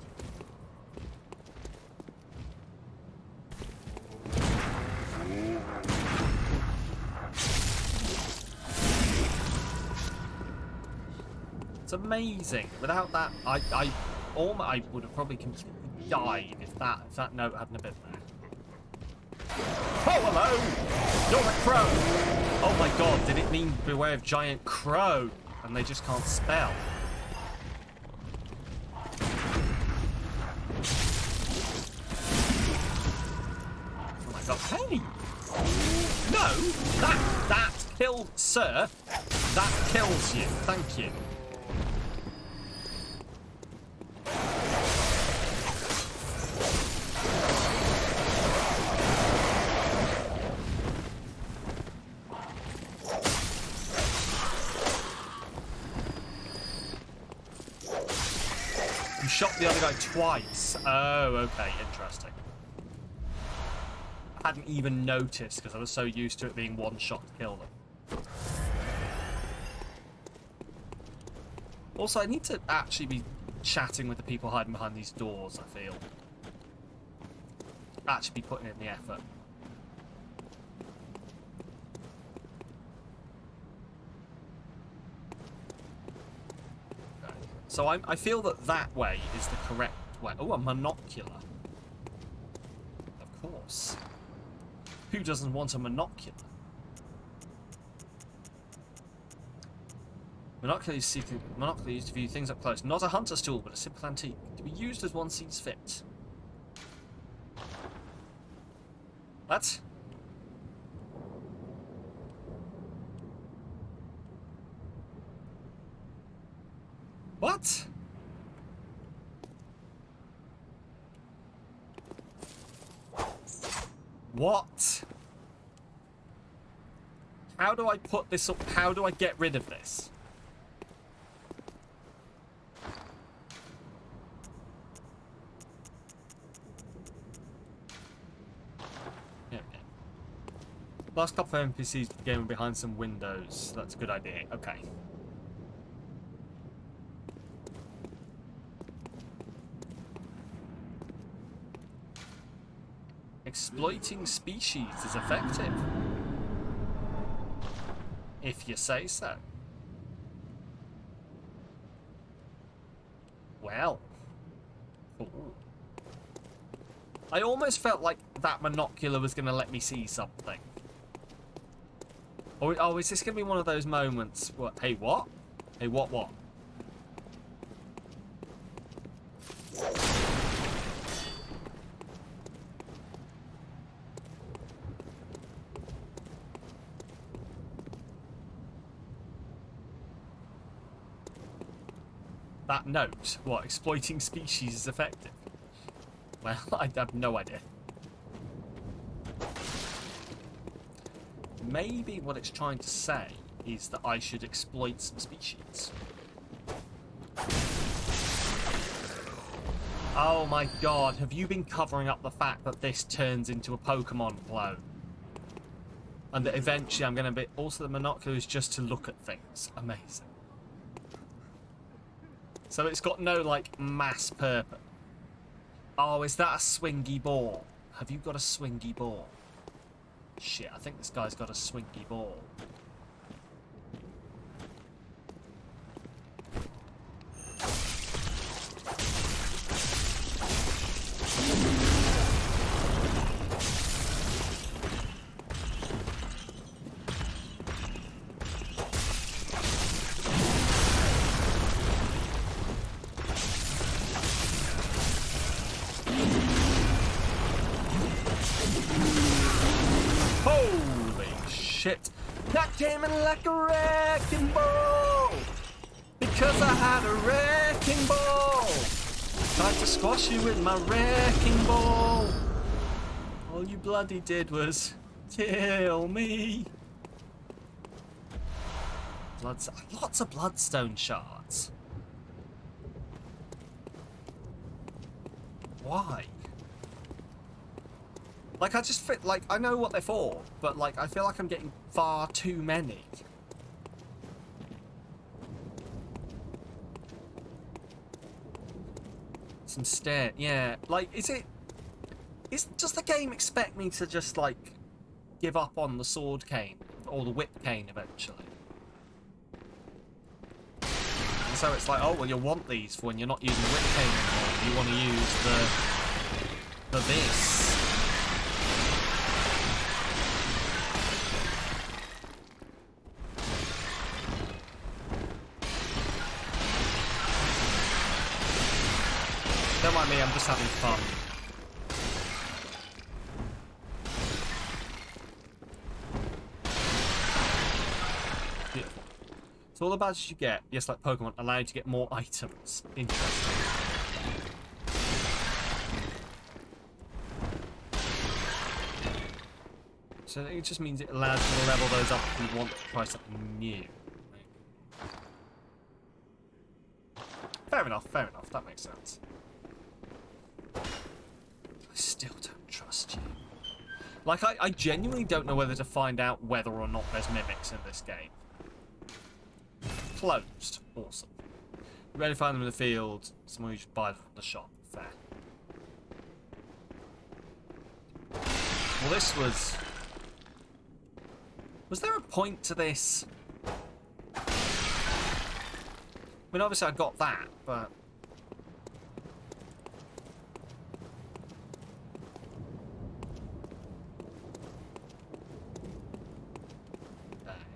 It's amazing. Without that, I would have probably completely died if that note hadn't been there. Oh, hello! You're a crow! Oh my god, did it mean beware of giant crow? And they just can't spell. Oh my god, hey! No! That killed, sir! That kills you, thank you. shot the other guy twice. Oh, okay, interesting. I hadn't even noticed because I was so used to it being one shot to kill them. Also, I need to actually be chatting with the people hiding behind these doors, I feel. Actually be putting in the effort. Okay. So I feel that way is the correct way. Oh, a monocular. Of course. Who doesn't want a monocular? Monocular used to view things up close. Not a hunter's tool, but a simple antique. To be used as one sees fit. What? What? What? How do I put this up? How do I get rid of this? Last couple of NPCs of the game are behind some windows. That's a good idea. Okay. Exploiting species is effective. If you say so. Well. Ooh. I almost felt like that monocular was going to let me see something. Oh, is this going to be one of those moments? What? Hey, what? Hey, what? That note? What? Exploiting species is effective? Well, I have no idea. Maybe what it's trying to say is that I should exploit some species. Oh my god, have you been covering up the fact that this turns into a Pokemon clone? And that eventually I'm going to be... Also, the monocular is just to look at things. Amazing. So it's got no, like, mass purpose. Oh, is that a swingy ball? Have you got a swingy ball? Shit, I think this guy's got a swingy ball. That came in like a wrecking ball, because I had a wrecking ball. Tried to squash you with my wrecking ball. All you bloody did was kill me. Lots of bloodstone shards. Why? Like, I just feel like I know what they're for, but like I feel like I'm getting far too many. Some stair, yeah. Like, does the game expect me to just like give up on the sword cane or the whip cane eventually? And so it's like, oh well, you'll want these for when you're not using the whip cane anymore. You want to use the this. Don't mind me, I'm just having fun. Beautiful. So all the badges you get, yes, like Pokemon, allow you to get more items. Interesting. So it just means it allows you to level those up if you want to try something new. Fair fair enough, fair enough. That makes sense. I still don't trust you. Like, I genuinely don't know whether to find out whether or not there's mimics in this game. Closed. Awesome. You rarely find them in the field. Someone you just buy them from the shop. Fair. Well, this was... Was there a point to this? I mean, obviously I got that, but...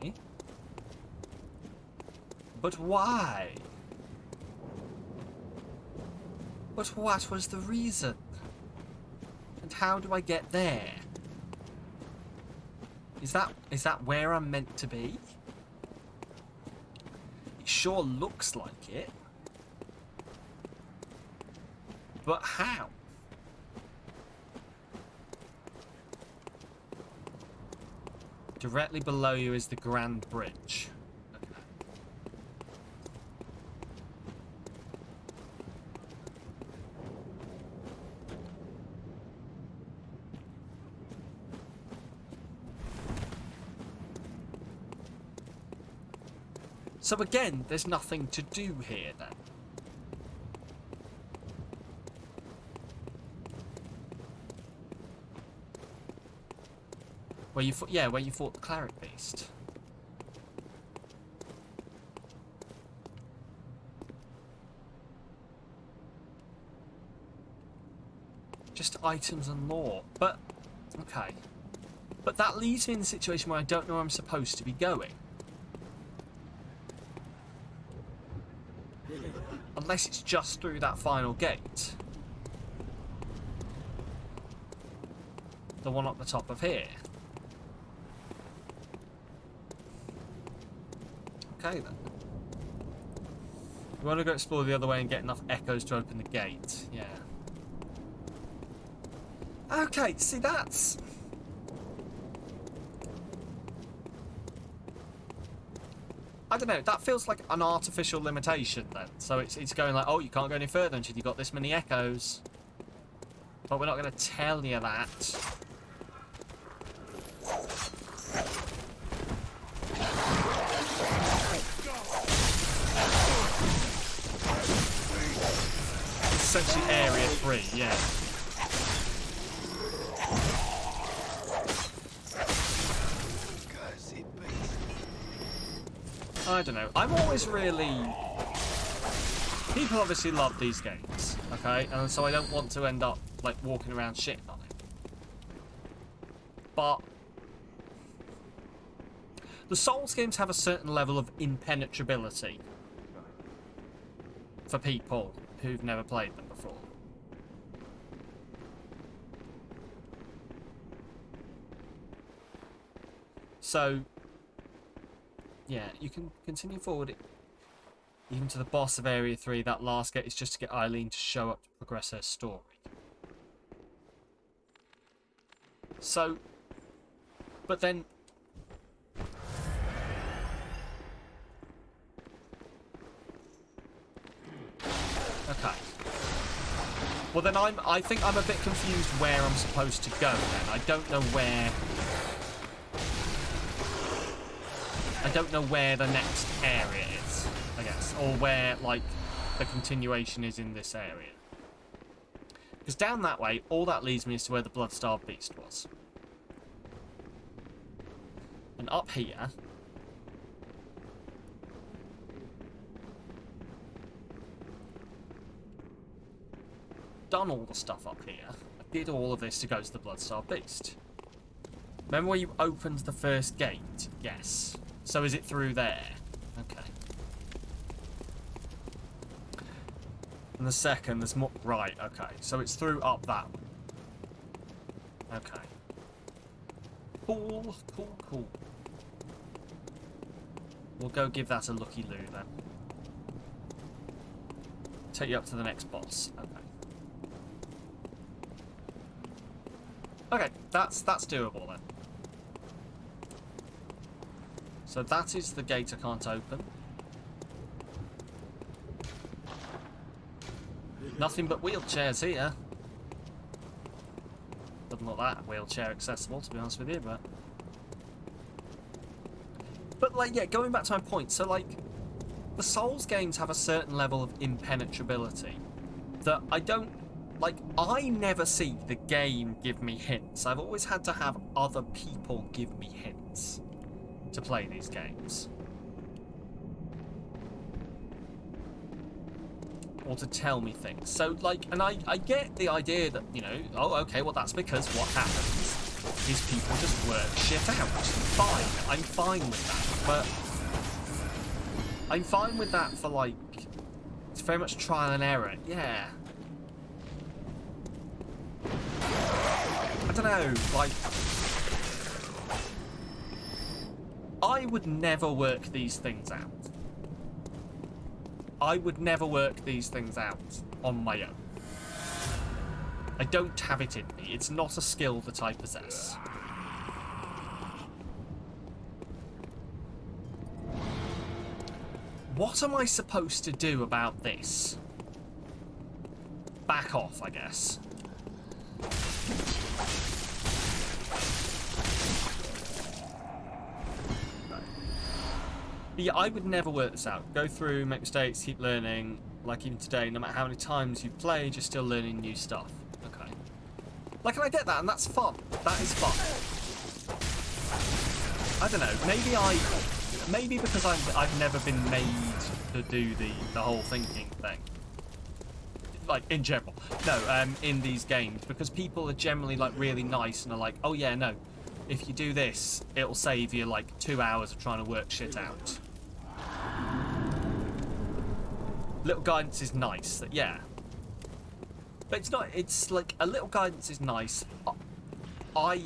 Okay. But why? But what was the reason? And how do I get there? Is that where I'm meant to be? It sure looks like it. But how? Directly below you is the Grand Bridge. Okay. So again, there's nothing to do here then. Where you fought, yeah, where you fought the cleric beast. Just items and lore, but okay. But that leaves me in the situation where I don't know where I'm supposed to be going. Unless it's just through that final gate. The one up the top of here. Okay then. We want to go explore the other way and get enough echoes to open the gate. Yeah. Okay, see that's... I don't know, that feels like an artificial limitation then. So it's going like, oh, you can't go any further until you've got this many echoes. But we're not going to tell you that. Essentially Area 3, yeah. I don't know. I'm always really... People obviously love these games, okay? And so I don't want to end up, like, walking around shitting on it. But... the Souls games have a certain level of impenetrability for people who've never played them before. So... yeah, you can continue forward even to the boss of Area 3. That last gate is just to get Eileen to show up to progress her story. So, but then... okay. Well then I think I'm a bit confused where I'm supposed to go then. I don't know where... I don't know where the next area is, I guess. Or where, like, the continuation is in this area. Because down that way, all that leads me is to where the blood-starved beast was. And up here... done all the stuff up here. I did all of this to go to the blood-starved beast. Remember where you opened the first gate? Yes. So is it through there? Okay. And the second, there's more... right, okay. So it's through up that one. Okay. Cool, cool, cool. We'll go give that a looky loo then. Take you up to the next boss. Okay. Okay, that's doable then. So that is the gate I can't open. Nothing but wheelchairs here. Doesn't look that wheelchair accessible, to be honest with you, but... But, like, yeah, going back to my point, so, like, the Souls games have a certain level of impenetrability that I don't... Like, I never see the game give me hints. I've always had to have other people give me hints to play these games. Or to tell me things. So, like, and I get the idea that, you know, oh, okay, well, that's because what happens is people just work shit out. Fine. I'm fine with that. But I'm fine with that for, like, it's very much trial and error. Yeah. I don't know, like, I would never work these things out. I would never work these things out on my own. I don't have it in me. It's not a skill that I possess. What am I supposed to do about this? Back off, I guess. But yeah, I would never work this out. Go through, make mistakes, keep learning. Like even today, no matter how many times you played, you're still learning new stuff. Okay. Like, and I get that, and that's fun. That is fun. I don't know. Maybe because I've never been made to do the whole thinking thing. Like, in general. No, in these games. Because people are generally, like, really nice and are like, oh yeah, no. If you do this, it'll save you, like, 2 hours of trying to work shit out. Little guidance is nice, yeah. But it's not, it's like, a little guidance is nice. I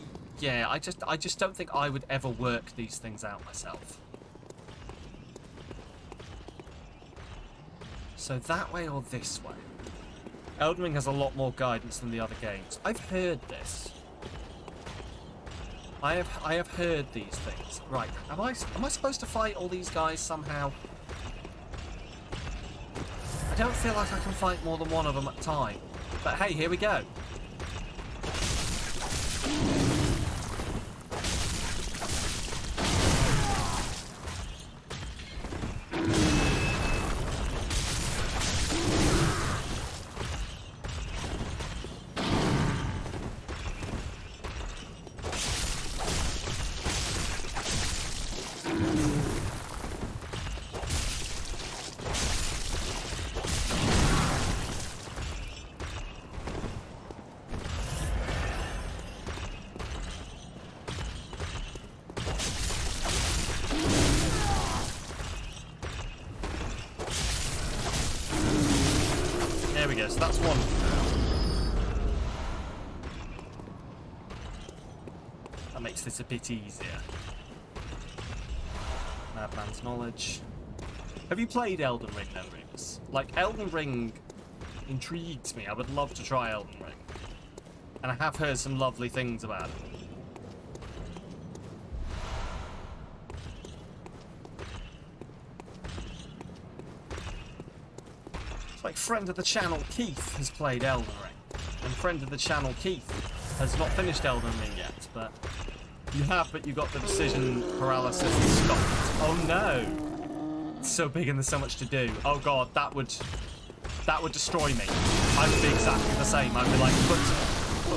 just don't think I would ever work these things out myself. So that way or this way? Elden Ring has a lot more guidance than the other games. I've heard this. I have heard these things. Right, am I supposed to fight all these guys somehow? I don't feel like I can fight more than one of them at a time. But hey, here we go. There we go, so that's one. That makes this a bit easier. Madman's Knowledge. Have you played Elden Ring then, Remus? Like, Elden Ring intrigues me. I would love to try Elden Ring. And I have heard some lovely things about it. Like, friend of the channel Keith has played Elden Ring, and friend of the channel Keith has not finished Elden Ring yet, but you have, but you got the decision paralysis and stopped. Oh no! It's so big and there's so much to do. Oh god, that would destroy me. I would be exactly the same. I'd be like, but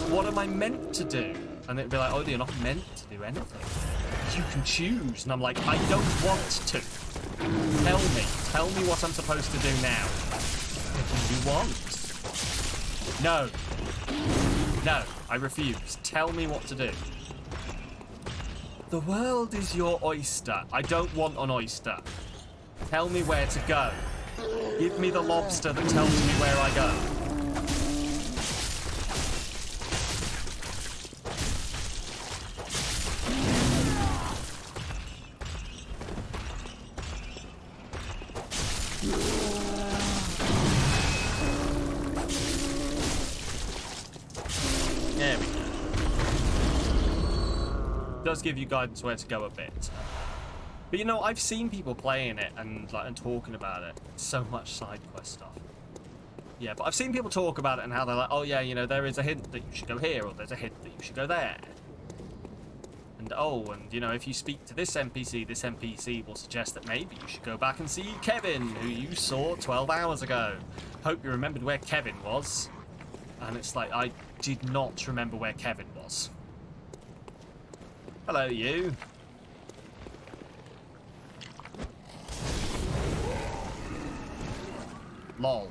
what am I meant to do? And it'd be like, oh, you're not meant to do anything. You can choose. And I'm like, I don't want to. Tell me what I'm supposed to do now. What do you want? No. No, I refuse. Tell me what to do. The world is your oyster. I don't want an oyster. Tell me where to go. Give me the lobster that tells me where I go. There we go. Does give you guidance where to go a bit. But you know, I've seen people playing it and talking about it. So much side quest stuff. Yeah, but I've seen people talk about it and how they're like, oh yeah, you know, there is a hint that you should go here, or there's a hint that you should go there. And oh, and you know, if you speak to this NPC will suggest that maybe you should go back and see Kevin, who you saw 12 hours ago. Hope you remembered where Kevin was. And it's like, I did not remember where Kevin was. Hello, you. Lol.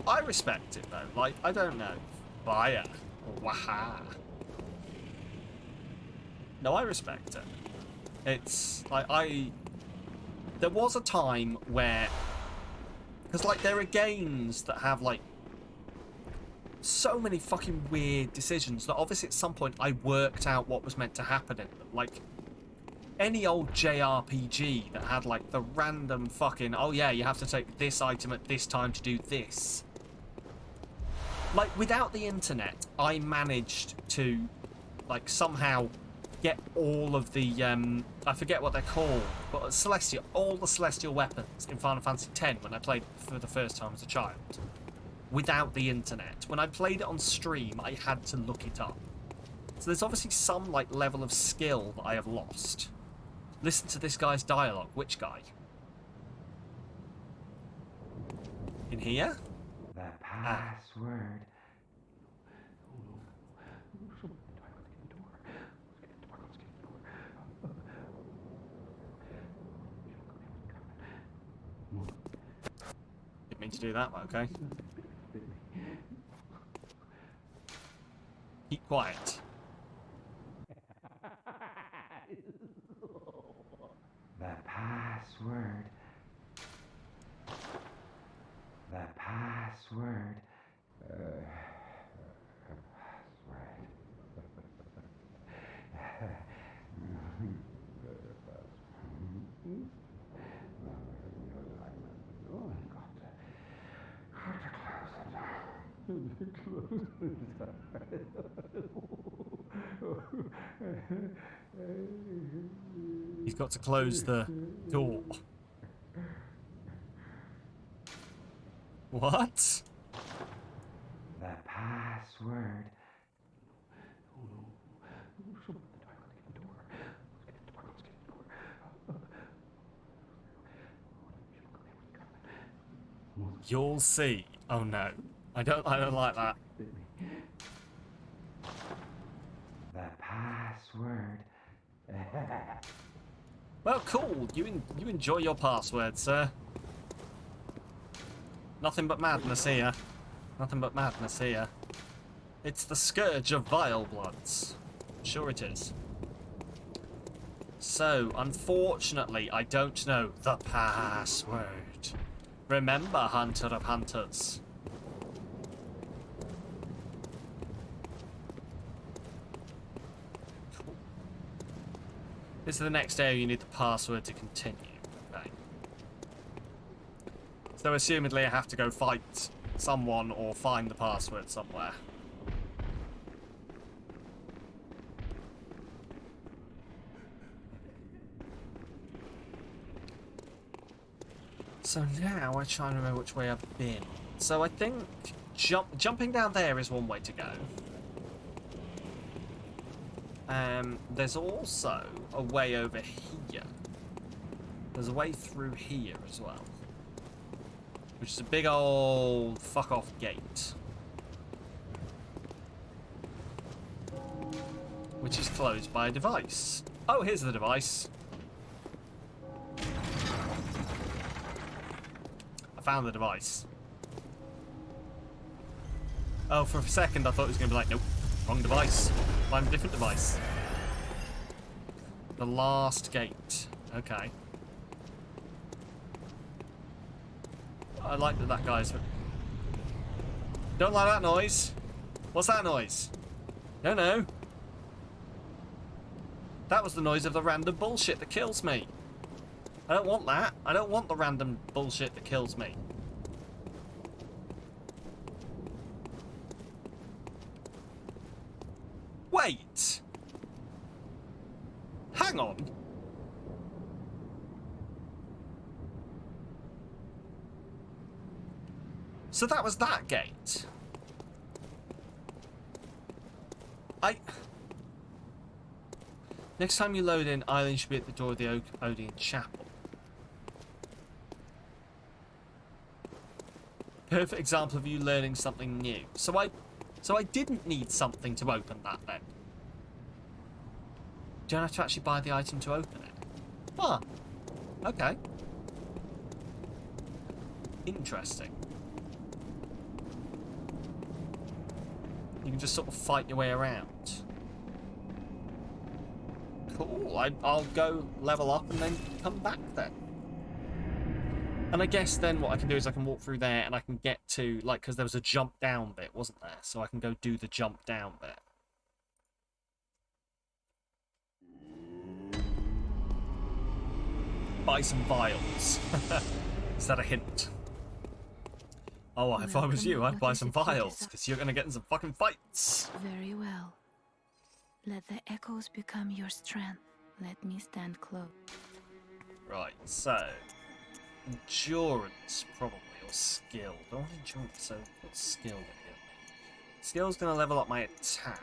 I respect it though. Like, I don't know. Fire. Waha. No, I respect it. It's like there was a time where, because like there are games that have like so many fucking weird decisions that obviously at some point I worked out what was meant to happen in them. Like any old JRPG that had like the random fucking, oh yeah, you have to take this item at this time to do this. Like without the internet, I managed to like somehow get all of the I forget what they're called, but all the celestial weapons in Final Fantasy X when I played for the first time as a child. Without the internet. When I played it on stream, I had to look it up. So there's obviously some like level of skill that I have lost. Listen to this guy's dialogue. Which guy? In here? The password. Didn't mean to do that, but okay. Keep quiet. The password. The password. He's got to close the door. What? The password. You'll see. Oh no. I don't like that. The password. Well, cool. You enjoy your password, sir. Nothing but madness here. Nothing but madness here. It's the scourge of vile bloods. Sure it is. So, unfortunately, I don't know the password. Remember, Hunter of Hunters. Cool. This is the next area you need the password to continue. Okay. So, assumedly, I have to go fight someone or find the password somewhere. So now I try and remember which way I've been. So I think jumping down there is one way to go. There's also a way over here. There's a way through here as well. Which is a big old fuck off gate. Which is closed by a device. Oh, here's the device. Found the device. Oh, for a second I thought it was going to be like, nope, wrong device. Find a different device. The last gate. Okay. I like that guy's... Don't like that noise. What's that noise? No, no. That was the noise of the random bullshit that kills me. I don't want that. I don't want the random bullshit that kills me. hang on. So that was that gate. Next time you load in, Eileen should be at the door of the Odeon Chapel. Perfect example of you learning something new. So I didn't need something to open that then. Do I have to actually buy the item to open it? Huh. Okay. Interesting. You can just sort of fight your way around. Cool. I'll go level up and then come back then. And I guess then what I can do is I can walk through there and I can get to, like, because there was a jump down bit, wasn't there? So I can go do the jump down bit. Buy some vials. Is that a hint? Oh, if I was you, I'd buy some vials, because you're going to get in some fucking fights. Very well. Let the echoes become your strength. Let me stand close. Right, so... endurance, probably, or skill. Don't want endurance, so what's skill going to give me? Skill's going to level up my attack.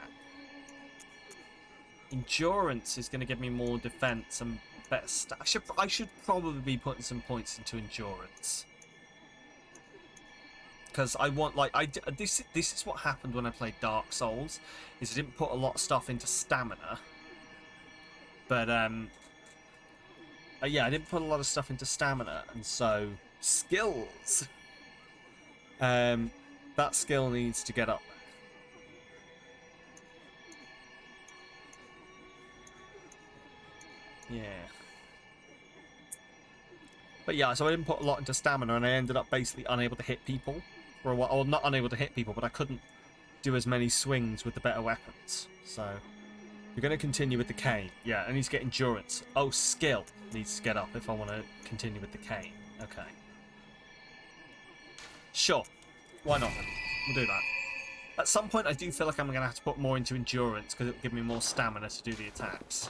Endurance is going to give me more defense and better I should probably be putting some points into endurance. Because I want, like, this is what happened when I played Dark Souls, is I didn't put a lot of stuff into stamina. But, yeah, I didn't put a lot of stuff into stamina, and so, skills. That skill needs to get up there. Yeah. But yeah, so I didn't put a lot into stamina, and I ended up basically unable to hit people for a while. Or not unable to hit people, but I couldn't do as many swings with the better weapons. So, we're going to continue with the cane. Yeah, I need to get endurance. Oh, skill needs to get up if I want to continue with the cane. Okay. Sure. Why not then? We'll do that. At some point, I do feel like I'm going to have to put more into endurance, because it'll give me more stamina to do the attacks.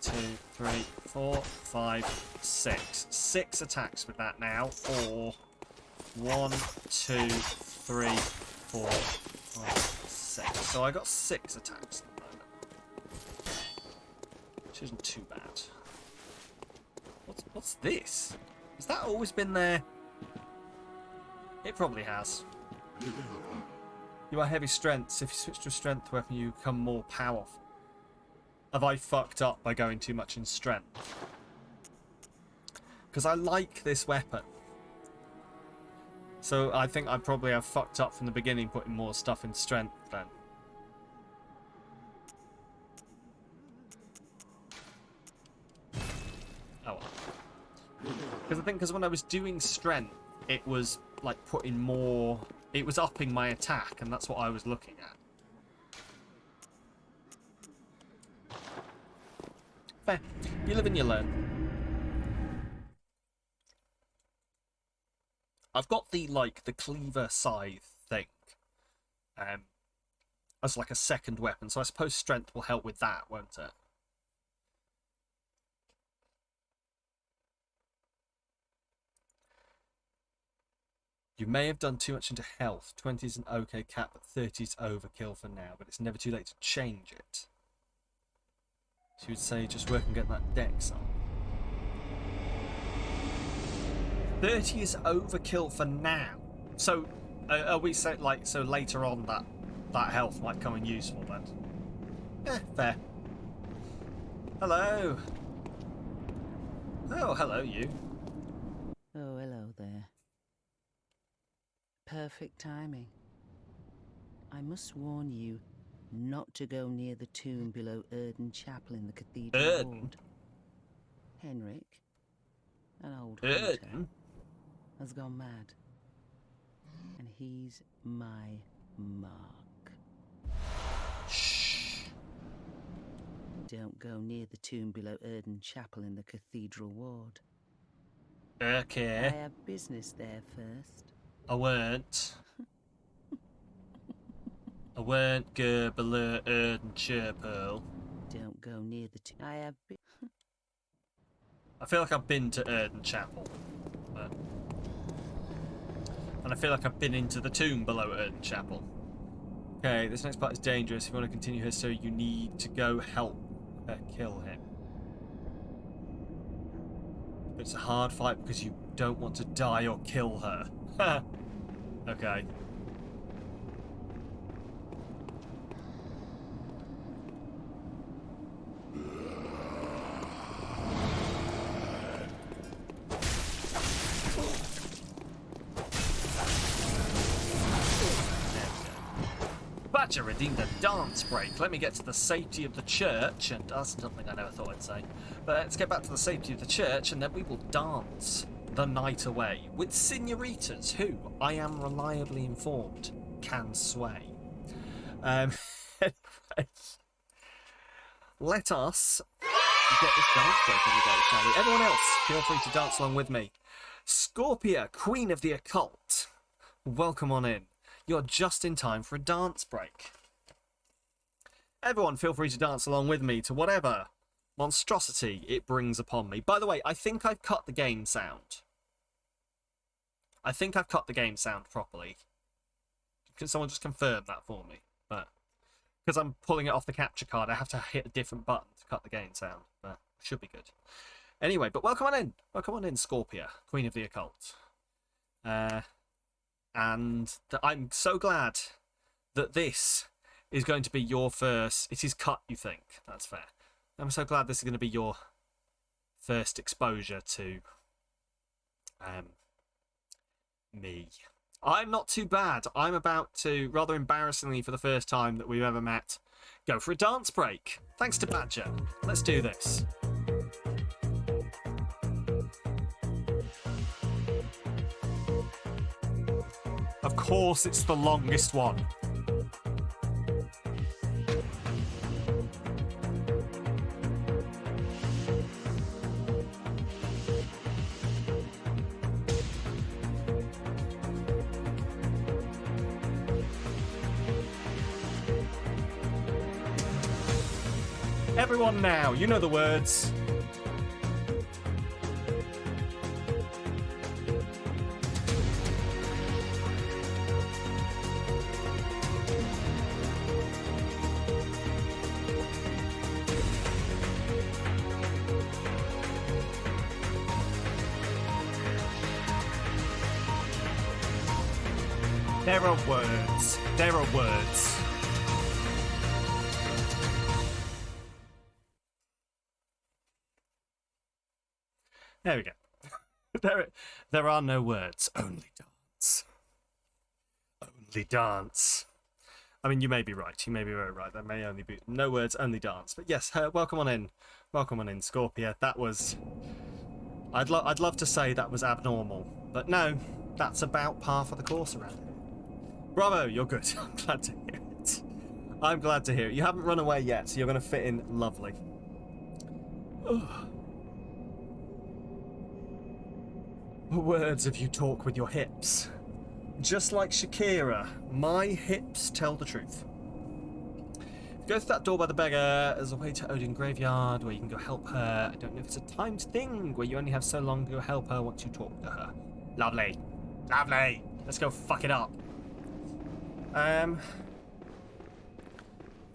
2, 3, 4, 5, 6. 6 attacks with that now. Or 1, 2, 3, 4, 5, 6. So I got 6 attacks at the moment. Which isn't too bad. What's this? Has that always been there? It probably has. You are heavy strength. If you switch to a strength weapon, you become more powerful. Have I fucked up by going too much in strength? Because I like this weapon. So I think I probably have fucked up from the beginning putting more stuff in strength then. Oh well. Because I think when I was doing strength, it was like putting more... It was upping my attack, and that's what I was looking at. Fair. You live and you learn. I've got the cleaver scythe thing as like a second weapon, so I suppose strength will help with that, won't it? You may have done too much into health. 20 is an okay cap, but 30 is overkill for now, but it's never too late to change it. So you would say just work and get that dex on. 30 is overkill for now. So are we saying so later on that health might come in useful then? Fair. Hello. Oh, hello you. Oh, hello there. Perfect timing. I must warn you not to go near the tomb below Erden Chapel in the Cathedral Ward. Henrik, an old hunter, has gone mad. And he's my mark. Shh. Don't go near the tomb below Erden Chapel in the Cathedral Ward. Okay. I have business there first. I weren't. I won't go below Erden Chapel. Don't go near the tomb. I have been. I feel like I've been to Erden Chapel. But... And I feel like I've been into the tomb below Erden Chapel. Okay, this next part is dangerous. If you want to continue her story, you need to go help her kill him. But it's a hard fight because you don't want to die or kill her. Okay. Badger redeemed a dance break. Let me get to the safety of the church, and that's something I never thought I'd say. But let's get back to the safety of the church, and then we will dance the night away with senoritas who, I am reliably informed, can sway. Anyway, let us get this dance break on the go, shall we? Everyone else, feel free to dance along with me. Scorpia, Queen of the Occult, welcome on in. You're just in time for a dance break. Everyone, feel free to dance along with me to whatever monstrosity it brings upon me. By the way, I think I've cut the game sound. I think I've cut the game sound properly. Can someone just confirm that for me? But because I'm pulling it off the capture card, I have to hit a different button to cut the game sound. But should be good. Anyway, but welcome on in. Welcome on in, Scorpia, Queen of the Occult. And I'm so glad that this is going to be your first... It is cut, you think. That's fair. I'm so glad this is going to be your first exposure to me. I'm not too bad. I'm about to, rather embarrassingly for the first time that we've ever met, go for a dance break. Thanks to Badger. Let's do this. Of course it's the longest one. Everyone now, you know the words. There are words. There are words. There we go. There are no words, only dance. Only dance. I mean, you may be right. You may be very right. There may only be no words, only dance. But yes, welcome on in. Welcome on in, Scorpia. That was... I'd love to say that was abnormal. But no, that's about par for the course around here. Bravo, you're good. I'm glad to hear it. I'm glad to hear it. You haven't run away yet, so you're going to fit in lovely. Ugh. Words of you talk with your hips. Just like Shakira, my hips tell the truth. Go through that door by the beggar. There's a way to Odin Graveyard where you can go help her. I don't know if it's a timed thing where you only have so long to go help her once you talk to her. Lovely. Lovely. Let's go fuck it up.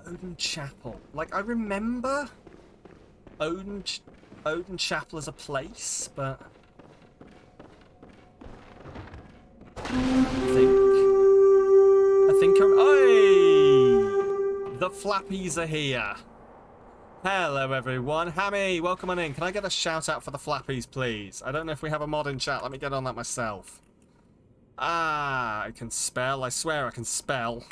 Odin Chapel. Like, I remember Odin Chapel as a place, but... I think I'm... Oi! The Flappies are here. Hello, everyone. Hammy, welcome on in. Can I get a shout out for the Flappies, please? I don't know if we have a mod in chat. Let me get on that myself. Ah, I can spell. I swear I can spell.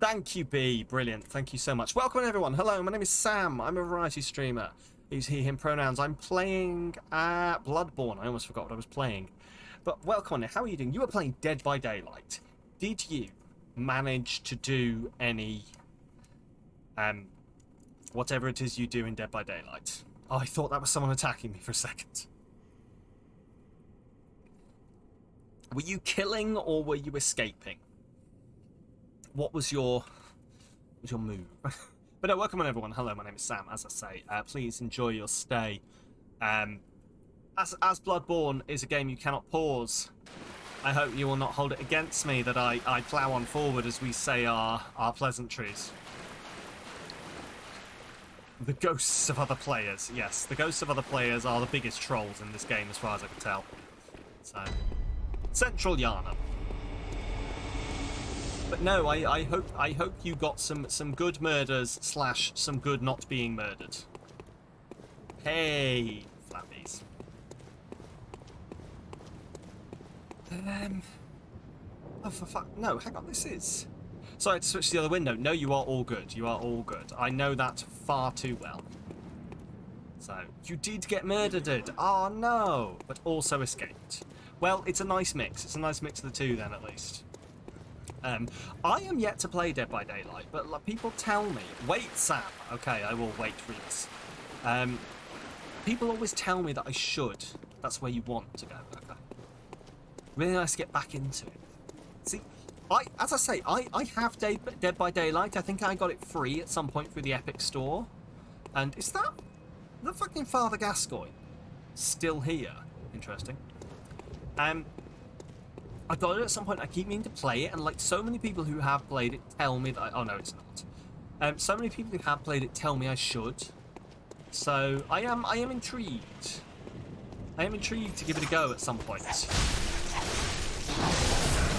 Thank you, B. Brilliant. Thank you so much. Welcome, everyone. Hello, my name is Sam. I'm a variety streamer. Use he, him pronouns. I'm playing Bloodborne. I almost forgot what I was playing. But welcome on in. How are you doing? You were playing Dead by Daylight. Did you manage to do any... whatever it is you do in Dead by Daylight? Oh, I thought that was someone attacking me for a second. Were you killing or were you escaping? What was your move? But no, welcome on everyone. Hello, my name is Sam. As I say, please enjoy your stay. As Bloodborne is a game you cannot pause, I hope you will not hold it against me that I plough on forward as we say our pleasantries. The ghosts of other players. Yes, the ghosts of other players are the biggest trolls in this game as far as I can tell. So, Central Yharnam. But no, I hope you got some good murders / some good not being murdered. Hey, flappies. Oh, for fuck. No, hang on, this is... Sorry, I had to switch to the other window. No, you are all good. You are all good. I know that far too well. So, you did get murdered. Oh, no. But also escaped. Well, it's a nice mix. It's a nice mix of the two, then, at least. I am yet to play Dead by Daylight, but like, people tell me... Wait, Sam. Okay, I will wait for this. People always tell me that I should. That's where you want to go. Okay. Really nice to get back into it. See, as I say, I have Dead by Daylight. I think I got it free at some point through the Epic Store. And is that the fucking Father Gascoigne still here? Interesting. I got it at some point. I keep meaning to play it, and like so many people who have played it tell me that. Oh no, it's not. So many people who have played it tell me I should. So I am intrigued. I am intrigued to give it a go at some point.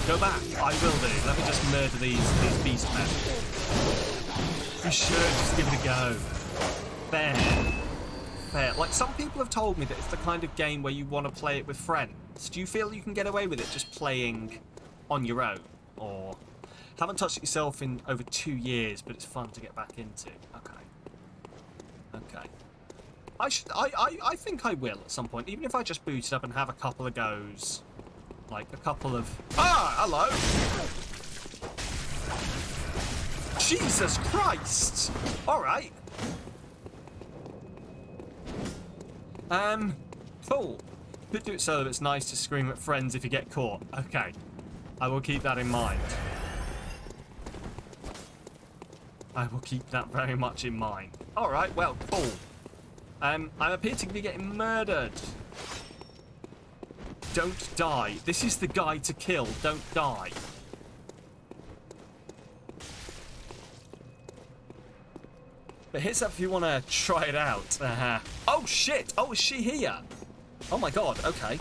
Go back. I will do. Let me just murder these beast men. You should just give it a go. Fair. Fair. Like, some people have told me that it's the kind of game where you want to play it with friends. Do you feel you can get away with it just playing on your own? Or haven't touched it yourself in over 2 years, but it's fun to get back into. Okay. Okay. I think I will at some point, even if I just boot it up and have a couple of goes. Like, a couple of... Ah, hello! Jesus Christ! Alright. Cool. Could do it so that it's nice to scream at friends if you get caught. Okay. I will keep that in mind. I will keep that very much in mind. Alright, well, cool. I appear to be getting murdered. Don't die. This is the guy to kill. Don't die. But here's up if you want to try it out. Oh, shit. Oh, is she here? Oh, my God. Okay.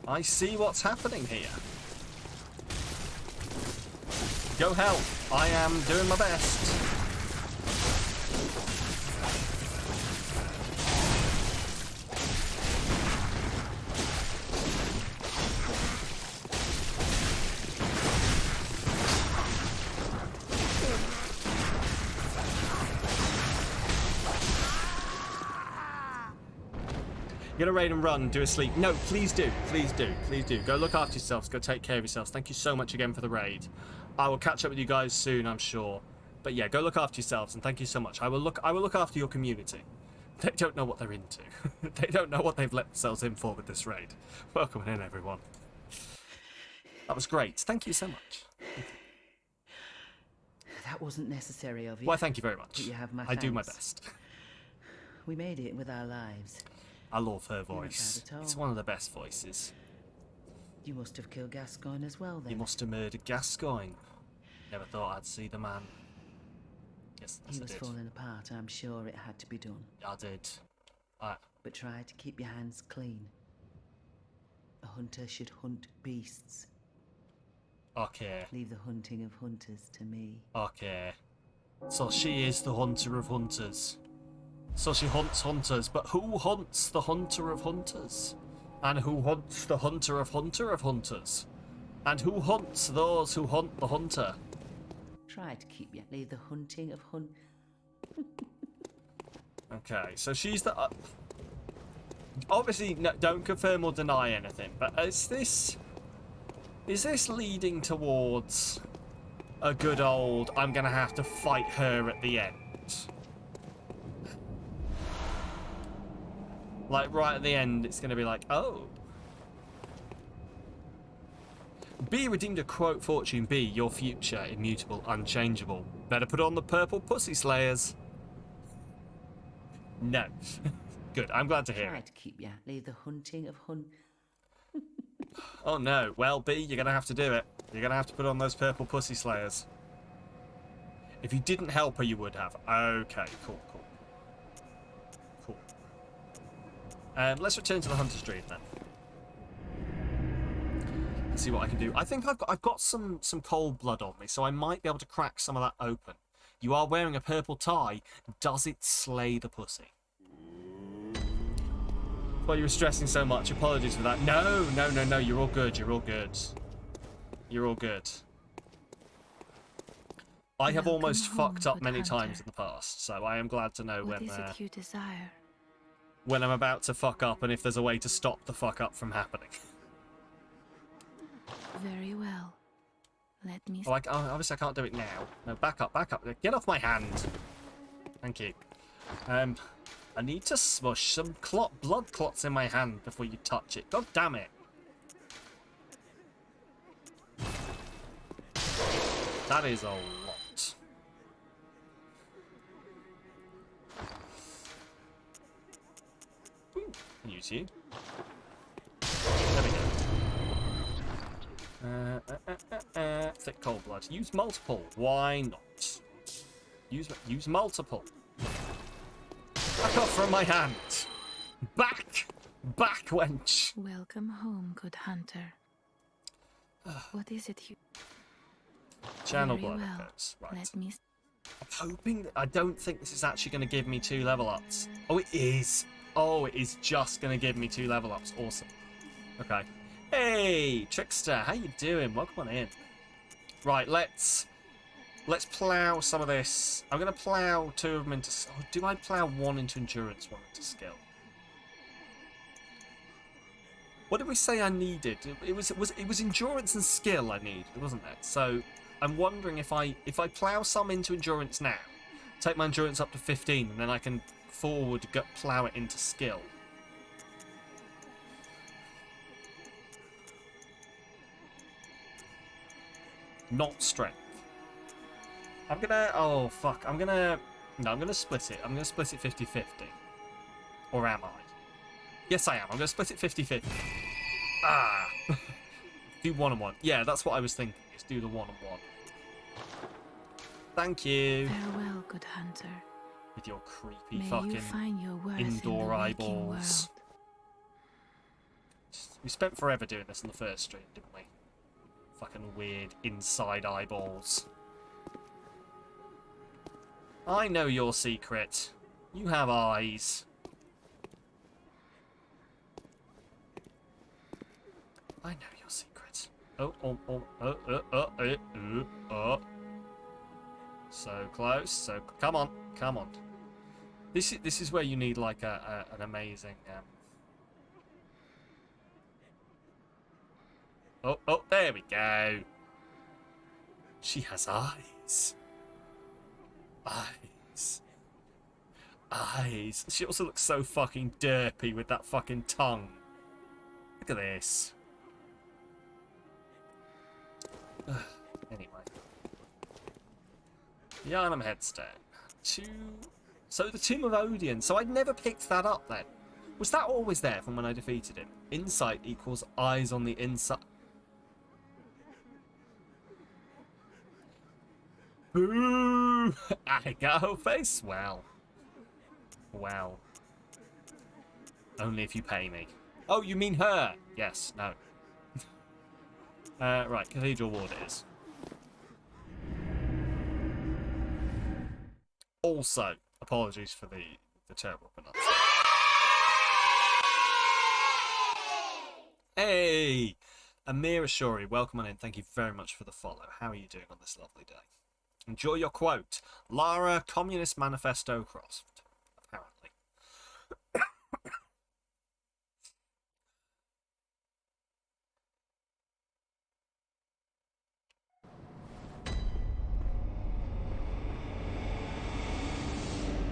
I see what's happening here. Go help. I am doing my best. Get a raid and run, do a sleep. No, please do. Please do. Please do. Go look after yourselves. Go take care of yourselves. Thank you so much again for the raid. I will catch up with you guys soon, I'm sure. But yeah, go look after yourselves, and thank you so much. I will look after your community. They don't know what they're into. They don't know what they've let themselves in for with this raid. Welcome in, everyone. That was great. Thank you so much. That wasn't necessary of you. Why, thank you very much. But you have my I do my thanks. best. We made it with our lives. I love her voice. It's one of the best voices. You must have killed Gascoigne as well, then. You must have murdered Gascoigne. Never thought I'd see the man. Yes, He I was did. falling apart. I'm sure it had to be done. I did. But try to keep your hands clean. A hunter should hunt beasts. Okay. Leave the hunting of hunters to me. Okay. So she is the hunter of hunters. So she hunts hunters, but who hunts the hunter of hunters? And who hunts the hunter of hunters? And who hunts those who hunt the hunter? Try to keep your... Leave the hunting of Okay, so she's the... obviously, no, don't confirm or deny anything, but is this leading towards a good old, I'm going to have to fight her at the end? Like, right at the end, it's going to be like, oh. B redeemed a quote fortune. B, your future, immutable, unchangeable. Better put on the purple pussy slayers. No. Good, I'm glad to hear Try it. to keep you. Leave the hunting of Oh no, well B, you're gonna have to do it. You're gonna have to put on those purple pussy slayers. If you didn't help her, you would have. Okay, cool. Let's return to the Hunter's Dream then. Let's see what I can do. I think I've got some cold blood on me, so I might be able to crack some of that open. You are wearing a purple tie. Does it slay the pussy? Well, you were stressing so much. Apologies for that. No. You're all good. You're all good. I have Welcome almost home, fucked up good many hunter. times in the past, so I am glad to know What is it you desire? when I'm about to fuck up and if there's a way to stop the fuck up from happening. Very well. Let me. Obviously I can't do it now. No, back up. Get off my hand. Thank you. I need to smush some blood clots in my hand before you touch it. God damn it. That is a lot. Ooh, use you. There we go. Thick cold blood. Use multiple. Why not? Use multiple. Back off from my hand. Back, wench. Welcome home, good hunter. What is it you? Channel Very blood. well. Goes. Right. Let me. I'm hoping that I don't think this is actually going to give me 2 level ups. Oh, it is. Oh, it is just going to give me 2 level ups. Awesome. Okay. Hey, Trickster, how you doing? Welcome on in. Right, let's plow some of this. I'm going to plow 2 of them into. Oh, do I plow 1 into endurance, 1 into skill? What did we say I needed? It was endurance and skill I needed, wasn't it? So I'm wondering if I plow some into endurance now, take my endurance up to 15, and then I can forward plow it into skill. Not strength. I'm gonna. Oh fuck. I'm gonna split it. I'm gonna split it 50-50. Or am I? Yes, I am. I'm gonna split it 50-50. Ah. Do 1 and 1. Yeah, that's what I was thinking. Is do the 1 and 1. Thank you. Farewell, good hunter. With your creepy May fucking you find your worth indoor in the waking eyeballs. world. We spent forever doing this in the first stream, didn't we? Fucking weird inside eyeballs. I know your secret. You have eyes. I know your secret. Oh. So close. So come on. This is where you need like an amazing. Oh, there we go. She has eyes. Eyes. She also looks so fucking derpy with that fucking tongue. Look at this. Anyway. Yharnam headstone. So the Tomb of Odeon. So I'd never picked that up then. Was that always there from when I defeated him? Insight equals eyes on the inside. Boo! I go face. Well. Only if you pay me. Oh, you mean her? Yes. No. Right. Cathedral Ward it is. Also, apologies for the terrible pronunciation. Hey! Amira Shori, welcome on in. Thank you very much for the follow. How are you doing on this lovely day? Enjoy your quote. Lara, Communist Manifesto Crossed. Apparently.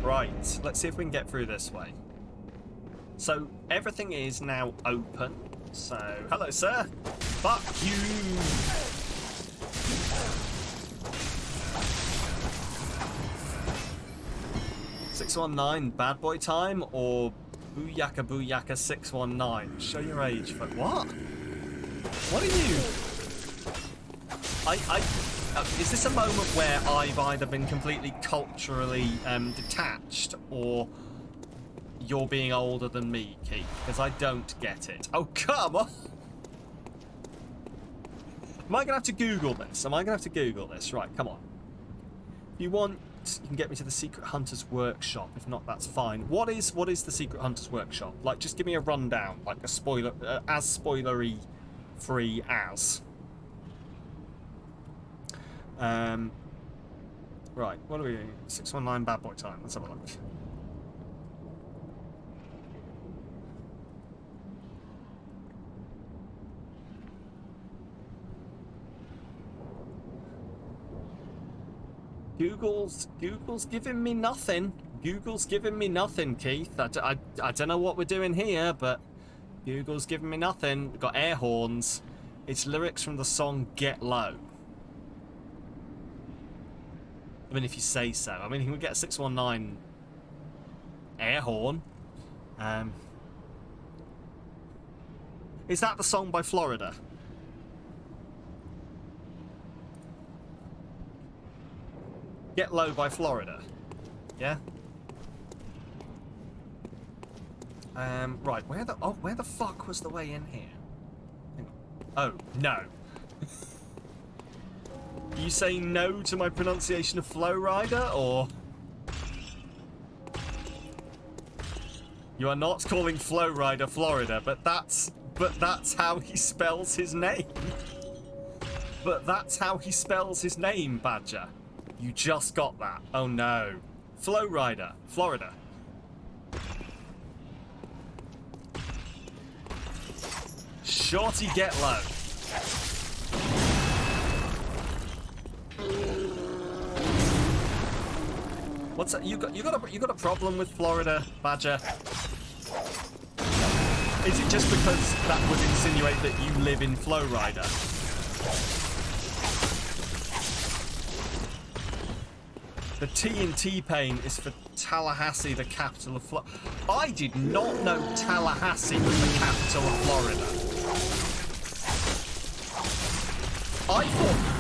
Right, let's see if we can get through this way. So, everything is now open. So, hello, sir. Fuck you! 619 bad boy time or booyaka booyaka 619? Show your age. But what? What are you? Is this a moment where I've either been completely culturally detached or you're being older than me, Keith? Because I don't get it. Oh, come on! Am I going to have to Google this? Am I going to have to Google this? Right, come on. If you want, you can get me to the Secret Hunter's Workshop. If not, that's fine. What is the Secret Hunter's Workshop? Like, just give me a rundown. Like, a spoiler... as spoilery free as. Right, what are we doing? 619 bad boy time. Let's have a look. Google's giving me nothing. Google's giving me nothing, Keith. I don't know what we're doing here, but Google's giving me nothing. We've got air horns. It's lyrics from the song Get Low. I mean, if you say so. I mean, can we get a 619 air horn? Is that the song by Florida? Get Low by Florida. Yeah? Right, where the fuck was the way in here? Hang on. Oh, no. You say no to my pronunciation of Flow Rider, or... You are not calling Flow Rider Florida, but that's how he spells his name. But that's how he spells his name, Badger. You just got that. Oh no. Flow Rider, Florida. Shorty Get Low. What's that? You got a problem with Florida, Badger? Is it just because that would insinuate that you live in Flow Rider? The T in T-Pain is for Tallahassee, the capital of Florida. I did not know Tallahassee was the capital of Florida.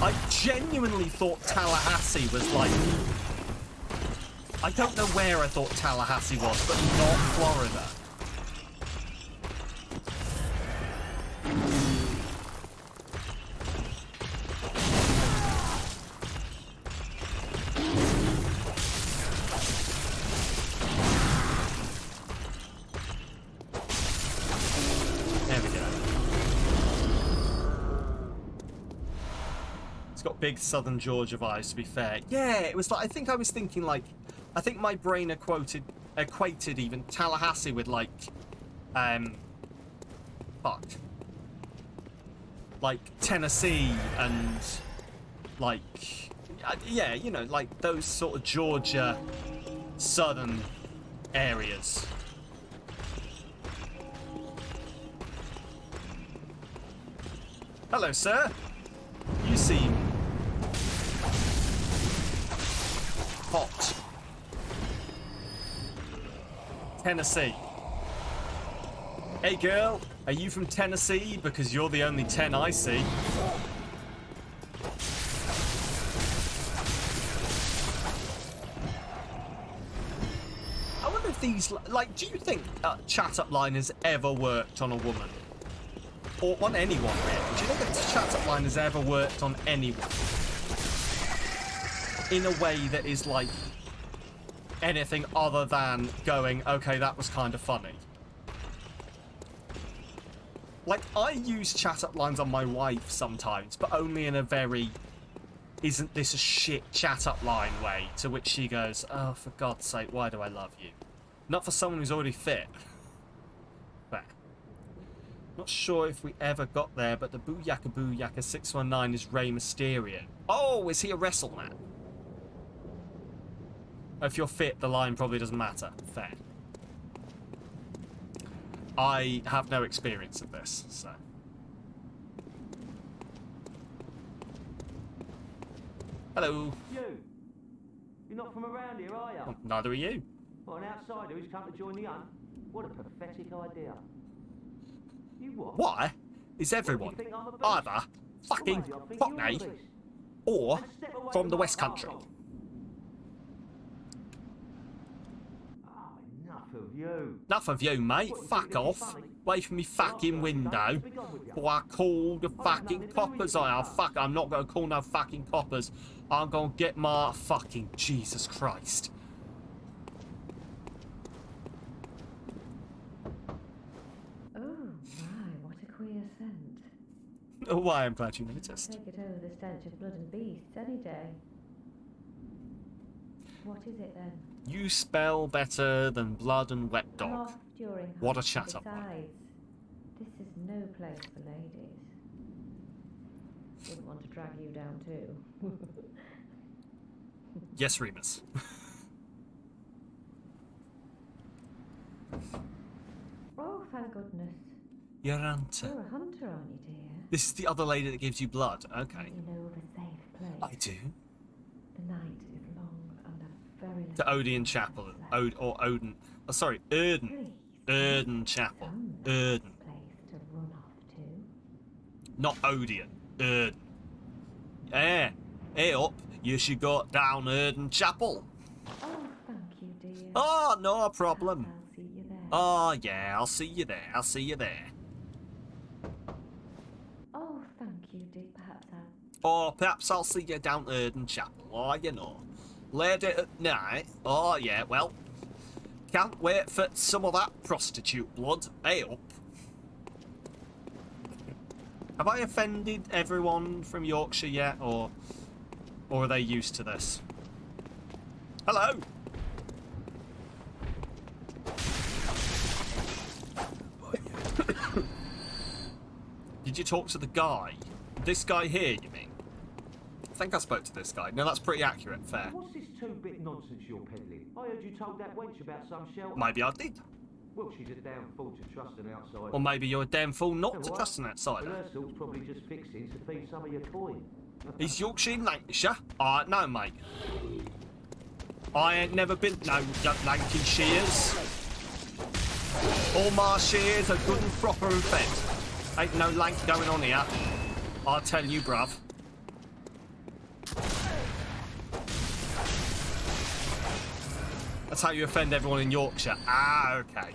I genuinely thought Tallahassee was like... I don't know where I thought Tallahassee was, but not Florida. Big southern Georgia vibes, to be fair. Yeah, it was like, I think my brain equated even Tallahassee with like Tennessee and like, yeah, you know, like those sort of Georgia southern areas. Hello, sir. You seem hot. Tennessee. Hey girl, are you from Tennessee? Because you're the only 10 I see. I wonder if these, like, do you think chat up line has ever worked on a woman? Or on anyone, really? Do you think a chat up line has ever worked on anyone? In a way that is like anything other than going, okay, that was kind of funny. Like, I use chat up lines on my wife sometimes, but only in a very, isn't this a shit chat up line way, to which she goes, oh, for God's sake, why do I love you? Not for someone who's already fit. But not sure if we ever got there, but the Booyaka 619 is Rey Mysterio. Oh, is he a WrestleMan? If you're fit, the line probably doesn't matter. Fair. I have no experience of this, so... Hello. You're not from around here, are you? Oh, neither are you. What, an outsider who's come to join the hunt? What a pathetic idea. You what? Why is everyone either fucking Cockney or from the West Country? Oh, enough of you. Enough of you, mate. Fuck off. Away from me fucking window. Or I call the fucking coppers. I'm not going to call no fucking coppers. I'm going to get my fucking Jesus Christ. Oh, my, what a queer scent. Oh, why, I'm glad you noticed. Take it over the stench of blood and beasts any day. What is it then? You spell better than blood and wet dog. Off during What a hunts. chat up. Besides, this is no place for ladies. Wouldn't want to drag you down too. Yes, Remus. Oh, thank goodness. You're a hunter. You're a hunter, aren't you, dear? This is the other lady that gives you blood. Okay. You know of a safe place. I do. The night is long and a very To Odeon Chapel. Odin. Oh, sorry, Erden. Please, Erden Chapel. Erden. place to run off to. Not Odeon. Erden. Yeah. Hey up. You should go down Erden Chapel. Oh, thank you, dear. Oh, no problem. I'll see you there. Oh, yeah, I'll see you there. I'll see you there. Oh, thank you, dear. Perhaps Or perhaps I'll see you down Erden Chapel. Oh, you know. Late at night. Oh, yeah, well. Can't wait for some of that prostitute blood. Hey up. Have I offended everyone from Yorkshire yet, or are they used to this? Hello! Did you talk to the guy? This guy here, you mean? I think I spoke to this guy. No, that's pretty accurate. Fair. What's this two-bit nonsense you're peddling? I heard you told that wench about some shelter. Maybe I did. Well, she's a damn fool to trust an outsider. Or maybe you're a damn fool not You to know trust an what? outsider. Well, her sort's probably just fixing to feed some of your coin. Is Yorkshire in Lancashire? No, mate. I ain't never been no Lancashires. All my shears are good and proper and fed. Ain't no lank going on here. I'll tell you, bruv. That's how you offend everyone in Yorkshire. Ah, okay.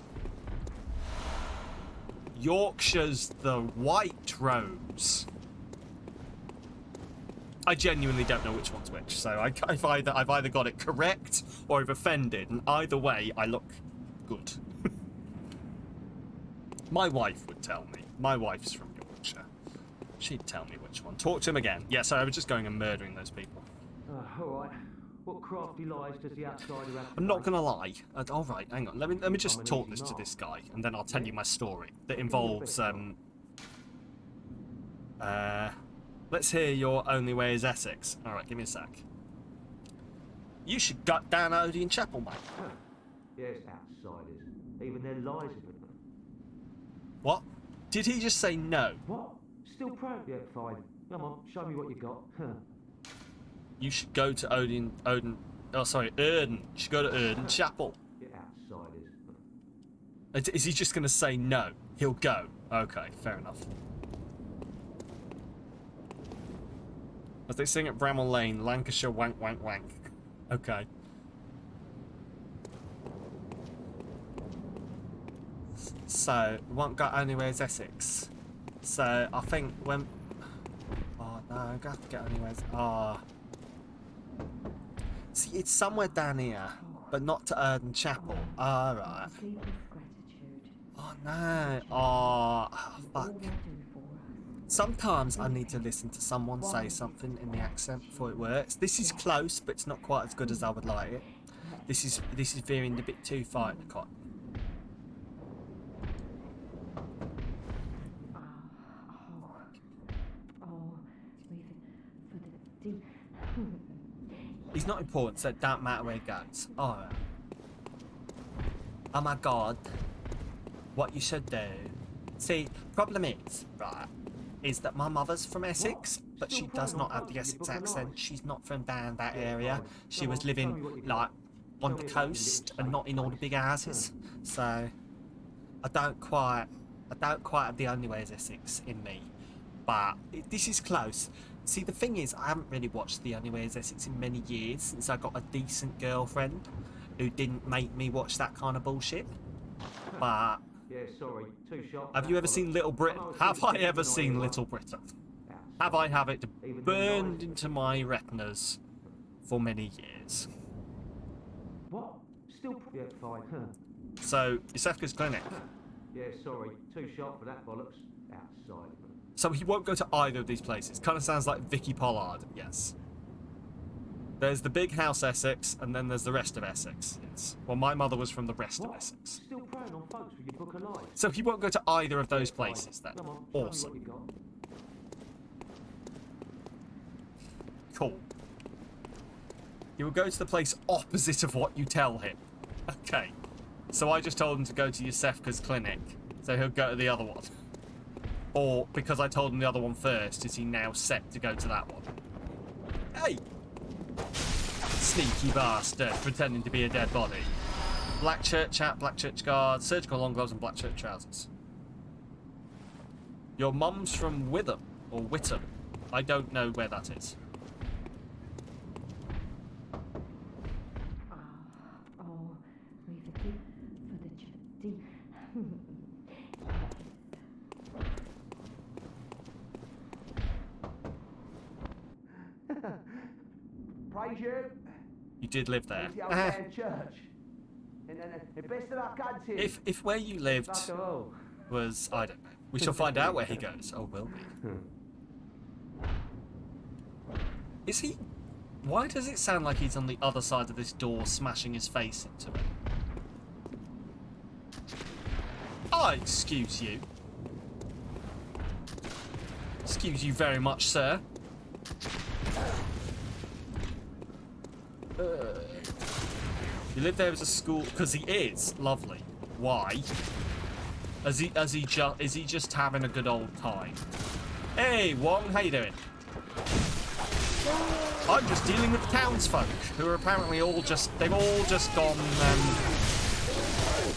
Yorkshire's the White Rose. I genuinely don't know which one's which, so I've either got it correct or I've offended, and either way, I look good. My wife would tell me. My wife's from Yorkshire. She'd tell me which one. Talk to him again. Yeah, so I was just going and murdering those people. All right. What crafty lies does the outsider have? I'm not gonna lie. All right, hang on. Let me just talk this to this guy, and then I'll tell you my story that involves Let's hear your only way is Essex. All right, give me a sec. You should gut down Odeon Chapel, mate. Yes, outsiders. Even their lies are good. What? Did he just say no? What? Still proud? Yeah, fine. Come on, show me what you got. You should go to Erden. You should go to Erden Chapel. Get outsiders. Is he just going to say no? He'll go. Okay, fair enough. As they sing at Bramall Lane, Lancashire wank wank wank. Okay. So, won't go anywhere's Essex. So, I think when... Oh, no, I'm going to have to get anywhere's... Oh. See, it's somewhere down here, but not to Erden Chapel. Alright. Oh, no. Oh, fuck. Sometimes I need to listen to someone say something in the accent before it works. This is close, but it's not quite as good as I would like it. This is veering a bit too far in the cotton. He's not important, so it don't matter where he goes. Alright. Oh my god. What you should do. See, problem is, right, is that my mother's from Essex, but she does not have the Essex accent. She's not from down that area. She was living, like, on the coast and not in all the big houses. So, I don't quite have the Only Way is Essex in me. But this is close. See, the thing is, I haven't really watched The Only Way is Essex in many years since I got a decent girlfriend who didn't make me watch that kind of bullshit. But Yeah, sorry, too sharp. have you ever seen Little Britain? Have I ever seen Little Britain? Have I have it burned into my retinas for many years? What? Still? Yeah, fine. So, Yosefka's clinic. Yeah, sorry, too sharp for that bollocks. Outside. So he won't go to either of these places. Kind of sounds like Vicky Pollard, yes. There's the big house Essex, and then there's the rest of Essex, yes. Well, my mother was from the rest of Essex. Still preying on folks with your book of lies. So he won't go to either of those places then. Come on, show me what Awesome. you got. Cool. He will go to the place opposite of what you tell him. Okay. So I just told him to go to Yosefka's clinic, so he'll go to the other one. Or, because I told him the other one first, is he now set to go to that one? Hey! Sneaky bastard, pretending to be a dead body. Black church hat, black church guard, surgical long gloves and black church trousers. Your mum's from Witham, or Whittam. I don't know where that is. Oh, we forgive for the tragedy. Praise you. You did live there. It's the old man church. And best of luck hunting. If where you lived Fuck all. was, I don't know. We shall find out where he goes. Oh, will we? Is he... Why does it sound like he's on the other side of this door smashing his face into it? Oh, excuse you. Excuse you very much, sir. You live there as a school... Because he is. Lovely. Why? Is he just having a good old time? Hey, Wong, how you doing? I'm just dealing with the townsfolk, who are apparently all just... They've all just gone,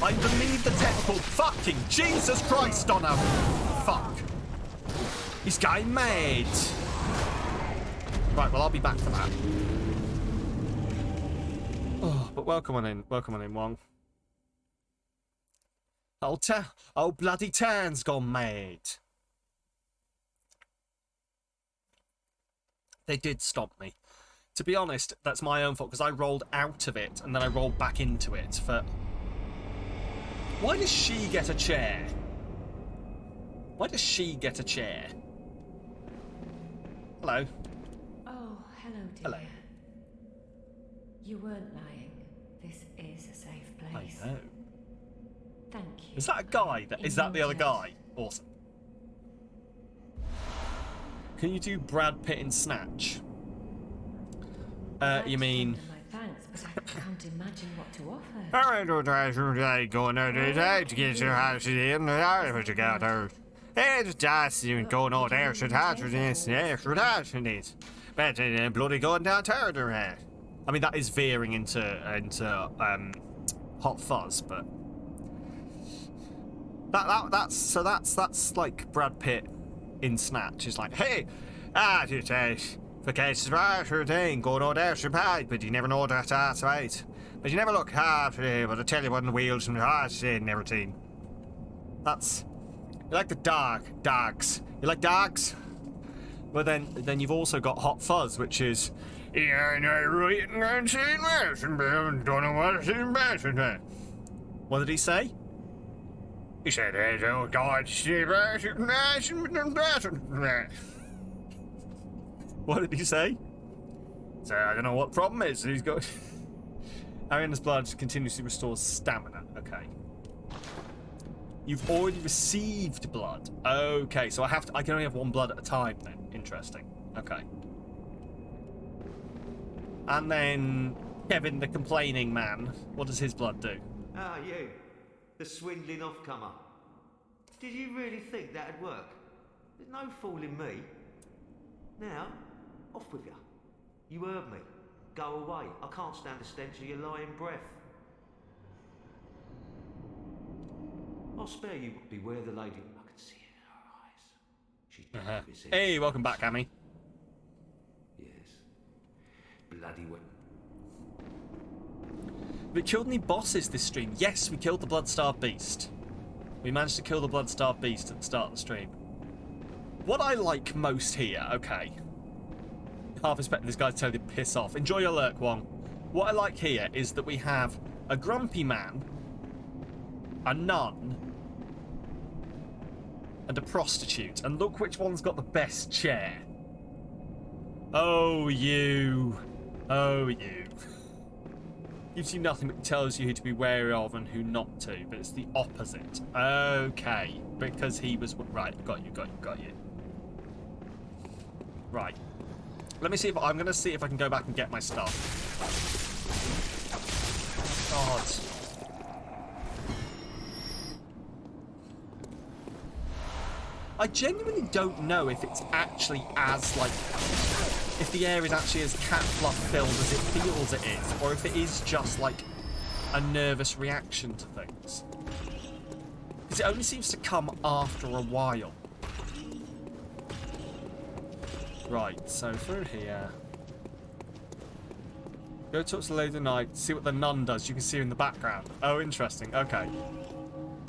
I believe the technical... Fucking Jesus Christ, Donna! Fuck. He's getting mad. Right, well, I'll be back for that. Oh, but welcome on in, Wong. Oh, bloody town's gone mad. They did stomp me. To be honest, that's my own fault, because I rolled out of it, and then I rolled back into it for... Why does she get a chair? Why does she get a chair? Hello. Oh, hello, dear. Hello. You weren't lying. This is a safe place. I know. Thank you. Is that a guy? Is that the other guy? Awesome. Can you do Brad Pitt in Snatch? You mean... My thanks, but I can't imagine what to offer. I don't know, going out there to get your house in the area to get her. It's just you going out there to touch this, extra touch this. But bloody going down there. I mean, that is veering into Hot Fuzz, but that's like Brad Pitt in Snatch. He's like, hey, for case right thing, going out there to pay, but you never know that's right. But you never look hard, but I tell you what, the wheels and the hearts and everything. That's... You like the dogs. You like dogs? But then you've also got Hot Fuzz, which is... What did he say? He said, oh God, what did he say? So I don't know what the problem is. He's got... Ariana's blood continuously restores stamina. Okay. You've already received blood. Okay, so I can only have one blood at a time then. Interesting. Okay. And then Kevin, the complaining man. What does his blood do? Ah, you. The swindling off-comer. Did you really think that'd work? There's no fooling me. Now, off with you. You heard me. Go away. I can't stand the stench of your lying breath. I'll spare you. Beware the lady. I can see it in her eyes. She's Hey, welcome back, Amy. Yes. Bloody wet. We killed any bosses this stream? Yes, we killed the Bloodstarved Beast. We managed to kill the Bloodstarved Beast at the start of the stream. What I like most here, okay. Half expecting this guy to tell you to piss off. Enjoy your lurk, Wong. What I like here is that we have a grumpy man, a nun, and a prostitute. And look which one's got the best chair. Oh, you. Oh, you. Gives you nothing but tells you who to be wary of and who not to, but it's the opposite. Okay, because he was... Right, got you. Right. Let me see if... I'm going to see if I can go back and get my stuff. God. I genuinely don't know if it's actually as, like... If the air is actually as cat fluff filled as it feels it is, or if it is just, like, a nervous reaction to things. Because it only seems to come after a while. Right, so through here. Go talk to the Lady of the Night, see what the nun does. You can see her in the background. Oh, interesting. Okay.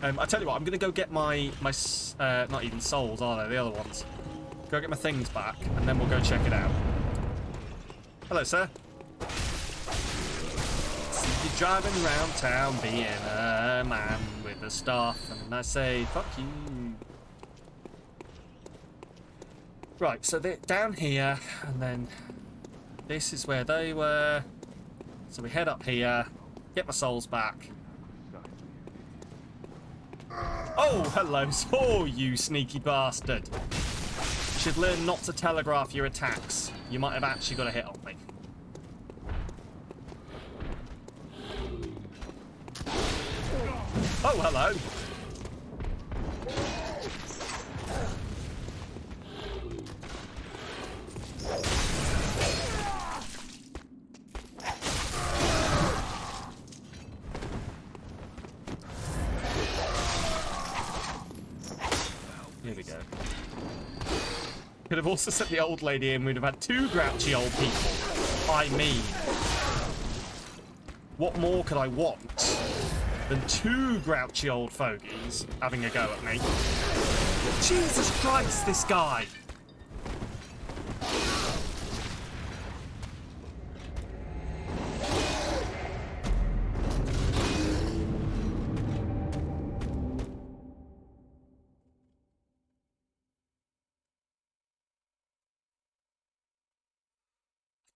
I tell you what, I'm going to go get my not even souls, are they? The other ones. Go get my things back, and then we'll go check it out. Hello, sir. See you driving around town being a man with the stuff, and I say, fuck you. Right, so they're down here, and then this is where they were. So we head up here, get my souls back. Oh, hello. Oh, you sneaky bastard. You should learn not to telegraph your attacks. You might have actually got a hit on me. Oh, hello. Here we go. Could have also sent the old lady in. We'd have had two grouchy old people. I mean, what more could I want than two grouchy old fogies having a go at me? Jesus Christ, this guy!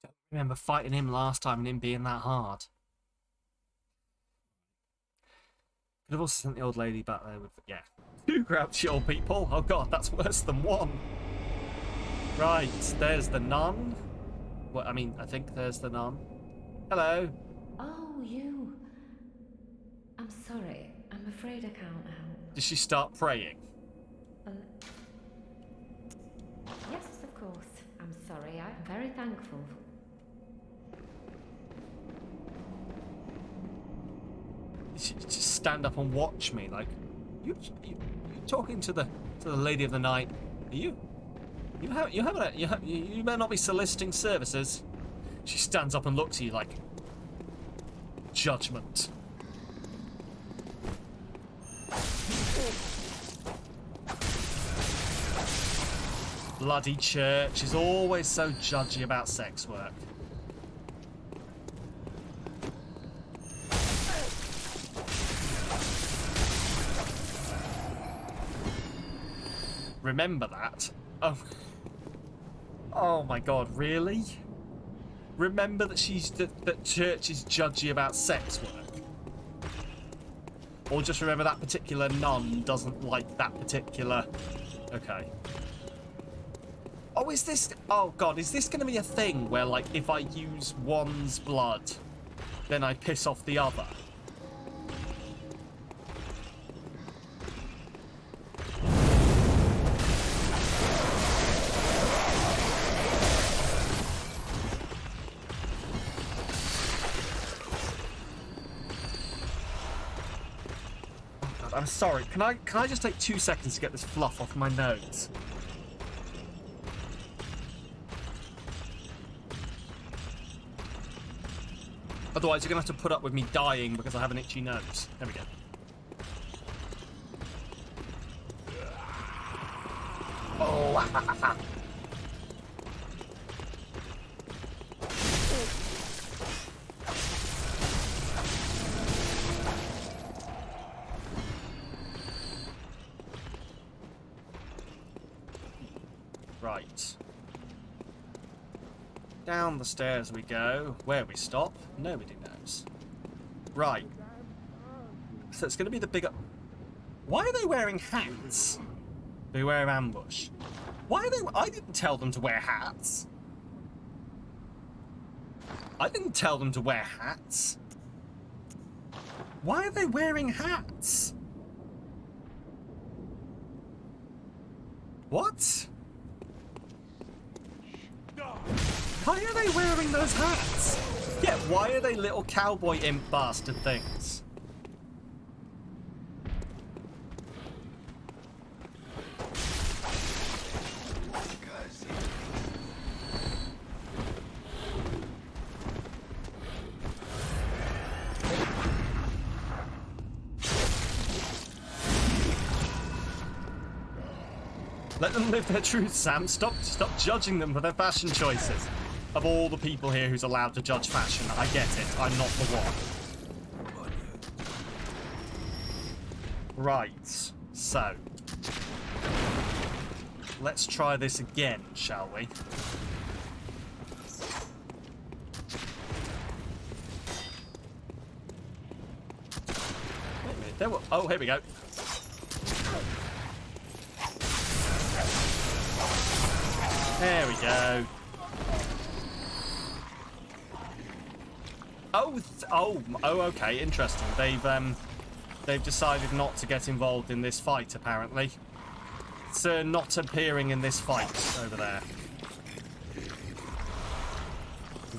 I remember fighting him last time and him being that hard. Could have also sent the old lady back there with... Yeah. Two grouchy old people? Oh god, that's worse than one. Right, there's the nun. Well, I mean, I think there's the nun. Hello. Oh, you. I'm sorry. I'm afraid I can't help. Did she start praying? Yes, of course. I'm sorry. I'm very thankful. She just stand up and watch me like you talking to the Lady of the Night. Are you better not be soliciting services. She stands up and looks at you like judgment. Bloody church is always so judgy about sex work. Remember that? Oh. Oh my god, really? Remember that that church is judgy about sex work? Or just remember that particular nun doesn't like that particular... Okay. Oh, is this... Oh god, is this going to be a thing where, like, if I use one's blood, then I piss off the other? I'm sorry. Can I just take 2 seconds to get this fluff off my nose? Otherwise, you're going to have to put up with me dying because I have an itchy nose. There we go. Oh, right. Down the stairs we go. Where we stop, nobody knows. Right. So it's going to be the bigger... Why are they wearing hats? Beware of ambush. Why are they... I didn't tell them to wear hats. I didn't tell them to wear hats. Why are they wearing hats? What? Why are they wearing those hats? Yeah, why are they little cowboy imp bastard things? Let them live their truth, Sam. Stop judging them for their fashion choices. Of all the people here who's allowed to judge fashion, I get it. I'm not the one. Right. So. Let's try this again, shall we? Wait a minute. There were... Oh, here we go. There we go. Oh, okay, interesting. They've decided not to get involved in this fight, apparently. It's not appearing in this fight over there.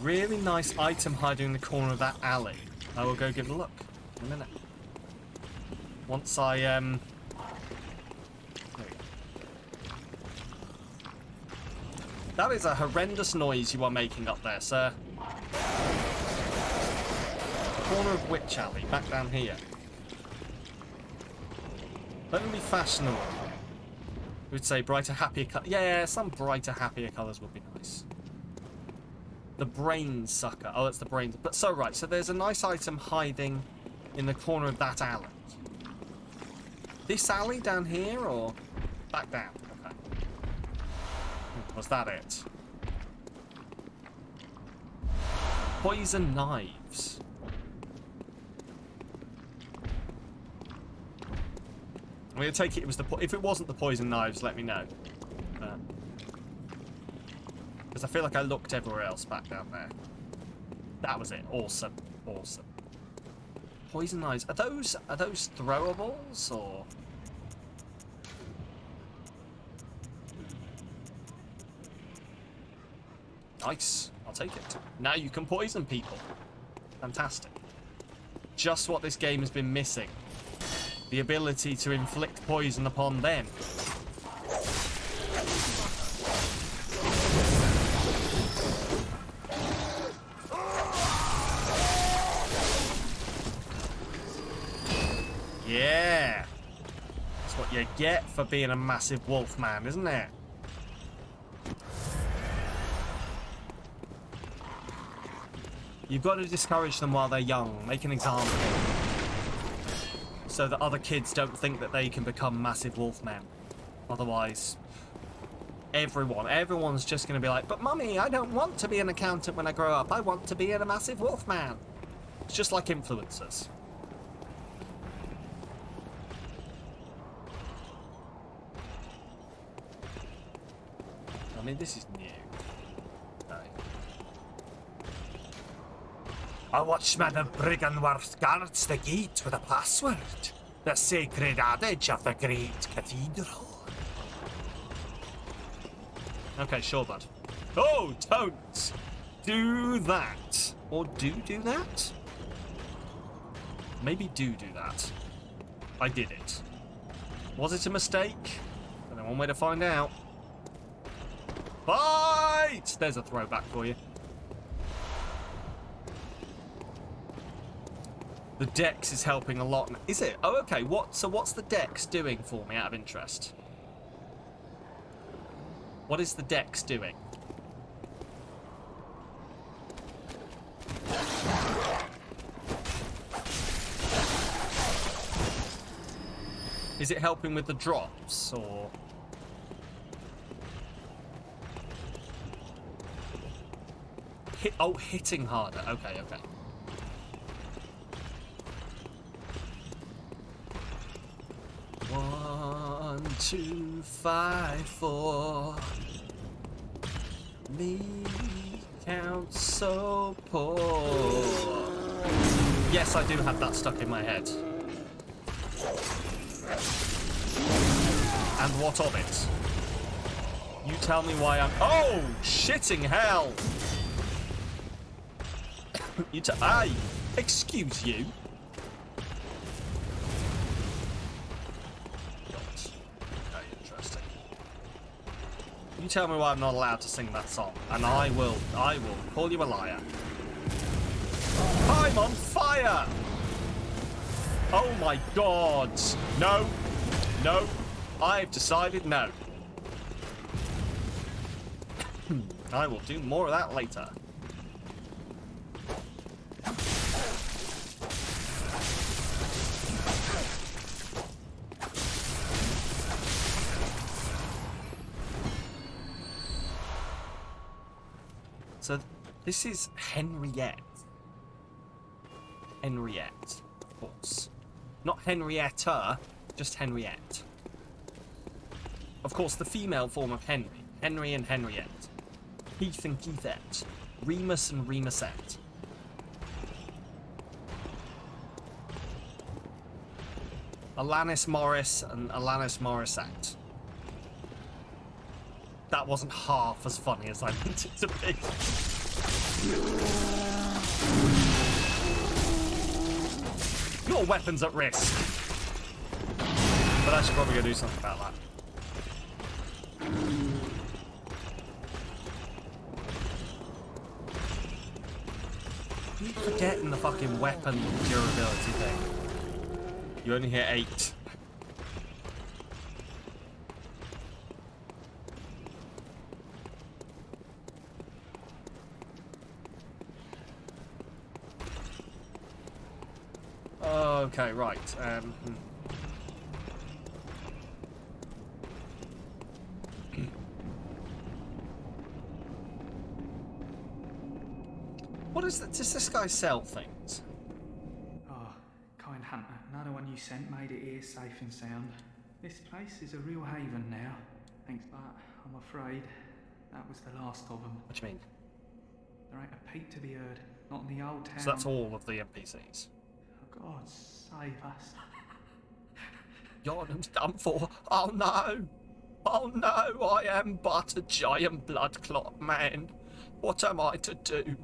Really nice item hiding in the corner of that alley. I will go give it a look in a minute. Once I, There we go. That is a horrendous noise you are making up there, sir. Corner of which alley? Back down here. Let me be fashionable. We'd say brighter, happier colours. Yeah, some brighter, happier colours would be nice. The brain sucker. Oh, that's the brain. But so right. So there's a nice item hiding in the corner of that alley. This alley down here, or back down? Okay. Was that it? Poison knives. I'm going to take it was the... If it wasn't the poison knives, let me know. Because I feel like I looked everywhere else back down there. That was it. Awesome. Awesome. Poison knives. Are those throwables, or... Nice. I'll take it. Now you can poison people. Fantastic. Just what this game has been missing. The ability to inflict poison upon them. Yeah. That's what you get for being a massive wolf man, isn't it? You've got to discourage them while they're young. Make an example. So that other kids don't think that they can become massive wolfmen. Otherwise, everyone's just going to be like, but mummy, I don't want to be an accountant when I grow up. I want to be a massive wolfman. It's just like influencers. I mean, this is new. A watchman of Brigganworth guards the gate with a password. The sacred adage of the great cathedral. Okay, sure, bud. Oh, don't do that. Or do that? Maybe do that. I did it. Was it a mistake? Only one way to find out. Fight! There's a throwback for you. The Dex is helping a lot. Is it? Oh, okay. So what's the Dex doing for me out of interest? What is the Dex doing? Is it helping with the drops, or... hitting harder. Okay, okay. One, 2, 5, 4. Me count so poor. Yes, I do have that stuck in my head. And what of it? You tell me why I'm... Oh, shitting hell! Aye, excuse you. Okay, interesting. You tell me why I'm not allowed to sing that song, and I will call you a liar. I'm on fire! Oh my god! No, no, I've decided no. I will do more of that later. So, this is Henriette. Henriette, of course. Not Henrietta, just Henriette. Of course, the female form of Henry. Henry and Henriette. Heath and Keithette. Remus and Remusette. Alanis Morris and Alanis Morissette. That wasn't half as funny as I meant it to be. Your weapon's at risk. But I should probably go do something about that. I keep forgetting the fucking weapon durability thing. You only hit 8. Okay, right. What is that? Does this guy sell things? Oh, kind hunter, another one you sent made it here safe and sound. This place is a real haven now. Thanks, but I'm afraid that was the last of them. What do you mean? There ain't a peep to be heard, not in the old town. So that's all of the NPCs? Oh, God, save us. Yharnam's done for. Oh no! Oh no! I am but a giant blood clot man. What am I to do?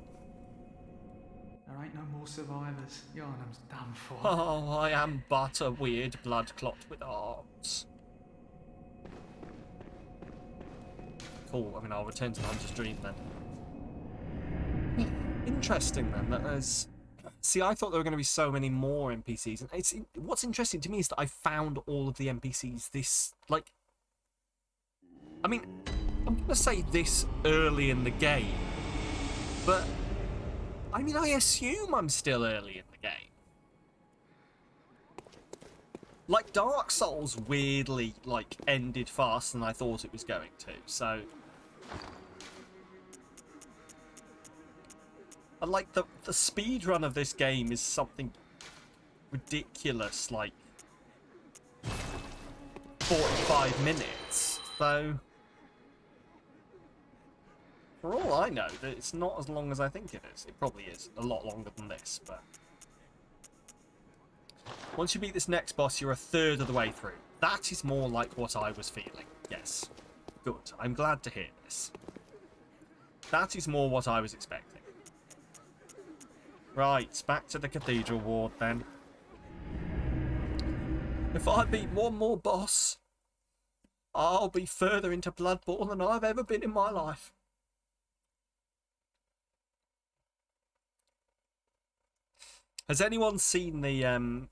There ain't no more survivors. Yharnam's done for. Oh, I am but a weird blood clot with arms. Cool. I mean, I'll return to the Hunter's Dream then. Interesting then. That there's. See, I thought there were going to be so many more NPCs, and what's interesting to me is that I found all of the NPCs this, like, I mean, I'm going to say this early in the game, but, I mean, I assume I'm still early in the game. Like, Dark Souls weirdly, like, ended faster than I thought it was going to, so... And like the speed run of this game is something ridiculous, like 45 minutes. So for all I know, it's not as long as I think it is. It probably is a lot longer than this, but once you beat this next boss, you're a third of the way through. That is more like what I was feeling. Yes. Good. I'm glad to hear this. That is more what I was expecting. Right, back to the Cathedral Ward then. If I beat one more boss, I'll be further into Bloodborne than I've ever been in my life. Has anyone seen the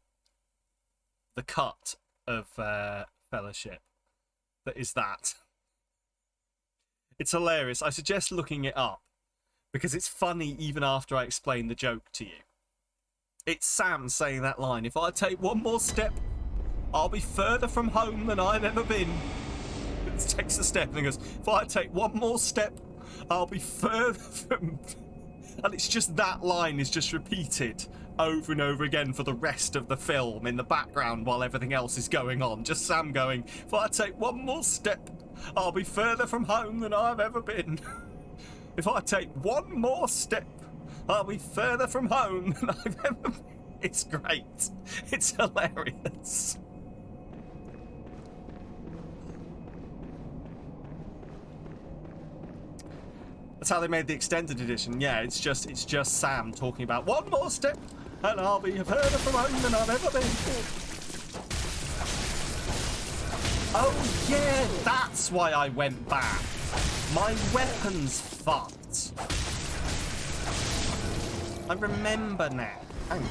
cut of Fellowship that is that? It's hilarious. I suggest looking it up because it's funny even after I explain the joke to you. It's Sam saying that line. If I take one more step, I'll be further from home than I've ever been. It takes a step and he goes, if I take one more step, I'll be further from... And it's just that line is just repeated over and over again for the rest of the film in the background while everything else is going on. Just Sam going, if I take one more step, I'll be further from home than I've ever been. If I take one more step, I'll be further from home than I've ever been. It's great. It's hilarious. That's how they made the extended edition. Yeah, it's just Sam talking about one more step and I'll be further from home than I've ever been. Oh yeah, that's why I went back. My weapon's fucked. I remember now. Hang on.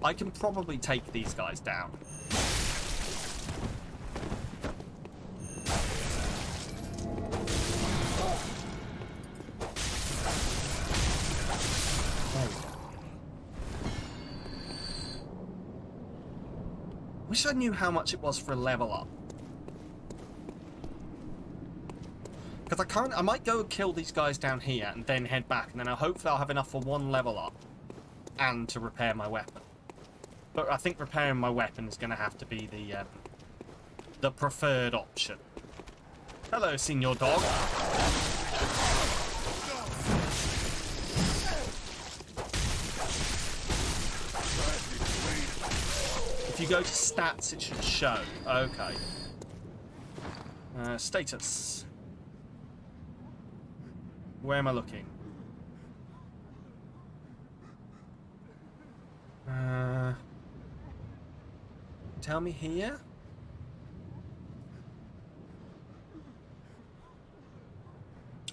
I can probably take these guys down. Wish I knew how much it was for a level up. Because I might go kill these guys down here and then head back, and then hopefully I'll have enough for one level up and to repair my weapon. But I think repairing my weapon is going to have to be the preferred option. Hello, Senor Dog. If you go to stats, it should show. Okay. Status. Where am I looking? Tell me here?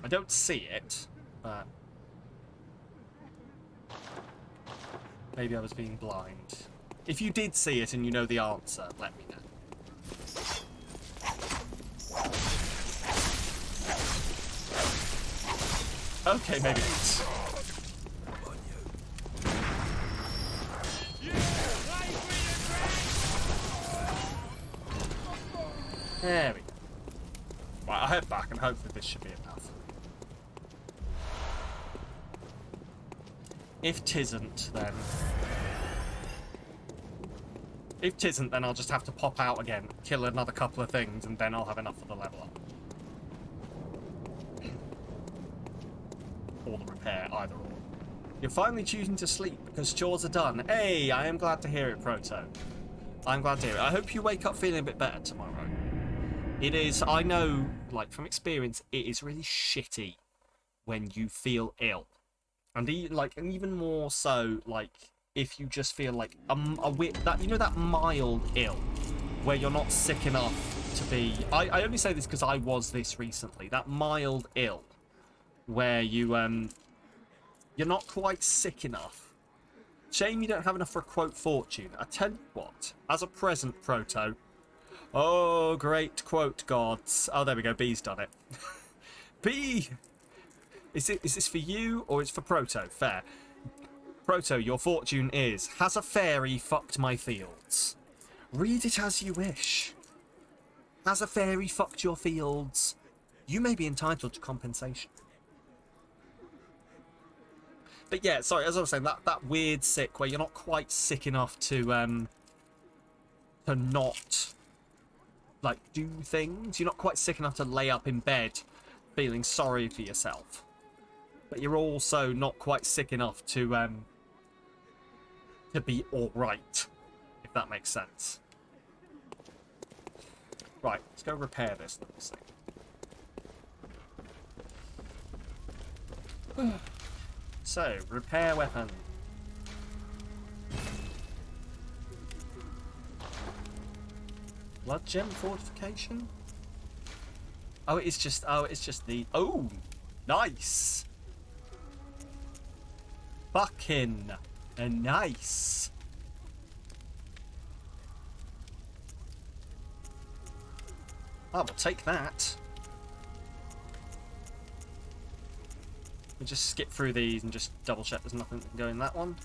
I don't see it, but maybe I was being blind. If you did see it and you know the answer, let me know. Okay, maybe it's... There we go. Right, I'll head back and hopefully this should be enough. If tisn't, then... If tisn't, then I'll just have to pop out again, kill another couple of things, and then I'll have enough for the level up. Or the repair, either or. You're finally choosing to sleep because chores are done. Hey, I am glad to hear it, Proto. I'm glad to hear it. I hope you wake up feeling a bit better tomorrow. It is, I know, like, from experience, it is really shitty when you feel ill. And, and even more so, like, if you just feel like that mild ill, where you're not sick enough to be... I only say this because I was this recently. That mild ill, where you, you're not quite sick enough. Shame you don't have enough for a quote fortune. I tell you what, as a present, Proto... Oh, great quote, gods. Oh, there we go. B's done it. B! Is this for you or it's for Proto? Fair. Proto, your fortune is, has a fairy fucked my fields? Read it as you wish. Has a fairy fucked your fields? You may be entitled to compensation. But yeah, sorry, as I was saying, that weird sick where you're not quite sick enough to not... like, do things. You're not quite sick enough to lay up in bed feeling sorry for yourself. But you're also not quite sick enough to be alright, if that makes sense. Right, let's go repair this little thing. So, repair weapon. Blood gem fortification? Oh, it's just the... Oh, nice. Fucking nice. I will take that. We'll just skip through these and just double check there's nothing that can go in that one.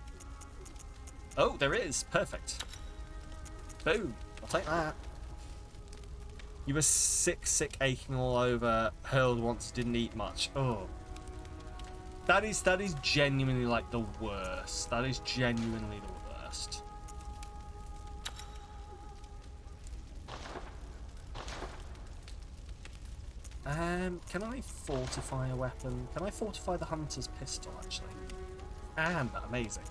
Oh, there is. Perfect. Boom. I'll take that. You were sick, aching all over, hurled once, didn't eat much. Oh. That is genuinely like the worst. That is genuinely the worst. Can I fortify a weapon? Can I fortify the hunter's pistol, actually? Amazing.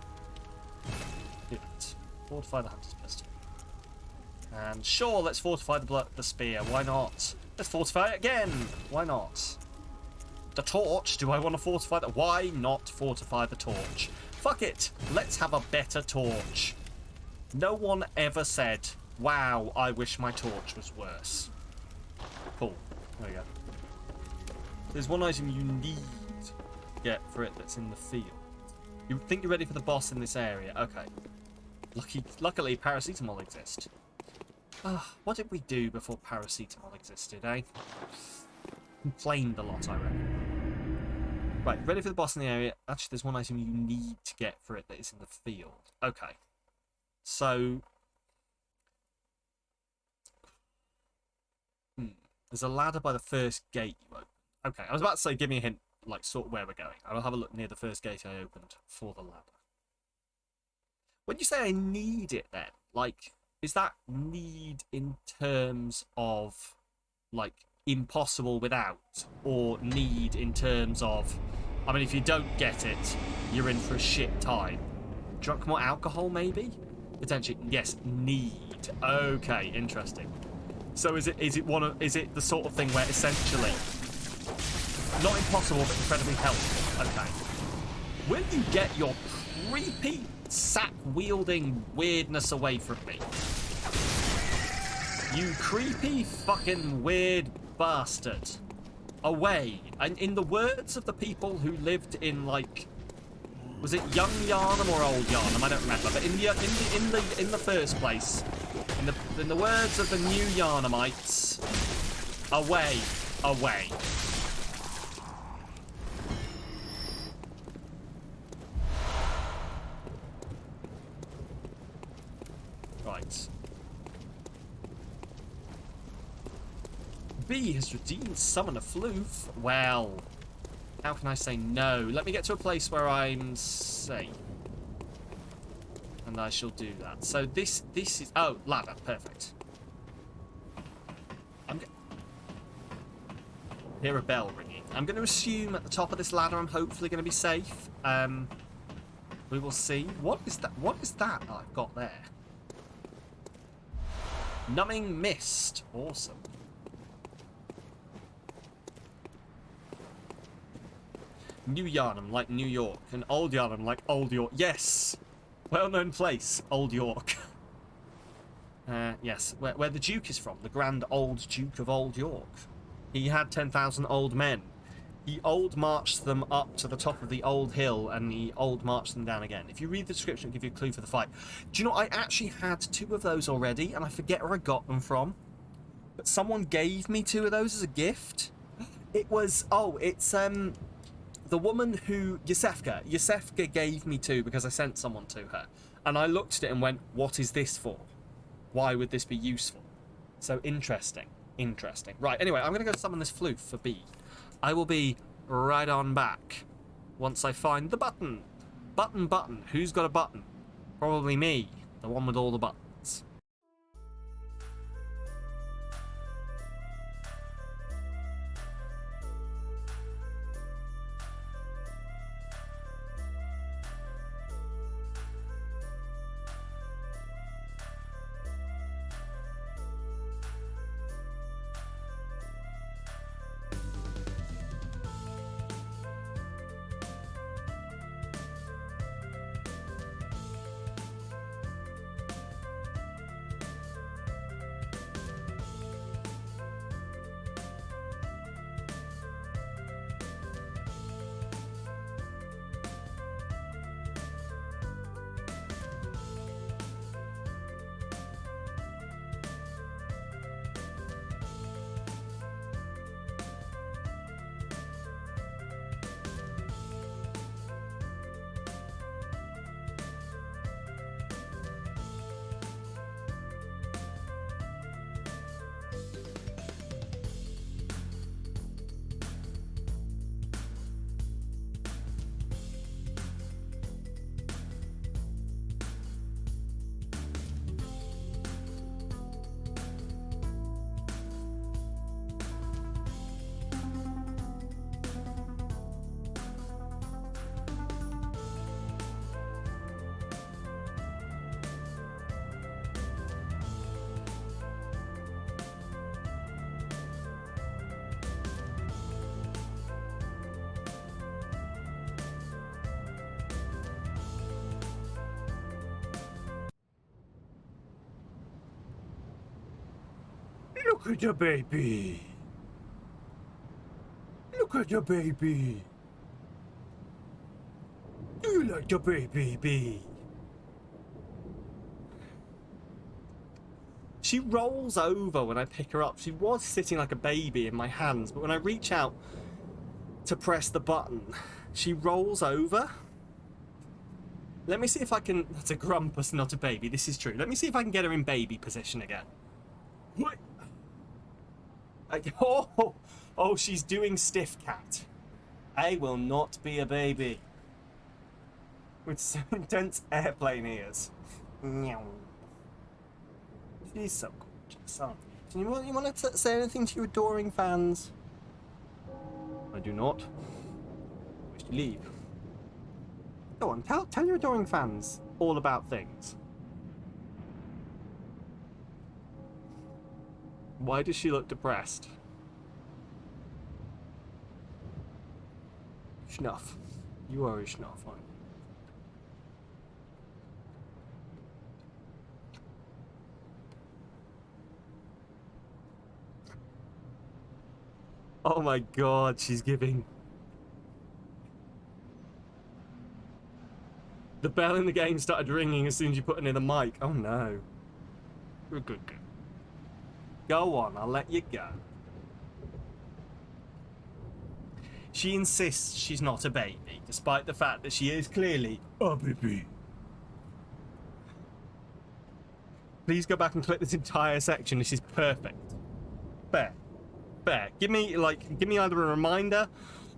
Do it. Fortify the hunter's pistol. And sure, let's fortify the spear. Why not? Let's fortify it again. Why not? The torch. Do I want to fortify that? Why not fortify the torch? Fuck it. Let's have a better torch. No one ever said, wow, I wish my torch was worse. Cool. There we go. There's one item you need to get for it that's in the field. You think you're ready for the boss in this area? Okay. Luckily, paracetamol exists. What did we do before paracetamol existed, eh? Complained a lot, I reckon. Right, ready for the boss in the area. Actually, there's one item you need to get for it that is in the field. Okay. So... There's a ladder by the first gate you opened. Okay, I was about to say, give me a hint, like, sort of where we're going. I'll have a look near the first gate I opened for the ladder. When you say I need it, then, like, is that need in terms of, like, impossible without? Or need in terms of, I mean, if you don't get it, you're in for a shit time? Drunk more alcohol, maybe? Potentially, yes, need. Okay, interesting. So is it the sort of thing where essentially not impossible but incredibly helpful? Okay. Will you get your creepy sack wielding weirdness away from me? You creepy fucking weird bastard. Away. And in the words of the people who lived in, like, was it young Yharnam or old Yharnam? I don't remember. But in the first place, in the words of the new Yharnamites, away, away. Right. B has redeemed Summoner Floof. Well, how can I say no? Let me get to a place where I'm safe. And I shall do that. So this is... Oh, ladder. Perfect. Hear a bell ringing. I'm going to assume at the top of this ladder I'm hopefully going to be safe. We will see. What is that? What is that I've got there? Numbing mist. Awesome. New Yharnam, like New York. And Old Yharnam, like Old York. Yes! Well-known place, Old York. Yes, where the Duke is from. The Grand Old Duke of Old York. He had 10,000 old men. He old marched them up to the top of the old hill, and he old marched them down again. If you read the description, it'll give you a clue for the fight. Do you know, I actually had 2 of those already, and I forget where I got them from. But someone gave me 2 of those as a gift. It was... Oh, it's... The woman who... Yusefka gave me 2 because I sent someone to her. And I looked at it and went, what is this for? Why would this be useful? So, interesting. Interesting. Right, anyway, I'm going to go summon this floof for B. I will be right on back once I find the button. Button. Who's got a button? Probably me. The one with all the buttons. Look at the baby. Look at the baby. Do you like the baby bee? She rolls over when I pick her up. She was sitting like a baby in my hands, but when I reach out to press the button, she rolls over. Let me see if I can... That's a grumpus, not a baby. This is true. Let me see if I can get her in baby position again. Oh, she's doing stiff cat. I will not be a baby. With so intense airplane ears. She's so gorgeous, aren't you? You want to say anything to your adoring fans? I do not wish to leave. Go on, tell your adoring fans all about things. Why does she look depressed? Schnuff. You are a schnuff, aren't you? Oh my god, she's giving. The bell in the game started ringing as soon as you put it in the mic. Oh no. You're a good girl. Go on, I'll let you go. She insists she's not a baby, despite the fact that she is clearly a baby. Please go back and click this entire section. This is perfect. Fair. Fair. Give me either a reminder,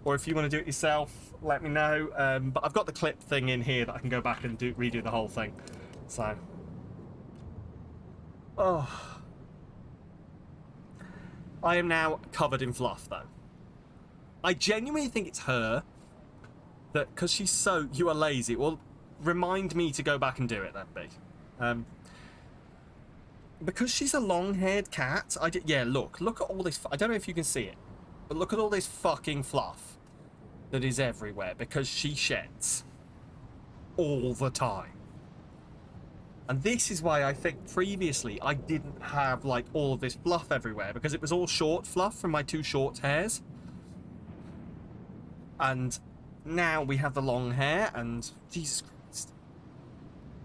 or if you want to do it yourself, let me know. But I've got the clip thing in here that I can go back and redo the whole thing. So, oh, I am now covered in fluff, though. I genuinely think it's her that, because she's so, you are lazy. Well, remind me to go back and do it, then, B. Because she's a long-haired cat, yeah, look at all this, I don't know if you can see it, but look at all this fucking fluff that is everywhere, because she sheds all the time. And this is why I think previously I didn't have, like, all of this fluff everywhere, because it was all short fluff from my two short hairs. And now we have the long hair, and Jesus Christ.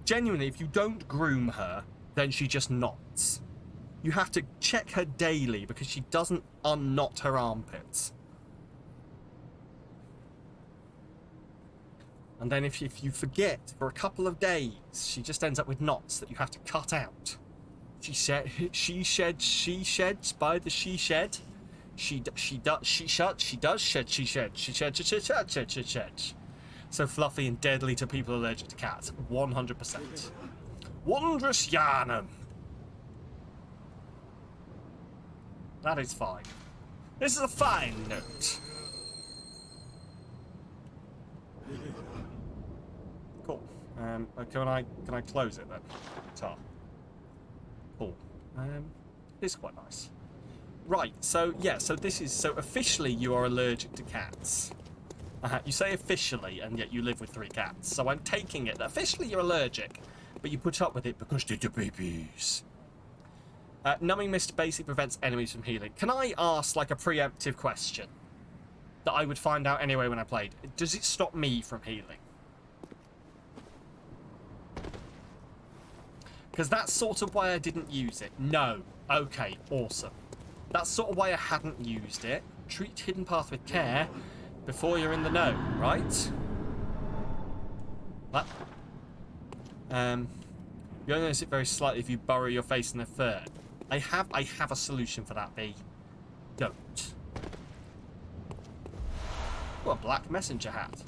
Genuinely, if you don't groom her, then she just knots. You have to check her daily because she doesn't unknot her armpits. And then if you forget for a couple of days, she just ends up with knots that you have to cut out. She sheds by the she shed. She sheds. So fluffy and deadly to people allergic to cats. 100%. Wondrous Yharnam. That is fine. This is a fine note. Cool. Can I close it then? Ta. Cool. It's quite nice. Right. So yeah. So this is officially you are allergic to cats. You say officially, and yet you live with 3 cats. So I'm taking it that officially you're allergic. But you put up with it because they're the babies. Numbing mist basically prevents enemies from healing. Can I ask, like, a preemptive question that I would find out anyway when I played? Does it stop me from healing? Because that's sort of why I didn't use it. No. Okay, awesome. That's sort of why I hadn't used it. Treat hidden path with care before you're in the know, right? What? You only notice it very slightly if you burrow your face in the fur. I have a solution for that, B. Don't. Oh, a black messenger hat.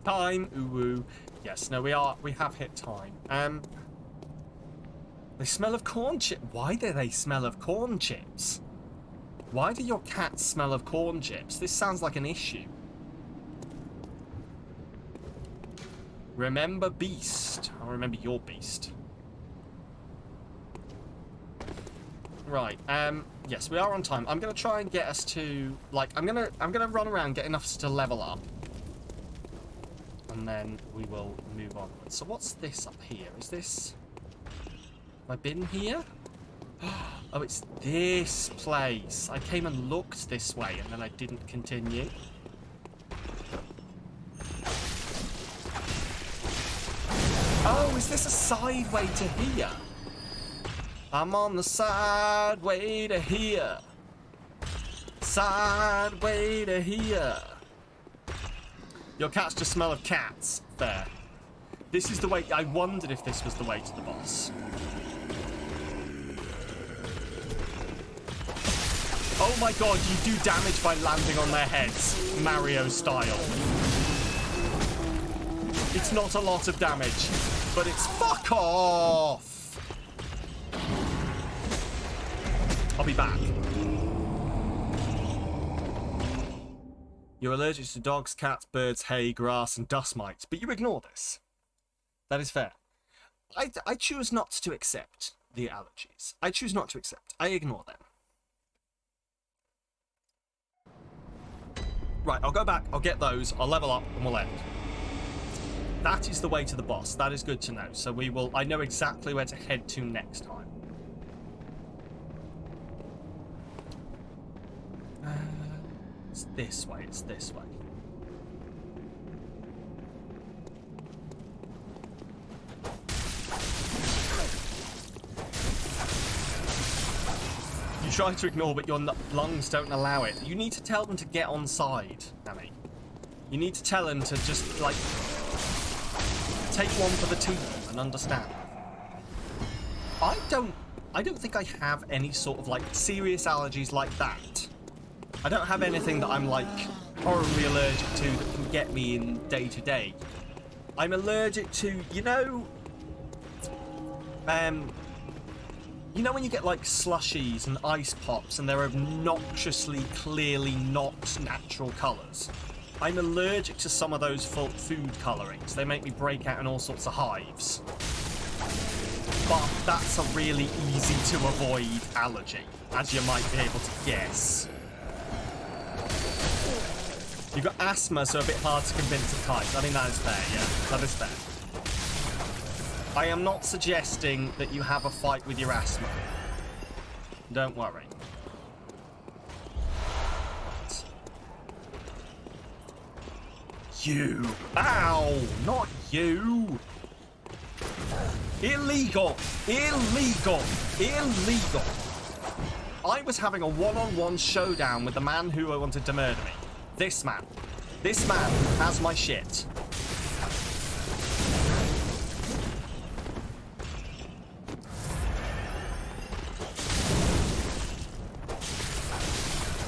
Time, ooh. Yes, no, we have hit time. They smell of corn chip. Why do they smell of corn chips? Why do your cats smell of corn chips? This sounds like an issue. Remember beast. I'll remember your beast. Right, yes, we are on time. I'm gonna try and get us to, like, I'm gonna run around, get enough to level up. and then we will move on. So what's this up here? Is this... Have I been here? Oh, it's this place. I came and looked this way, and then I didn't continue. Oh, is this a side way to here? I'm on the side way to here. Side way to here. Your cats just smell of cats. There. This is the way... I wondered if this was the way to the boss. Oh my god, you do damage by landing on their heads. Mario style. It's not a lot of damage, but it's fuck off! I'll be back. You're allergic to dogs, cats, birds, hay, grass, and dust mites, but you ignore this. That is fair. I choose not to accept the allergies. I choose not to accept. I ignore them. Right, I'll go back, I'll get those, I'll level up, and we'll end. That is the way to the boss. That is good to know. So we will... I know exactly where to head to next time. It's this way, it's this way. You try to ignore, but your lungs don't allow it. You need to tell them to get on side, Annie. You need to tell them to just, like... take one for the team and understand. I don't think I have any sort of like serious allergies like that. I don't have anything that I'm like horribly allergic to that can get me in day to day. I'm allergic to, you know when you get like slushies and ice pops and they're obnoxiously clearly not natural colours. I'm allergic to some of those food colourings. They make me break out in all sorts of hives. But that's a really easy to avoid allergy, as you might be able to guess. You've got asthma, so a bit hard to convince at times. I think that is fair, yeah. That is fair. I am not suggesting that you have a fight with your asthma. Don't worry. You. Ow! Not you! Illegal! Illegal! Illegal! I was having a one-on-one showdown with the man who wanted to murder me. This man. This man has my shit.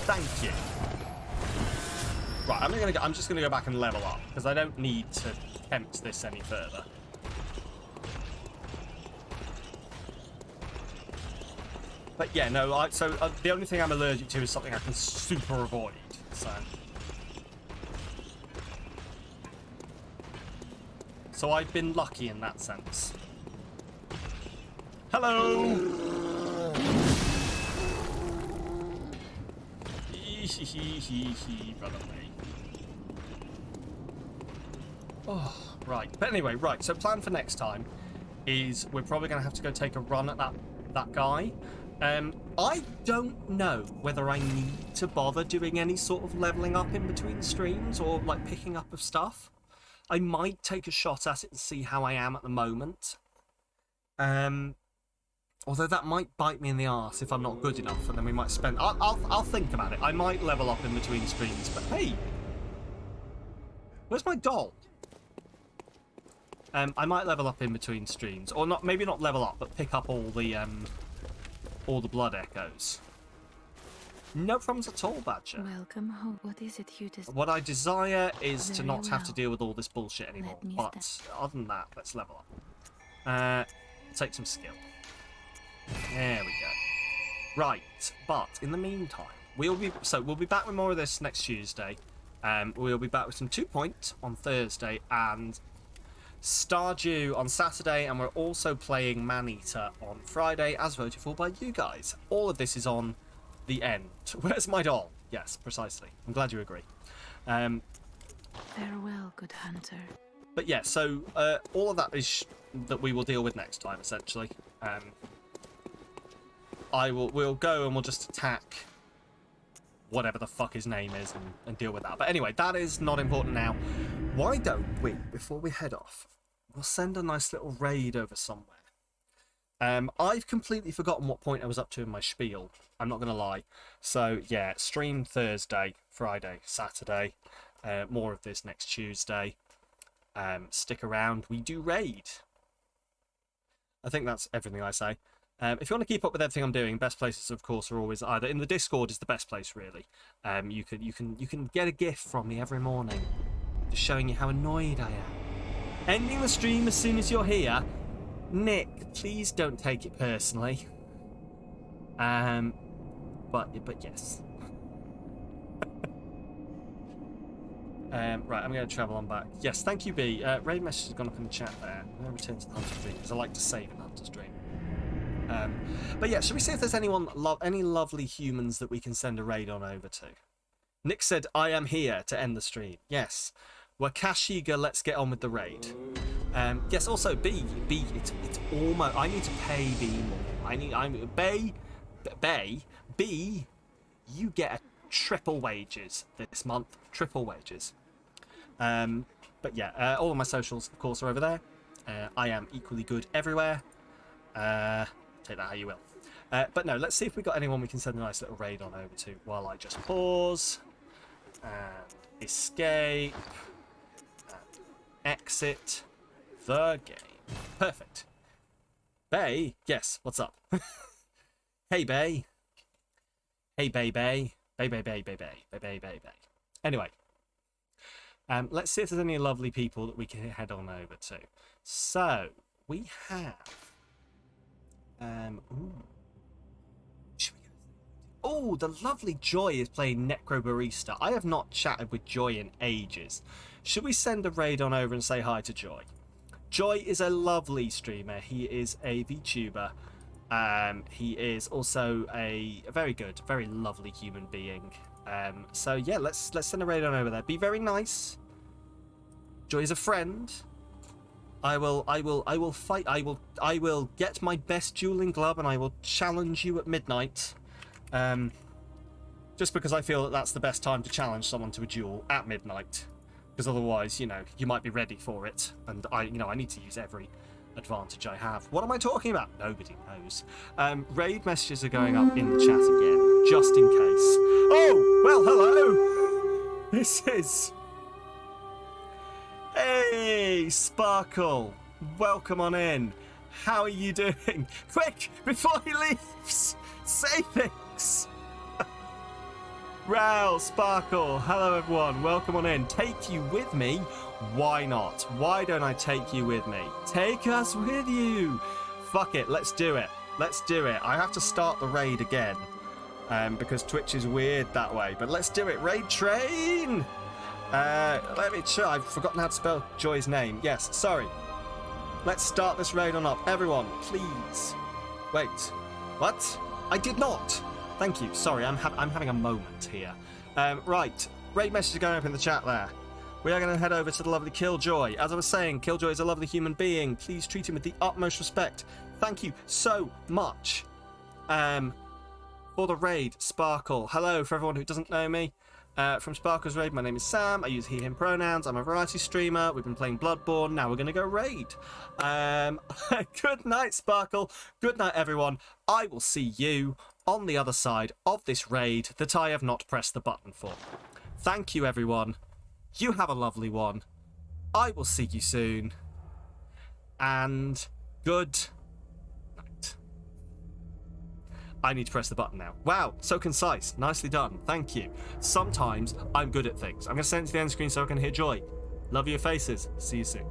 Thank you. Right, I'm just gonna go back and level up because I don't need to tempt this any further. But yeah, no. The only thing I'm allergic to is something I can super avoid. So I've been lucky in that sense. Hello. Brother me. Oh, right. But anyway, right. So plan for next time is we're probably going to have to go take a run at that guy. I don't know whether I need to bother doing any sort of leveling up in between streams or like picking up of stuff. I might take a shot at it and see how I am at the moment. Although that might bite me in the arse if I'm not good enough, and then we might spend... I'll think about it. I might level up in between streams, but hey! Where's my doll? I might level up in between streams. Or not, maybe not level up, but pick up all the blood echoes. No problems at all, Badger. Welcome home. What is it you desire? What I desire is to Very not have to well. deal with all this bullshit anymore. Let me But other than that, let's level up. Take some skill. There we go. Right, but in the meantime, we'll be back with more of this next Tuesday. We'll be back with some 2 Point on Thursday and Stardew on Saturday, and we're also playing Maneater on Friday, as voted for by you guys. All of this is on the end. Where's my doll? Yes, precisely. I'm glad you agree. Farewell, good hunter. But yeah, so all of that is that we will deal with next time, essentially. We'll go and we'll just attack whatever the fuck his name is and deal with that. But anyway, that is not important now. Why don't we, before we head off, we'll send a nice little raid over somewhere. I've completely forgotten what point I was up to in my spiel. I'm not going to lie. So yeah, stream Thursday, Friday, Saturday. More of this next Tuesday. Stick around. We do raid. I think that's everything I say. If you want to keep up with everything I'm doing, best places, of course, are always either in the Discord is the best place, really. You can get a gift from me every morning, just showing you how annoyed I am. Ending the stream as soon as you're here. Nick, please don't take it personally. But yes. Right, I'm going to travel on back. Yes, thank you, B. Raid message has gone up in the chat there. I'm going to return to the Hunter's Dream because I like to save in Hunter's Dream. But yeah, should we see if there's any lovely humans that we can send a raid on over to? Nick said, I am here to end the stream. Yes. Wakashiga, let's get on with the raid. Yes, also, B, it's almost... I need to pay B more. B, you get a triple wages this month. Triple wages. But yeah, all of my socials, of course, are over there. I am equally good everywhere. Take that how you will. But no, let's see if we've got anyone we can send a nice little raid on over to while I just pause and escape and exit the game. Perfect. Bay? Yes, what's up? Hey, Bay. Hey, Bay. Bay. Anyway, let's see if there's any lovely people that we can head on over to. So, we have... Oh, the lovely Joy is playing Necro Barista. I have not chatted with Joy in ages. Should we send a raid on over and say hi to Joy? Joy is a lovely streamer. He is a VTuber. He is also a very good, very lovely human being. So yeah, let's send a raid on over there. Be very nice. Joy is a friend. I will fight. I will get my best dueling glove and I will challenge you at midnight. Just because I feel that that's the best time to challenge someone to a duel, at midnight. Because otherwise, you know, you might be ready for it, and I need to use every advantage I have. What am I talking about? Nobody knows. Raid messages are going up in the chat again, just in case. Oh, well, hello. This is... Hey, Sparkle. Welcome on in. How are you doing? Quick, before he leaves, say things. Ral, Sparkle, hello everyone, welcome on in. Take you with me? Why not? Why don't I take you with me? Take us with you. Fuck it, let's do it. Let's do it. I have to start the raid again because Twitch is weird that way. But let's do it. Raid train. Let me try. I've forgotten how to spell Joy's name. Yes, sorry. Let's start this raid on up. Everyone, please. Wait. What? I did not. Thank you. Sorry, I'm having a moment here. Right. Raid message going up in the chat there. We are going to head over to the lovely Killjoy. As I was saying, Killjoy is a lovely human being. Please treat him with the utmost respect. Thank you so much. For the raid, Sparkle. Hello, for everyone who doesn't know me. From Sparkle's Raid, my name is Sam. I use he, him pronouns. I'm a variety streamer. We've been playing Bloodborne. Now we're going to go raid. Good night, Sparkle. Good night, everyone. I will see you on the other side of this raid that I have not pressed the button for. Thank you, everyone. You have a lovely one. I will see you soon. And good night. I need to press the button now. Wow, so concise. Nicely done. Thank you. Sometimes I'm good at things. I'm going to send it to the end screen so I can hear Joy. Love your faces. See you soon.